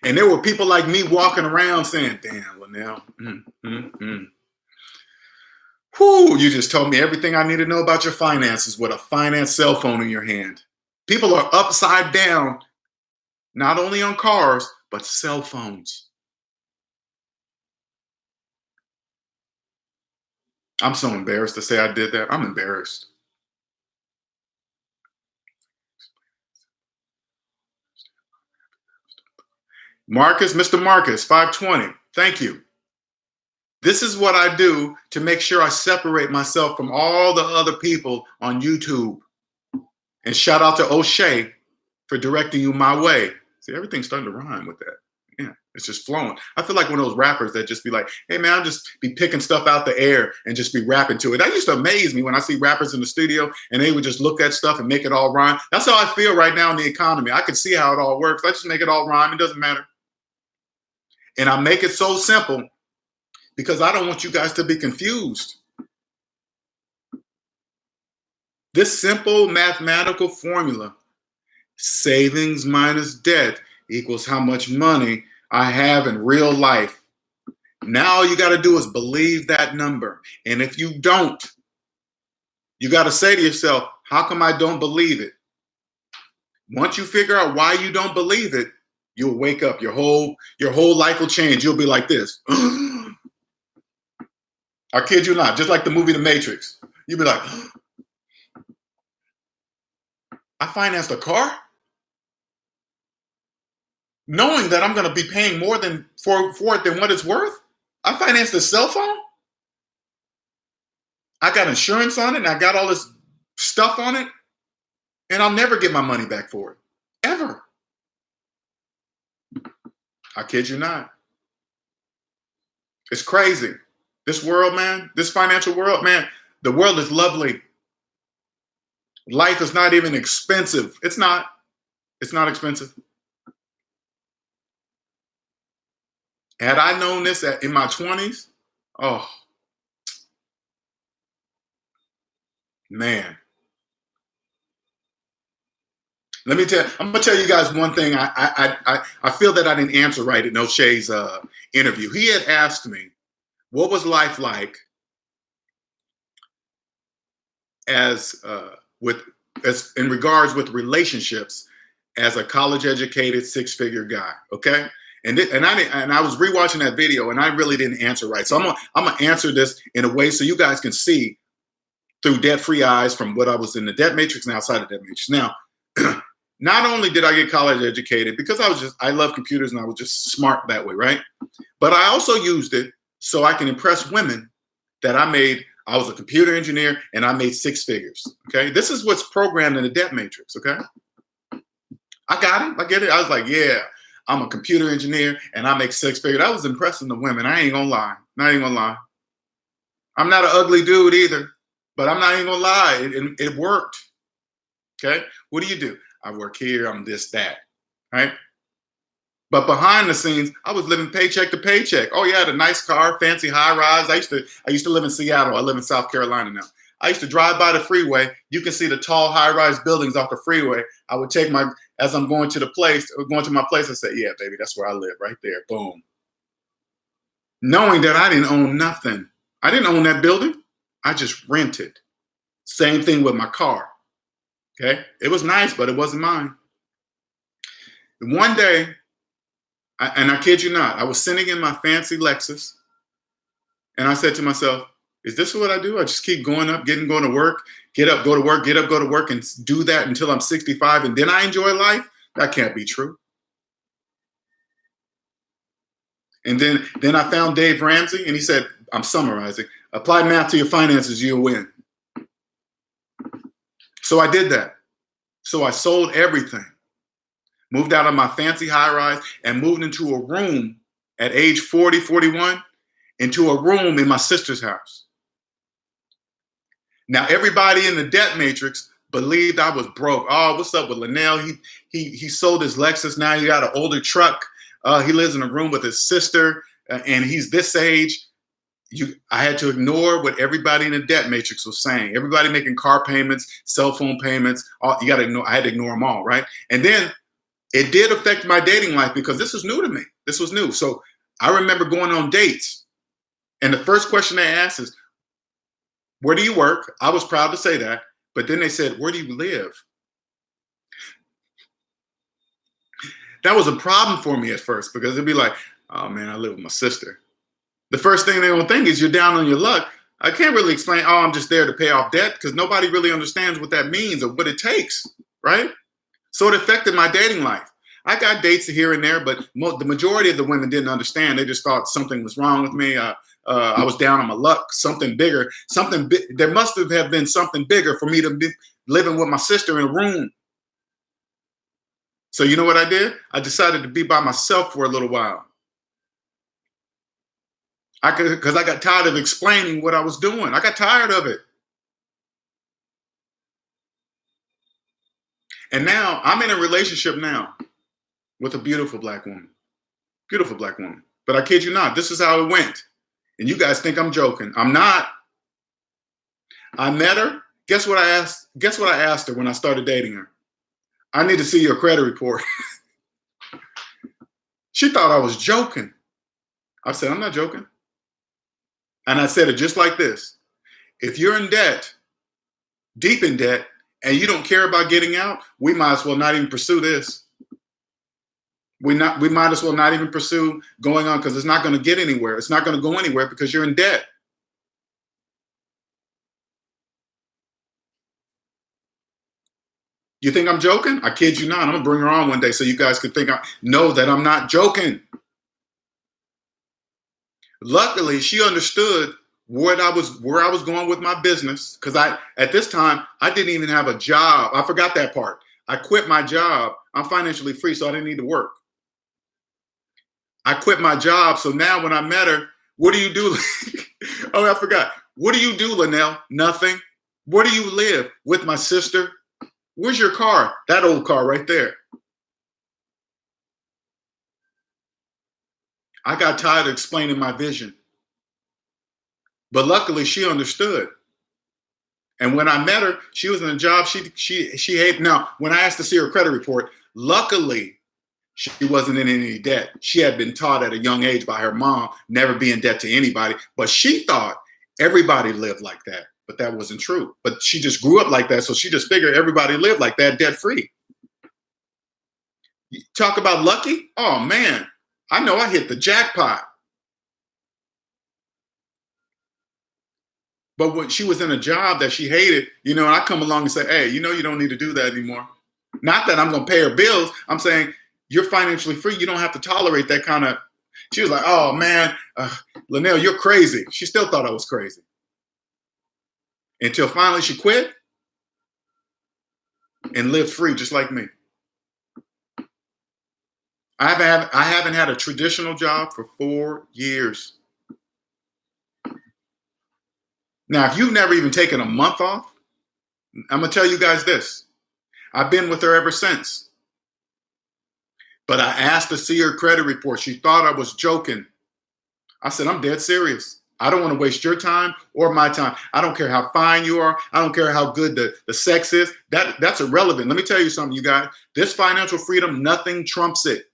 And there were people like me walking around saying, damn, Linnell, whew, you just told me everything I need to know about your finances with a finance cell phone in your hand. People are upside down, not only on cars, but cell phones. I'm so embarrassed to say I did that. I'm embarrassed. Marcus, Mr. Marcus, 520. Thank you. This is what I do to make sure I separate myself from all the other people on YouTube. And shout out to Oshay for directing you my way. See, everything's starting to rhyme with that. Yeah, it's just flowing. I feel like one of those rappers that just be like, hey man, I'll just be picking stuff out the air and just be rapping to it. That used to amaze me when I see rappers in the studio and they would just look at stuff and make it all rhyme. That's how I feel right now in the economy. I can see how it all works. I just make it all rhyme. It doesn't matter. And I make it so simple because I don't want you guys to be confused. This simple mathematical formula, savings minus debt equals how much money I have in real life. Now all you got to do is believe that number. And if you don't, you got to say to yourself, how come I don't believe it? Once you figure out why you don't believe it, you'll wake up. Your whole life will change. You'll be like this. I kid you not, just like the movie The Matrix. You'll be like, I financed a car? Knowing that I'm going to be paying more than for it than what it's worth? I financed a cell phone? I got insurance on it and I got all this stuff on it, and I'll never get my money back for it. Ever. I kid you not. It's crazy. This world, man, this financial world, man, the world is lovely. Life is not even expensive. It's not. It's not expensive. Had I known this in my 20s, oh, man. Let me tell. I'm gonna tell you guys one thing. I feel that I didn't answer right in Oshay's interview. He had asked me, what was life like as in regards with relationships as a college educated 6-figure guy? Okay. And I was rewatching that video and I really didn't answer right. So I'm gonna answer this in a way so you guys can see through debt-free eyes from what I was in the debt matrix and outside of the debt matrix. Now, not only did I get college educated because I love computers and I was just smart that way, right? But I also used it so I can impress women that I was a computer engineer and I made 6 figures. Okay. This is what's programmed in the debt matrix. Okay. I got it. I get it. I was like, yeah, I'm a computer engineer and I make 6 figures. I was impressing the women. I ain't gonna lie. Not even gonna lie. I'm not an ugly dude either, but I'm not even gonna lie. It worked. Okay. What do? I work here. I'm this, that. Right. But behind the scenes, I was living paycheck to paycheck. Oh yeah, I had a nice car, fancy high rise. I used to live in Seattle. I live in South Carolina now. I used to drive by the freeway. You can see the tall high rise buildings off the freeway. I would take my as I'm going to the place, or going to my place, I said, yeah, baby, that's where I live, right there. Boom. Knowing that I didn't own nothing. I didn't own that building. I just rented. Same thing with my car. Okay. It was nice, but it wasn't mine. And one day, and I kid you not, I was sitting in my fancy Lexus, and I said to myself, is this what I do? I just keep going up, going to work, get up, go to work, get up, go to work, and do that until I'm 65, and then I enjoy life? That can't be true. And then I found Dave Ramsey, and he said, I'm summarizing, apply math to your finances, you'll win. So I did that. So I sold everything, moved out of my fancy high rise, and moved into a room at age 40, 41, into a room in my sister's house. Now, everybody in the debt matrix believed I was broke. Oh, what's up with Linnell? He sold his Lexus. Now he got an older truck. He lives in a room with his sister, and he's this age. I had to ignore what everybody in the debt matrix was saying. Everybody making car payments, cell phone payments. You got to ignore. I had to ignore them all, right? And then it did affect my dating life because this was new to me. This was new. So I remember going on dates, and the first question they asked is, where do you work? I was proud to say that. But then they said, where do you live? That was a problem for me at first because it'd be like, oh man, I live with my sister. The first thing they're gonna think is you're down on your luck. I can't really explain, oh, I'm just there to pay off debt, because nobody really understands what that means or what it takes, right? So it affected my dating life. I got dates here and there, but the majority of the women didn't understand. They just thought something was wrong with me. I was down on my luck, something bigger, there must have been something bigger for me to be living with my sister in a room. So you know what I did? I decided to be by myself for a little while. Because I got tired of explaining what I was doing. I got tired of it. And now I'm in a relationship now with a beautiful black woman. Beautiful black woman. But I kid you not, this is how it went. And you guys think I'm joking. I'm not. I met her. Guess what I asked? Guess what I asked her when I started dating her? I need to see your credit report. She thought I was joking. I said, I'm not joking. And I said it just like this. If you're in debt, deep in debt, and you don't care about getting out, we might as well not even pursue this. We might as well not even pursue going on, because it's not going to get anywhere. It's not going to go anywhere because you're in debt. You think I'm joking? I kid you not. I'm going to bring her on one day so you guys can know that I'm not joking. Luckily, she understood where I was going with my business, because at this time, I didn't even have a job. I forgot that part. I quit my job. I'm financially free, so I didn't need to work. I quit my job, so now when I met her, what do you do? Oh, I forgot. What do you do, Linnell? Nothing. Where do you live? With my sister. Where's your car? That old car right there. I got tired of explaining my vision. But luckily, she understood. And when I met her, she was in a job she hated. Now, when I asked to see her credit report, luckily, she wasn't in any debt. She had been taught at a young age by her mom, never be in debt to anybody. But she thought everybody lived like that. But that wasn't true. But she just grew up like that. So she just figured everybody lived like that, debt free. Talk about lucky. Oh, man. I know I hit the jackpot. But when she was in a job that she hated, and I come along and say, hey, you don't need to do that anymore. Not that I'm going to pay her bills. I'm saying you're financially free. You don't have to tolerate that kind of. She was like, oh, man, Linnell, you're crazy. She still thought I was crazy. Until finally she quit and lived free just like me. I haven't had a traditional job for 4 years. Now, if you've never even taken a month off, I'm going to tell you guys this. I've been with her ever since. But I asked to see her credit report. She thought I was joking. I said, I'm dead serious. I don't want to waste your time or my time. I don't care how fine you are. I don't care how good the sex is. That's irrelevant. Let me tell you something, you guys. This financial freedom, nothing trumps it.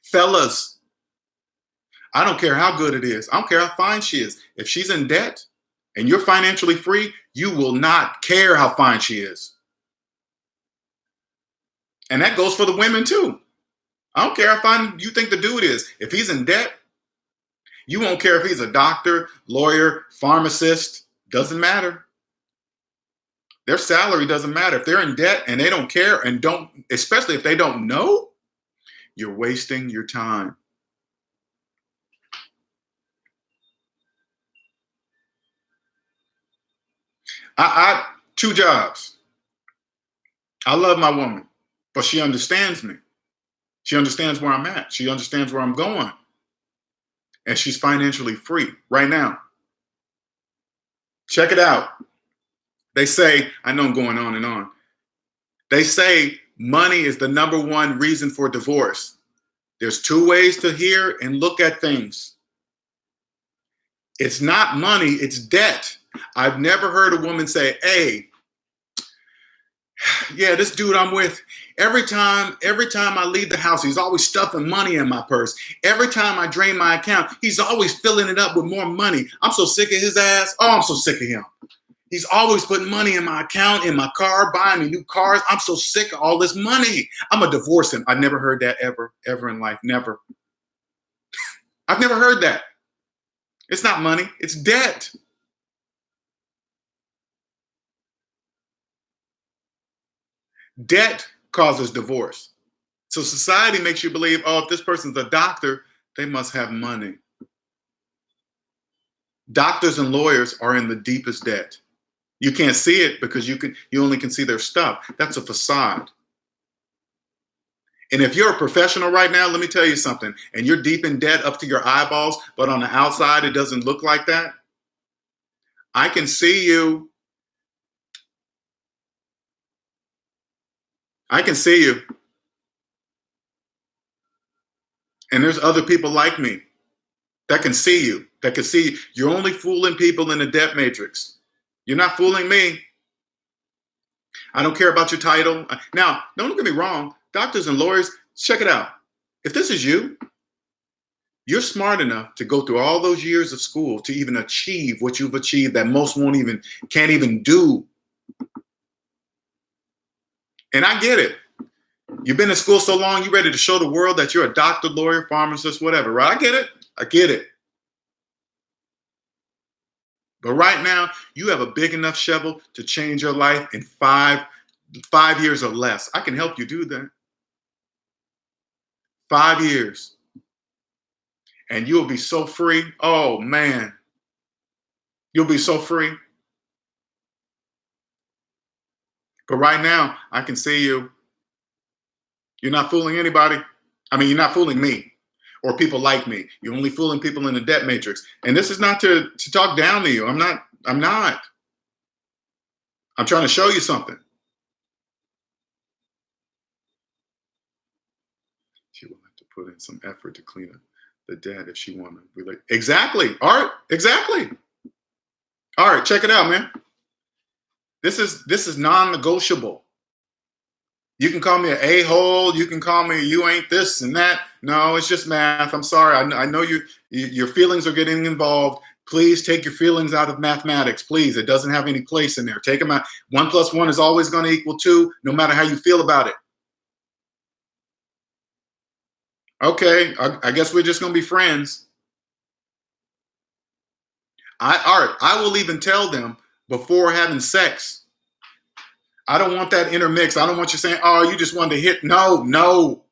Fellas, I don't care how good it is. I don't care how fine she is. If she's in debt and you're financially free, you will not care how fine she is. And that goes for the women too. I don't care how fine you think the dude is. If he's in debt, you won't care if he's a doctor, lawyer, pharmacist. Doesn't matter. Their salary doesn't matter. If they're in debt and they don't care and don't, especially if they don't know, you're wasting your time. I 2 jobs. I love my woman, but she understands me. She understands where I'm at. She understands where I'm going. And she's financially free right now. Check it out. They say, I know I'm going on and on. They say money is the #1 reason for divorce. There's 2 ways to hear and look at things. It's not money, it's debt. I've never heard a woman say, hey, yeah, this dude I'm with, every time I leave the house, he's always stuffing money in my purse. Every time I drain my account, he's always filling it up with more money. I'm so sick of his ass. Oh, I'm so sick of him. He's always putting money in my account, in my car, buying me new cars. I'm so sick of all this money. I'm going to divorce him. I've never heard that ever in life. Never. I've never heard that. It's not money. It's debt. Debt causes divorce. So society makes you believe, oh, if this person's a doctor, they must have money. Doctors and lawyers are in the deepest debt. You can't see it because you only can see their stuff. That's a facade. And if you're a professional right now, let me tell you something, and you're deep in debt up to your eyeballs, but on the outside it doesn't look like that. I can see you. I can see you. And there's other people like me that can see you, that can see you. You're only fooling people in the debt matrix. You're not fooling me. I don't care about your title. Now, don't get me wrong. Doctors and lawyers, check it out. If this is you, you're smart enough to go through all those years of school to even achieve what you've achieved that most can't even do. And I get it. You've been in school so long, you're ready to show the world that you're a doctor, lawyer, pharmacist, whatever, right? I get it. I get it. But right now, you have a big enough shovel to change your life in five years or less. I can help you do that. 5 years. And you'll be so free. Oh, man. You'll be so free. But right now, I can see you. You're not fooling anybody. I mean, you're not fooling me or people like me. You're only fooling people in the debt matrix. And this is not to talk down to you. I'm not. I'm trying to show you something. She will have to put in some effort to clean up the debt if she want to relate. Exactly. All right. Exactly. All right. Check it out, man. This is non-negotiable. You can call me an a-hole. You can call me you ain't this and that. No, it's just math. I'm sorry. I know your feelings are getting involved. Please take your feelings out of mathematics. Please. It doesn't have any place in there. Take them out. 1 + 1 is always going to equal 2, no matter how you feel about it. Okay. I guess we're just going to be friends. All right. I will even tell them before having sex. I don't want that intermix. I don't want you saying, oh, you just wanted to hit. No.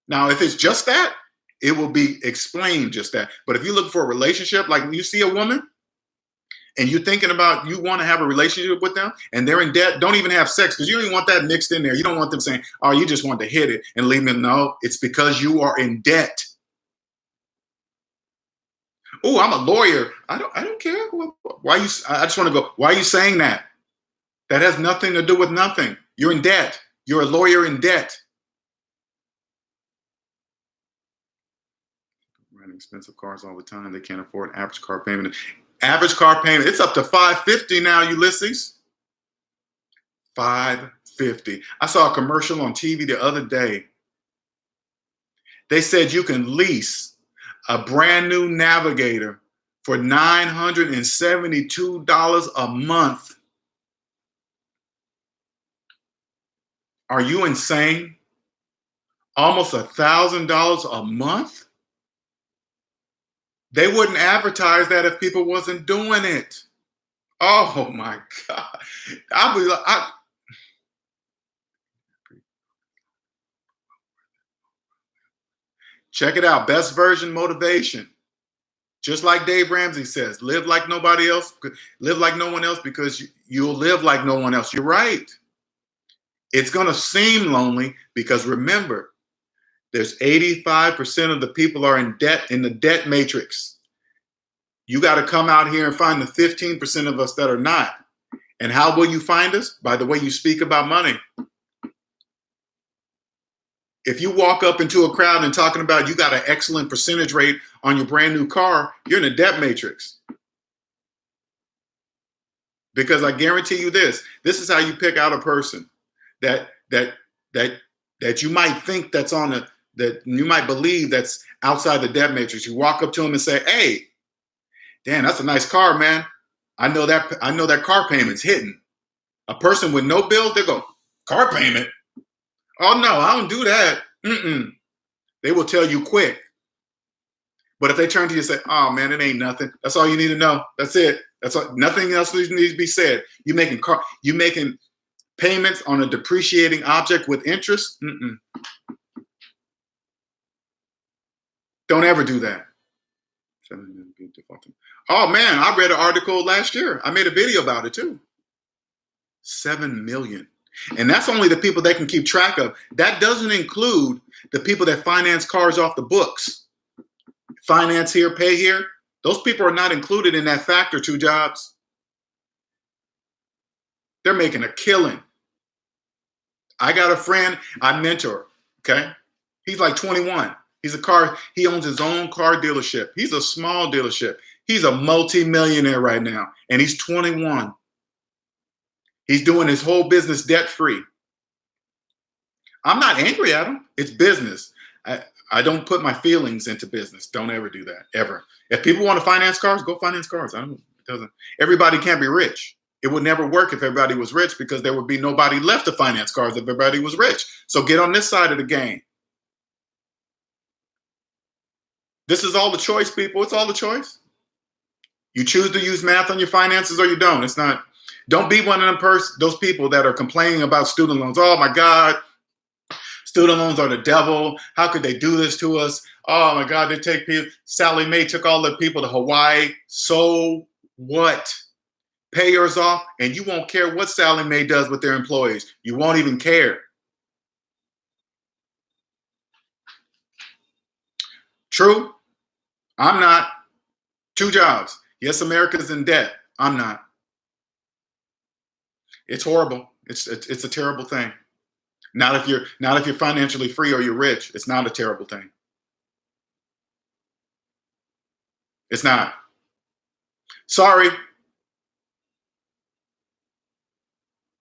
Now, if it's just that, it will be explained just that. But if you look for a relationship, like you see a woman and you're thinking about you want to have a relationship with them and they're in debt, don't even have sex because you don't even want that mixed in there. You don't want them saying, oh, you just want to hit it and leave them. No, it's because you are in debt. Oh, I'm a lawyer. I don't care. Why you? I just want to go. Why are you saying that? That has nothing to do with nothing. You're in debt. You're a lawyer in debt. expensive cars all the time. They can't afford average car payment. Average car payment, it's up to $550 now, Ulysses. $550. I saw a commercial on TV the other day. They said you can lease a brand new Navigator for $972 a month. Are you insane? Almost $1,000 a month? They wouldn't advertise that if people wasn't doing it. Oh my God. Check it out. Best version motivation. Just like Dave Ramsey says, live like nobody else, live like no one else, because you'll live like no one else. You're right. It's going to seem lonely because remember, there's 85% of the people are in debt, in the debt matrix. You got to come out here and find the 15% of us that are not. And how will you find us? By the way you speak about money. If you walk up into a crowd and talking about you got an excellent percentage rate on your brand new car, you're in a debt matrix. Because I guarantee you this is how you pick out a person that you might think that's that you might believe that's outside the debt matrix. You walk up to them and say, "Hey, damn, that's a nice car, man. I know that car payment's hitting." A person with no bills, they go, "Car payment? Oh no, I don't do that." They will tell you quick. But if they turn to you and say, "Oh man, it ain't nothing. That's all you need to know. That's it. That's all. Nothing else needs to be said. You making payments on a depreciating object with interest? Don't ever do that." Oh man, I read an article last year. I made a video about it too. 7 million. And that's only the people they can keep track of. That doesn't include the people that finance cars off the books. Finance here, pay here. Those people are not included in that factor, two jobs. They're making a killing. I got a friend I mentor, okay? He's like 21. He owns his own car dealership. He's a small dealership. He's a multi-millionaire right now, and he's 21. He's doing his whole business debt-free. I'm not angry at him. It's business. I don't put my feelings into business. Don't ever do that, ever. If people want to finance cars, go finance cars. Everybody can't be rich. It would never work if everybody was rich because there would be nobody left to finance cars if everybody was rich. So get on this side of the game. This is all the choice, people. It's all the choice. You choose to use math on your finances or you don't. It's not. Don't be one of those people that are complaining about student loans. Oh my God, student loans are the devil. How could they do this to us? Oh my God, they take people. Sally Mae took all the people to Hawaii. So what? Pay yours off and you won't care what Sally Mae does with their employees. You won't even care. True? I'm not. 2 jobs. Yes, America's in debt. I'm not. It's horrible. It's a terrible thing. Not if you're financially free or you're rich. It's not a terrible thing. It's not. Sorry.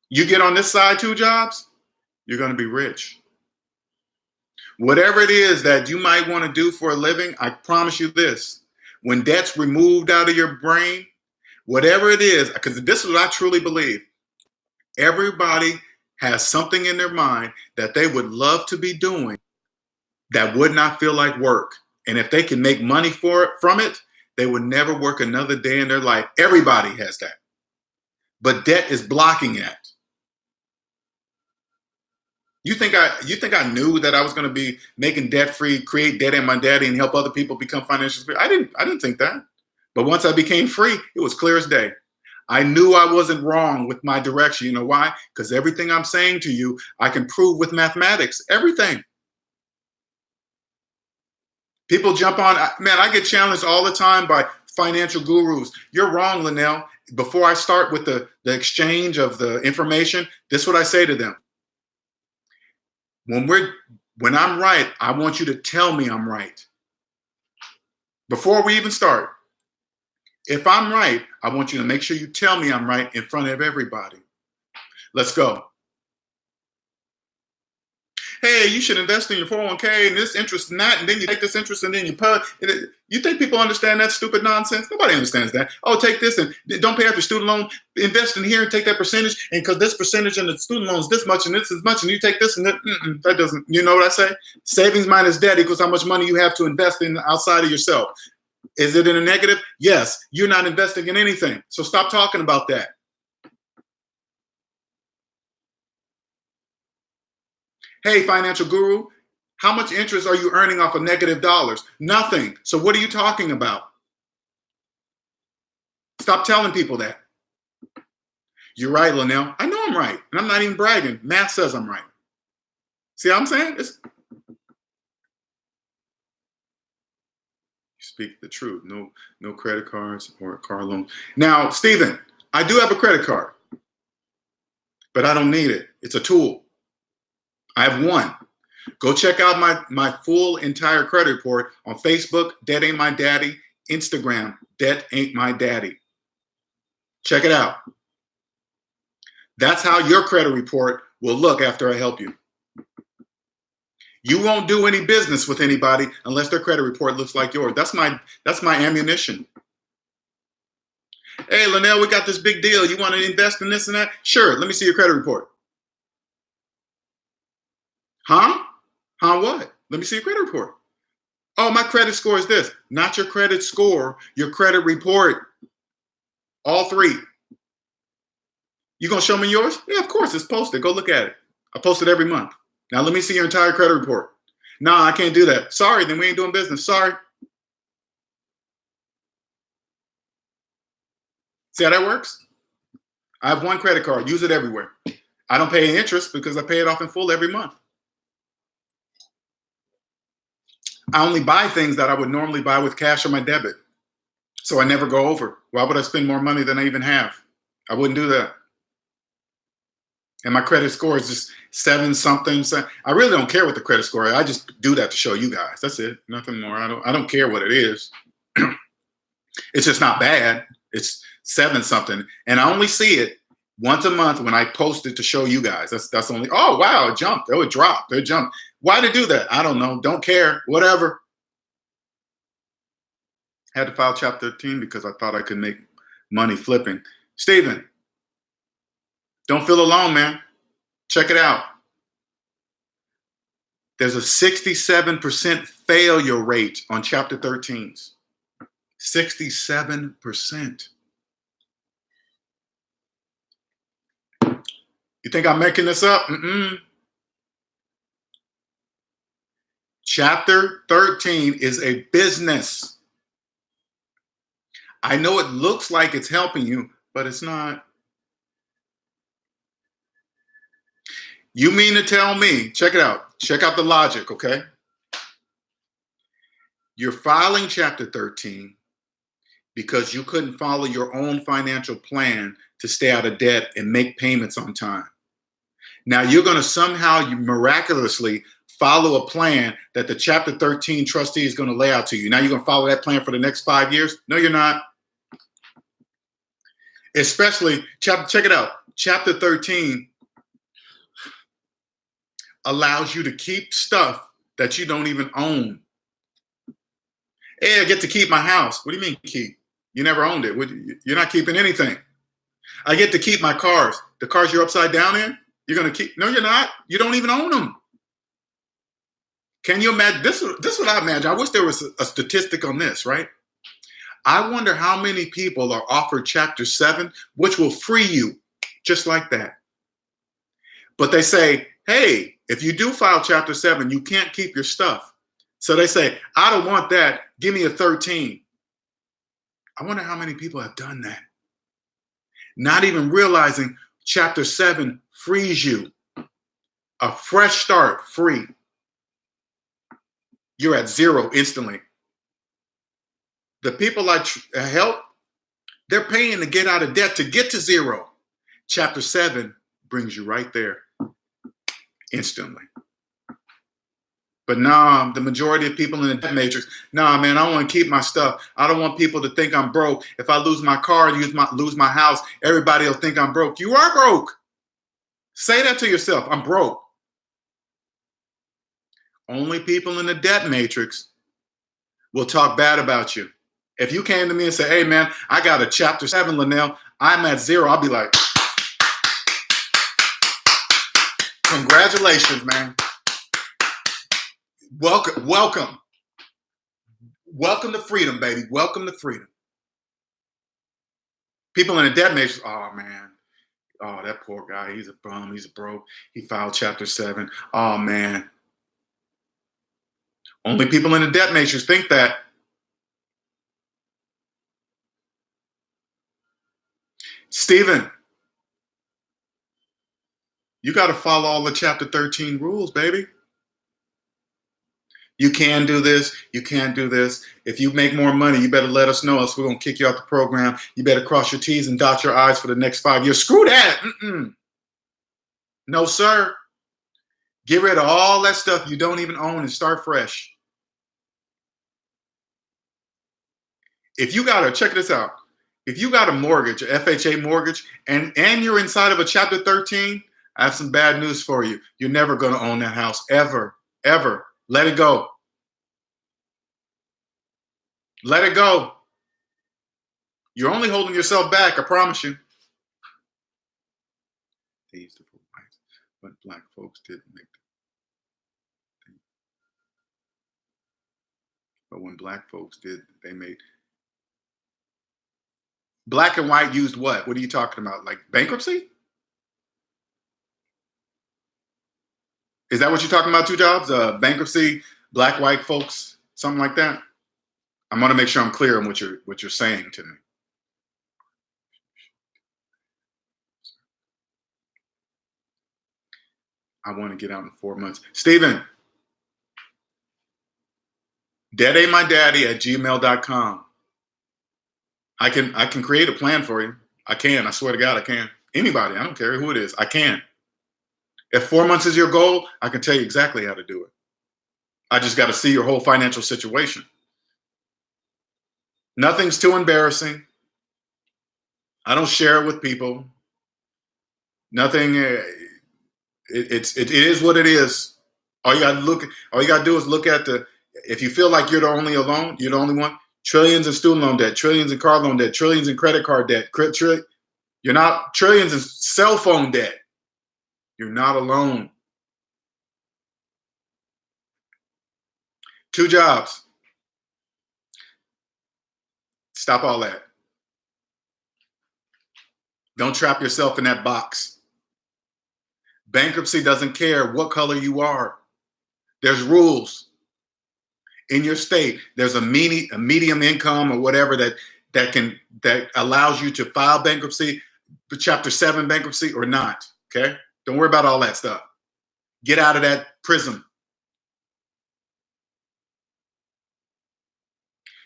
You get on this side 2 jobs, you're going to be rich. Whatever it is that you might want to do for a living, I promise you this. When debt's removed out of your brain, whatever it is, because this is what I truly believe. Everybody has something in their mind that they would love to be doing that would not feel like work. And if they can make money from it, they would never work another day in their life. Everybody has that. But debt is blocking that. You think I knew that I was going to be making debt free, create DebtAintMyDaddy, and help other people become financially free? I didn't think that. But once I became free, it was clear as day. I knew I wasn't wrong with my direction. You know why? Because everything I'm saying to you, I can prove with mathematics. Everything. People jump on. Man, I get challenged all the time by financial gurus. You're wrong, Linnell. Before I start with the exchange of the information, this is what I say to them. When I'm right, I want you to tell me I'm right. Before we even start, if I'm right, I want you to make sure you tell me I'm right in front of everybody. Let's go. Hey, you should invest in your 401k and this interest and that, and then you take this interest and then you put it. You think people understand that stupid nonsense? Nobody understands that. Oh, take this and don't pay off your student loan. Invest in here and take that percentage, and because this percentage in the student loan is this much and this is much, and you take this and that. That doesn't. You know what I say? Savings minus debt equals how much money you have to invest in outside of yourself. Is it in a negative? Yes. You're not investing in anything. So stop talking about that. Hey, financial guru, how much interest are you earning off of negative dollars? Nothing. So what are you talking about? Stop telling people that. You're right, Linnell. I know I'm right. And I'm not even bragging. Math says I'm right. See what I'm saying? You speak the truth. No credit cards or a car loan. Now, Stephen, I do have a credit card, but I don't need it. It's a tool. I have one. Go check out my full entire credit report on Facebook, DebtAintMyDaddy, Instagram, DebtAintMyDaddy. Check it out. That's how your credit report will look after I help you. You won't do any business with anybody unless their credit report looks like yours. That's my ammunition. Hey, Linnell, we got this big deal. You want to invest in this and that? Sure. Let me see your credit report. Huh? Huh what? Let me see your credit report. Oh, my credit score is this. Not your credit score, your credit report. All three. You gonna show me yours? Yeah, of course, it's posted. Go look at it. I post it every month. Now let me see your entire credit report. No, I can't do that. Sorry, then we ain't doing business. Sorry. See how that works? I have one credit card. Use it everywhere. I don't pay any interest because I pay it off in full every month. I only buy things that I would normally buy with cash or my debit. So I never go over. Why would I spend more money than I even have? I wouldn't do that. And my credit score is just 7 something. I really don't care what the credit score is. I just do that to show you guys. That's it. Nothing more. I don't care what it is. It's just not bad. It's 7 something. And I only see it once a month when I post it to show you guys. That's only, oh, wow, it jumped. Oh, it dropped. It jumped. Why to do that? I don't know. Don't care. Whatever. Had to file Chapter 13 because I thought I could make money flipping. Stephen, don't feel alone, man. Check it out. There's a 67% failure rate on Chapter 13s. 67%. You think I'm making this up? Chapter 13 is a business. I know it looks like it's helping you, but it's not. You mean to tell me, check it out. Check out the logic, okay? You're filing Chapter 13 because you couldn't follow your own financial plan to stay out of debt and make payments on time. Now you're going to somehow miraculously follow a plan that the Chapter 13 trustee is going to lay out to you. Now you're going to follow that plan for the next 5 years? No, you're not. Especially, check it out. Chapter 13 allows you to keep stuff that you don't even own. Hey, I get to keep my house. What do you mean keep? You never owned it. You're not keeping anything. I get to keep my cars. The cars you're upside down in, you're going to keep. No, you're not. You don't even own them. Can you imagine? This is what I imagine. I wish there was a statistic on this, right? I wonder how many people are offered Chapter 7, which will free you just like that. But they say, hey, if you do file Chapter 7, you can't keep your stuff. So they say, I don't want that. Give me a 13. I wonder how many people have done that. Not even realizing Chapter 7 frees you. A fresh start, free. You're at zero instantly. The people I help, they're paying to get out of debt to get to zero. Chapter 7 brings you right there instantly. But nah, the majority of people in the debt matrix, nah, man, I want to keep my stuff. I don't want people to think I'm broke. If I lose my car, lose my house, everybody will think I'm broke. You are broke. Say that to yourself. I'm broke. Only people in the debt matrix will talk bad about you. If you came to me and said, hey, man, I got a chapter 7, Linnell, I'm at 0, I'll be like, congratulations, man. Welcome, welcome. Welcome to freedom, baby. Welcome to freedom. People in the debt matrix, oh, man. Oh, that poor guy, he's a bum, he's a broke. He filed chapter 7. Oh, man. Only people in the debt matrix think that. Stephen, you got to follow all the chapter 13 rules, baby. You can do this. You can't do this. If you make more money, you better let us know, else we're going to kick you out the program. You better cross your T's and dot your I's for the next 5 years. Screw that. No, sir. Get rid of all that stuff you don't even own and start fresh. If you got check this out. If you got a mortgage, a FHA mortgage, and you're inside of a chapter 13, I have some bad news for you. You're never going to own that house, ever, ever. Let it go. Let it go. You're only holding yourself back, I promise you. They used to put whites, but black folks didn't make them. But when black folks did, they made. Black and white used what? What are you talking about? Like bankruptcy? Is that what you're talking about, two jobs? Bankruptcy, black, white folks, something like that? I'm going to make sure I'm clear on what you're saying to me. I want to get out in 4 months. Stephen, DebtAintMyDaddy at gmail.com. I can create a plan for you. I can. I swear to God, I can. Anybody, I don't care who it is. I can. If 4 months is your goal, I can tell you exactly how to do it. I just got to see your whole financial situation. Nothing's too embarrassing. I don't share it with people. Nothing. It is what it is. All you got to do is look at if you feel like you're the only one, trillions in student loan debt, trillions in car loan debt, trillions in credit card debt, you're not trillions in cell phone debt. You're not alone. 2 jobs. Stop all that. Don't trap yourself in that box. Bankruptcy doesn't care what color you are. There's rules. In your state, there's a medium income or whatever that allows you to file bankruptcy, chapter 7 bankruptcy or not. Okay? Don't worry about all that stuff. Get out of that prison.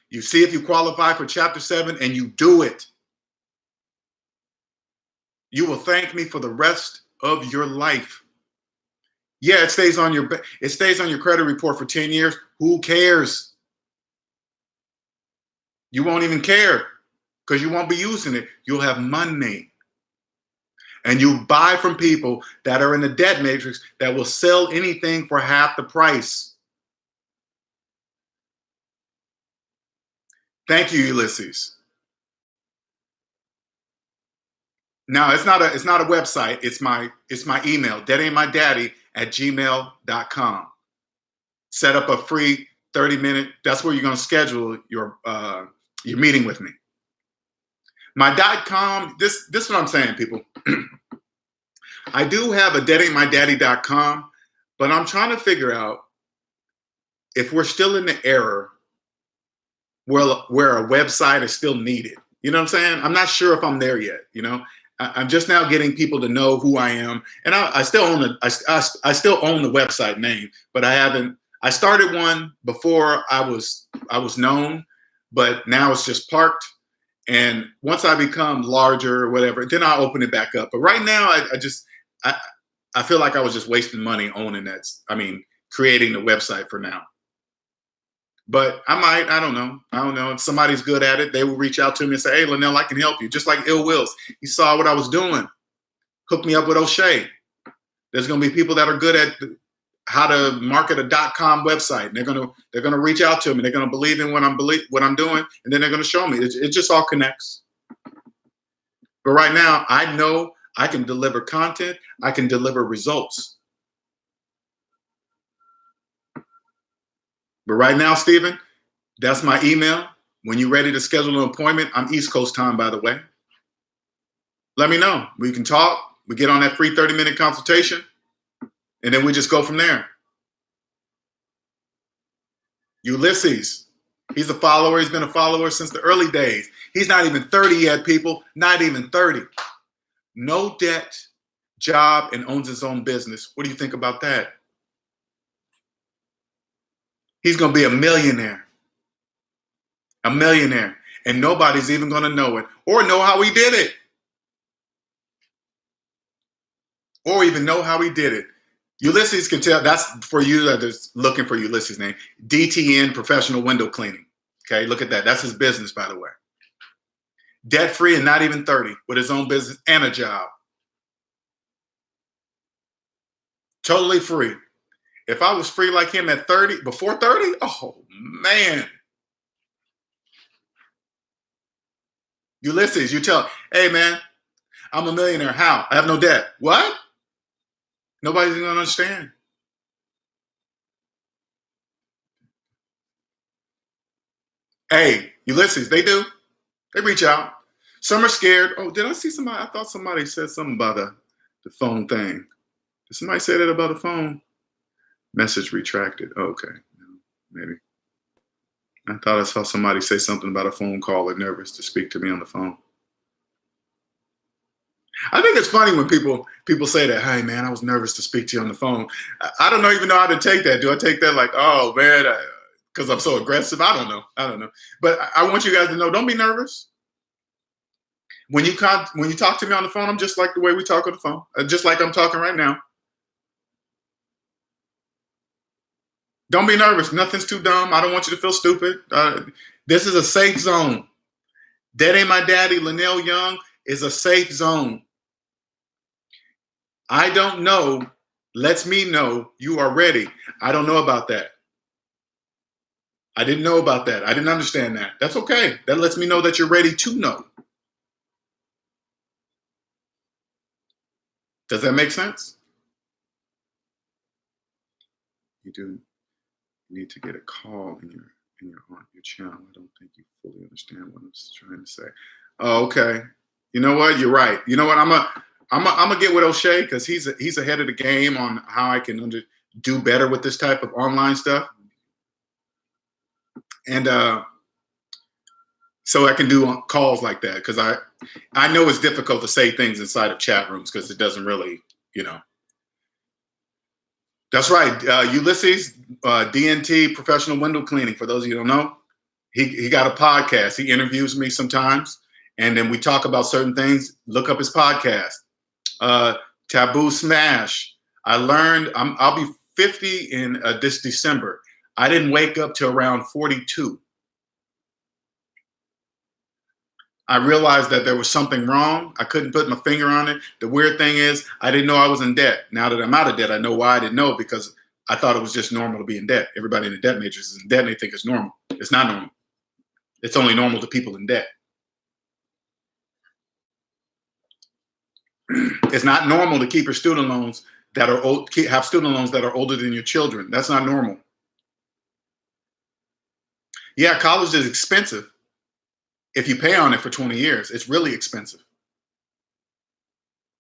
You see if you qualify for chapter 7 and you do it. You will thank me for the rest of your life. Yeah, it stays on your credit report for 10 years. Who cares? You won't even care because you won't be using it. You'll have money. And you buy from people that are in the debt matrix that will sell anything for half the price. Thank you, Ulysses. No, it's not a website. It's my email, DebtAintMyDaddy at gmail.com. Set up a free 30-minute. That's where you're going to schedule your meeting with me. My .com. This is what I'm saying, people. I do have a DebtAintMyDaddy.com, but I'm trying to figure out if we're still in the era where a website is still needed. You know what I'm saying? I'm not sure if I'm there yet. You know, I'm just now getting people to know who I am, and I still own the website name, but I haven't. I started one before I was known, but now it's just parked. And once I become larger or whatever, then I'll open it back up. But right now, I feel like I was just wasting money owning that. I mean, creating the website for now. But I don't know. If somebody's good at it, they will reach out to me and say, hey, Linnell, I can help you. Just like Ill Wills. He saw what I was doing. Hooked me up with Oshay. There's going to be people that are good at how to market a .com website. They're going to reach out to me. They're going to believe in what I'm doing, and then they're going to show me. It just all connects. But right now, I know I can deliver content. I can deliver results. But right now, Stephen, that's my email. When you're ready to schedule an appointment, I'm East Coast time, by the way. Let me know. We can talk. We get on that free 30-minute consultation, and then we just go from there. Ulysses, he's a follower. He's been a follower since the early days. He's not even 30 yet, people. Not even 30. No debt, job, and owns his own business. What do you think about that? He's going to be a millionaire. A millionaire. And nobody's even going to know it or know how he did it. Or even know how he did it. Ulysses can tell. That's for you that is looking for Ulysses' name. DTN, Professional Window Cleaning. Okay, look at that. That's his business, by the way. Debt-free and not even 30 with his own business and a job. Totally free. If I was free like him at 30, before 30, oh, man. Ulysses, you tell, hey, man, I'm a millionaire. How? I have no debt. What? Nobody's going to understand. Hey, Ulysses, they do. They reach out. Some are scared. Oh, did I see somebody? I thought somebody said something about the phone thing. Did somebody say that about the phone? Message retracted. Oh, okay. Maybe. I thought I saw somebody say something about a phone call or nervous to speak to me on the phone. I think it's funny when people say that, hey, man, I was nervous to speak to you on the phone. I don't even know how to take that. Do I take that like, oh, man, because I'm so aggressive? I don't know. But I want you guys to know, don't be nervous. When you talk to me on the phone, I'm just like the way we talk on the phone, just like I'm talking right now. Don't be nervous. Nothing's too dumb. I don't want you to feel stupid. This is a safe zone. That Ain't My Daddy, Linnell Young, is a safe zone. I don't know lets me know you are ready. I don't know about that. I didn't know about that. I didn't understand that. That's okay. That lets me know that you're ready to know. Does that make sense? You do need to get a call in your channel. I don't think you fully understand what I'm trying to say. Oh, okay. You know what? You're right. You know what? I'm gonna get with Oshay because he's ahead of the game on how I can do better with this type of online stuff, and so I can do calls like that because I know it's difficult to say things inside of chat rooms because it doesn't really, That's right. Ulysses, DNT, Professional Window Cleaning. For those of you who don't know, he got a podcast. He interviews me sometimes, and then we talk about certain things. Look up his podcast. Taboo Smash. I learned I'll be 50 in this December. I didn't wake up till around 42. I realized that there was something wrong. I couldn't put my finger on it. The weird thing is I didn't know I was in debt. Now that I'm out of debt, I know why I didn't know, because I thought it was just normal to be in debt. Everybody in the debt matrix is in debt and they think it's normal. It's not normal. It's only normal to people in debt. It's not normal to keep your student loans that are old, have student loans that are older than your children. That's not normal. Yeah, college is expensive. If you pay on it for 20 years, it's really expensive.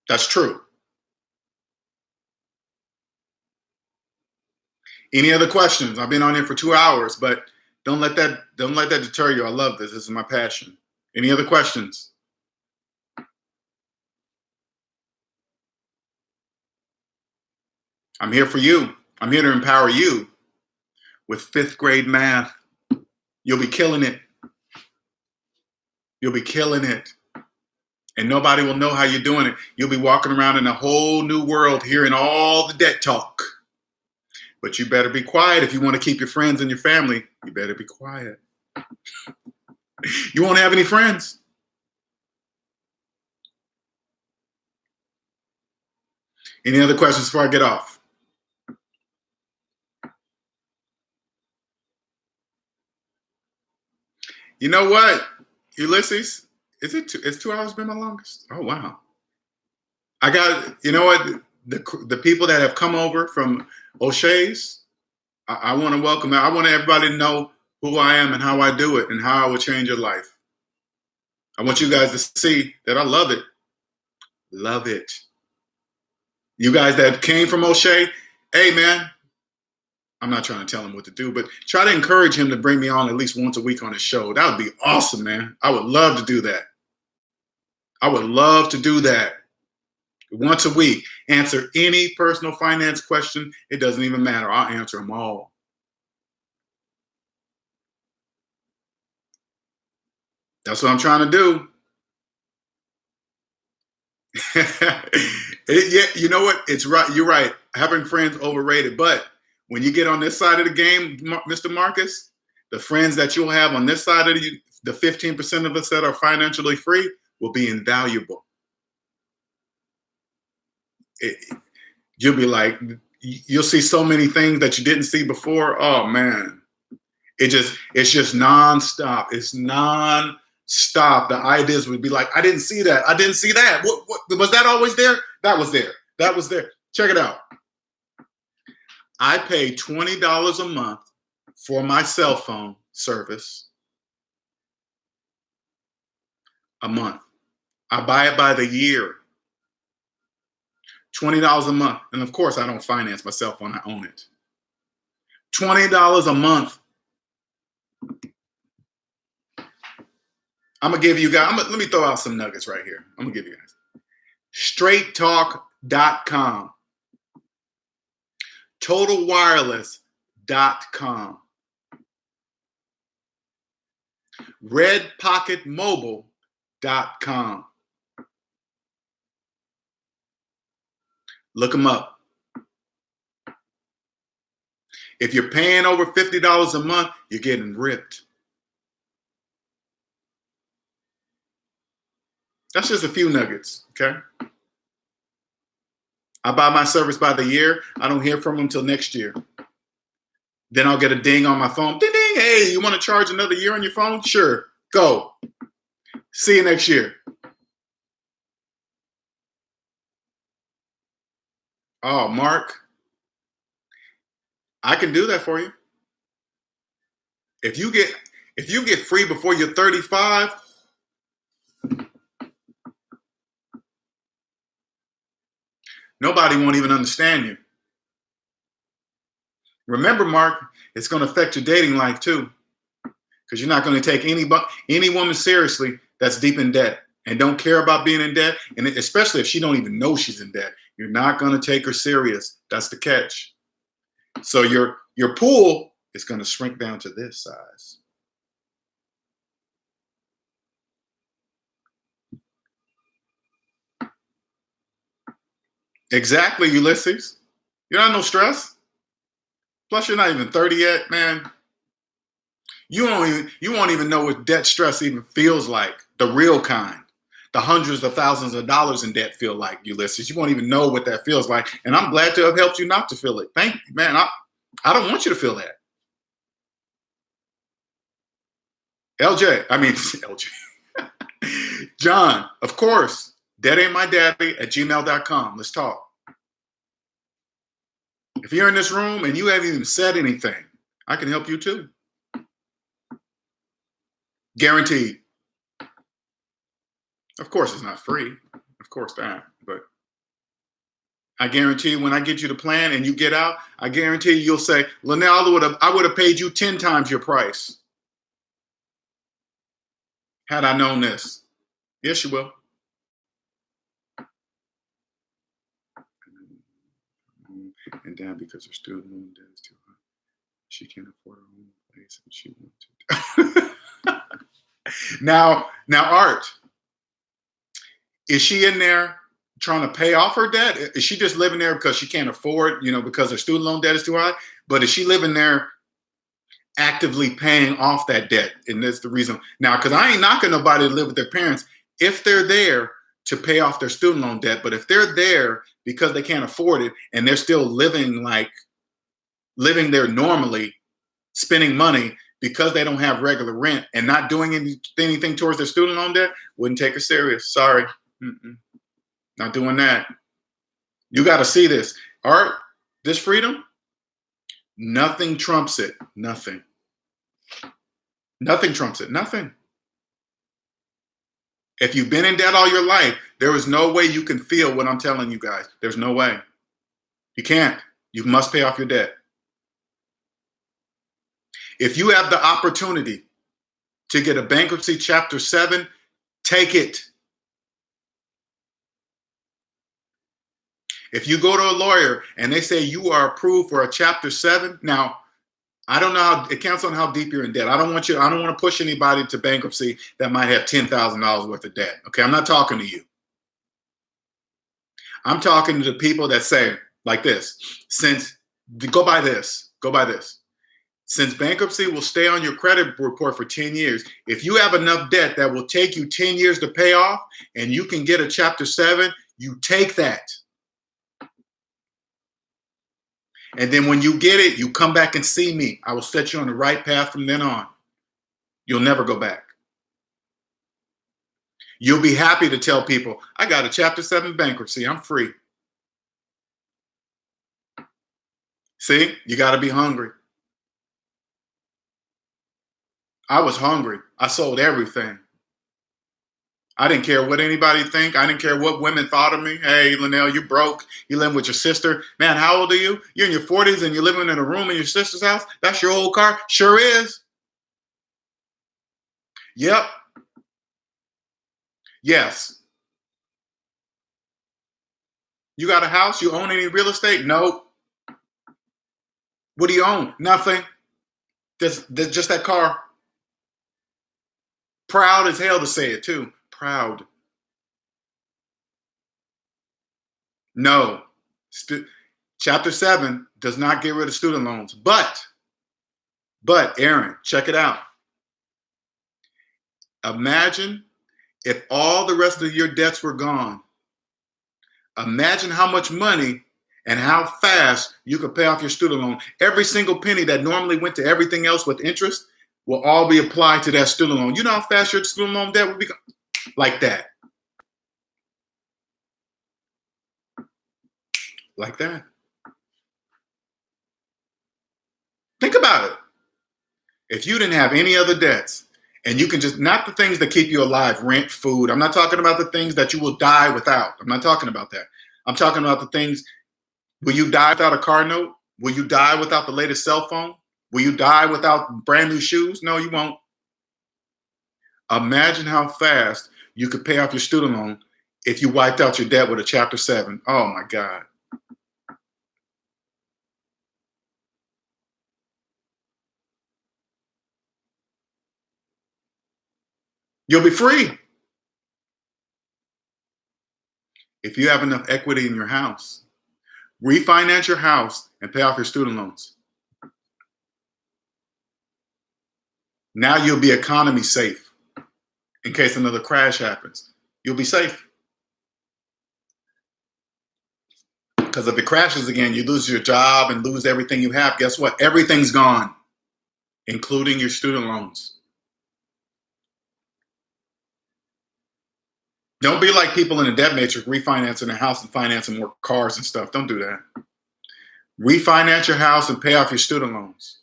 That's true. Any other questions? I've been on here for 2 hours, but don't let that deter you. I love this. This is my passion. Any other questions? I'm here for you. I'm here to empower you with 5th grade math. You'll be killing it. You'll be killing it. And nobody will know how you're doing it. You'll be walking around in a whole new world hearing all the debt talk. But you better be quiet if you want to keep your friends and your family. You better be quiet. You won't have any friends. Any other questions before I get off? You know what, Ulysses? It's 2 hours been my longest? Oh, wow. I got, you know what? The people that have come over from Oshay's, I want to welcome them. I want everybody to know who I am and how I do it and how I will change your life. I want you guys to see that I love it. Love it. You guys that came from Oshay, hey, man, I'm not trying to tell him what to do, but try to encourage him to bring me on at least once a week on his show. That would be awesome, man. I would love to do that. I would love to do that. Once a week. Answer any personal finance question. It doesn't even matter. I'll answer them all. That's what I'm trying to do. Yeah, you know what? It's right. You're right. Having friends overrated. But when you get on this side of the game, Mr. Marcus, the friends that you'll have on this side of the 15% of us that are financially free will be invaluable. You'll be like, you'll see so many things that you didn't see before. Oh man, it's just nonstop. It's nonstop. The ideas would be like, I didn't see that. I didn't see that. What was that always there? That was there. That was there. Check it out. I pay $20 a month for my cell phone service a month. I buy it by the year. $20 a month. And of course, I don't finance my cell phone. I own it. $20 a month. I'm going to give you guys, let me throw out some nuggets right here. I'm going to give you guys. StraightTalk.com. TotalWireless.com. RedPocketMobile.com. Look them up. If you're paying over $50 a month, you're getting ripped. That's just a few nuggets, okay? I buy my service by the year. I don't hear from them until next year. Then I'll get a ding on my phone. Ding, ding. Hey, you want to charge another year on your phone? Sure. Go. See you next year. Oh, Mark, I can do that for you. If you get free before you're 35, nobody won't even understand you. Remember, Mark, it's going to affect your dating life too, because you're not going to take any woman seriously that's deep in debt and don't care about being in debt, and especially if she don't even know she's in debt. You're not going to take her serious. That's the catch. So your pool is going to shrink down to this size. Exactly, Ulysses. You don't have no stress. Plus, you're not even 30 yet, man. You won't even know what debt stress even feels like. The real kind. The hundreds of thousands of dollars in debt feel like, Ulysses. You won't even know what that feels like. And I'm glad to have helped you not to feel it. Thank you, man. I don't want you to feel that. LJ. John, of course. DebtAintMyDaddy@gmail.com. Let's talk. If you're in this room and you haven't even said anything, I can help you too. Guaranteed. Of course, it's not free. Of course that. But I guarantee when I get you the plan and you get out, I guarantee you'll say, Linnell, I would have paid you 10 times your price had I known this. Yes, you will. And down because her student loan debt is too high. She can't afford her own place and she wants to. Now, Art, is she in there trying to pay off her debt? Is she just living there because she can't afford, because her student loan debt is too high? But is she living there actively paying off that debt? And that's the reason. Now, because I ain't knocking nobody to live with their parents if they're there to pay off their student loan debt. But if they're there because they can't afford it and they're still living there normally, spending money because they don't have regular rent and not doing anything towards their student loan debt, wouldn't take her serious. Sorry. Not doing that. You got to see this. Art, this freedom, nothing trumps it. Nothing. Nothing trumps it. Nothing. If you've been in debt all your life, there is no way you can feel what I'm telling you guys. There's no way. You can't. You must pay off your debt. If you have the opportunity to get a bankruptcy Chapter 7, take it. If you go to a lawyer and they say you are approved for a Chapter 7, now, I don't know how it counts on how deep you're in debt. I don't want to push anybody to bankruptcy that might have $10,000 worth of debt. Okay, I'm not talking to you. I'm talking to the people that say like this, go by this. Since bankruptcy will stay on your credit report for 10 years, if you have enough debt that will take you 10 years to pay off and you can get a Chapter 7, you take that. And then when you get it, you come back and see me. I will set you on the right path from then on. You'll never go back. You'll be happy to tell people, I got a Chapter 7 bankruptcy. I'm free. See, you got to be hungry. I was hungry. I sold everything. I didn't care what anybody think. I didn't care what women thought of me. Hey, Linnell, you broke. You live with your sister. Man, how old are you? You're in your 40s and you're living in a room in your sister's house? That's your old car? Sure is. Yep. Yes. You got a house? You own any real estate? No. What do you own? Nothing. Just that car. Proud as hell to say it too. Proud. No. Chapter 7 does not get rid of student loans. But Aaron, check it out. Imagine if all the rest of your debts were gone. Imagine how much money and how fast you could pay off your student loan. Every single penny that normally went to everything else with interest will all be applied to that student loan. You know how fast your student loan debt would be? Like that. Like that. Think about it. If you didn't have any other debts, and you can just, not the things that keep you alive, rent, food. I'm not talking about the things that you will die without. I'm not talking about that. I'm talking about the things, will you die without a car note? Will you die without the latest cell phone? Will you die without brand new shoes? No, you won't. Imagine how fast you could pay off your student loan if you wiped out your debt with a Chapter 7. Oh my God. You'll be free. If you have enough equity in your house, refinance your house and pay off your student loans. Now you'll be economy safe in case another crash happens. You'll be safe. Because if it crashes again, you lose your job and lose everything you have. Guess what? Everything's gone, including your student loans. Don't be like people in the debt matrix refinancing a house and financing more cars and stuff. Don't do that. Refinance your house and pay off your student loans.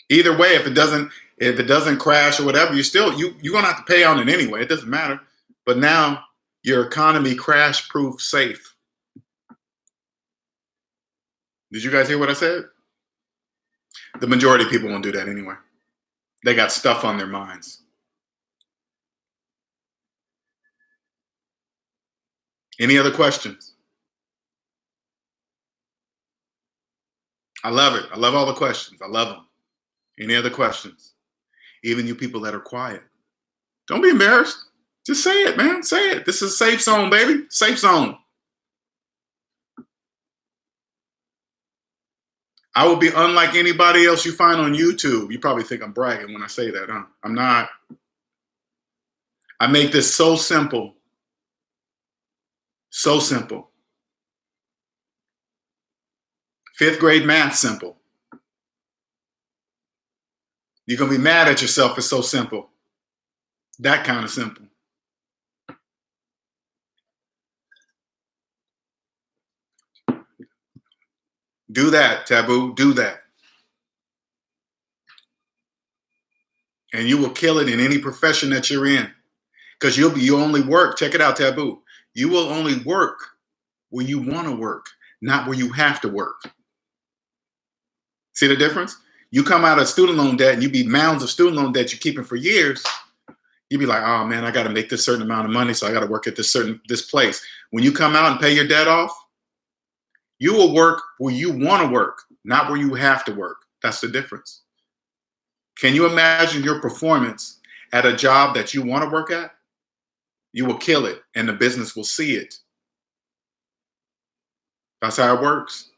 Either way, if it doesn't crash or whatever, you're gonna have to pay on it anyway. It doesn't matter. But now your economy crash-proof safe. Did you guys hear what I said? The majority of people won't do that anyway. They got stuff on their minds. Any other questions? I love it. I love all the questions. I love them. Any other questions? Even you people that are quiet. Don't be embarrassed. Just say it, man. Say it. This is a safe zone, baby. Safe zone. I will be unlike anybody else you find on YouTube. You probably think I'm bragging when I say that, huh? I'm not. I make this so simple. So simple. 5th grade math simple. You're going to be mad at yourself. It's so simple. That kind of simple. Do that, Taboo. Do that. And you will kill it in any profession that you're in. Because you only work. Check it out, Taboo. You will only work where you want to work, not where you have to work. See the difference? You come out of student loan debt and you be mounds of student loan debt you're keeping for years. You be like, oh man, I got to make this certain amount of money, so I got to work at this place. When you come out and pay your debt off, you will work where you want to work, not where you have to work. That's the difference. Can you imagine your performance at a job that you want to work at? You will kill it, and the business will see it. That's how it works.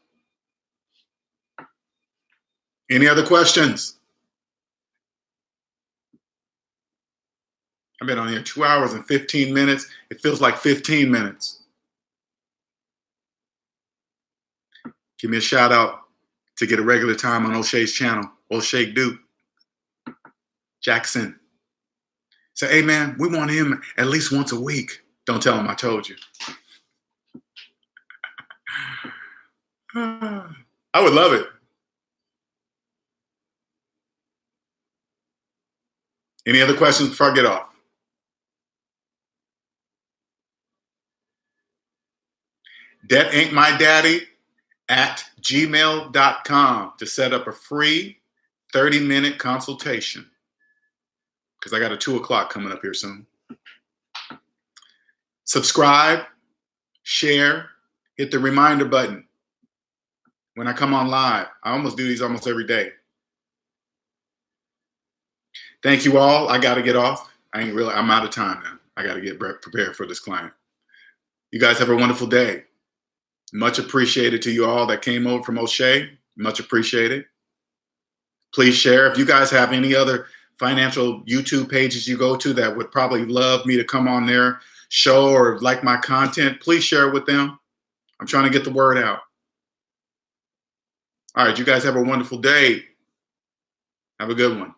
Any other questions? I've been on here 2 hours and 15 minutes. It feels like 15 minutes. Give me a shout out to get a regular time on Oshay's channel, Oshay Duke Jackson. Say, hey man, we want him at least once a week. Don't tell him I told you. I would love it. Any other questions before I get off? DebtAintMyDaddy at gmail.com to set up a free 30-minute consultation. Because I got a 2 o'clock coming up here soon. Subscribe, share, hit the reminder button when I come on live. I almost do these almost every day. Thank you all. I got to get off. I'm out of time now. I got to get prepared for this client. You guys have a wonderful day. Much appreciated to you all that came over from Oshay. Much appreciated. Please share. If you guys have any other financial YouTube pages you go to that would probably love me to come on their show or like my content, please share it with them. I'm trying to get the word out. All right, you guys have a wonderful day. Have a good one.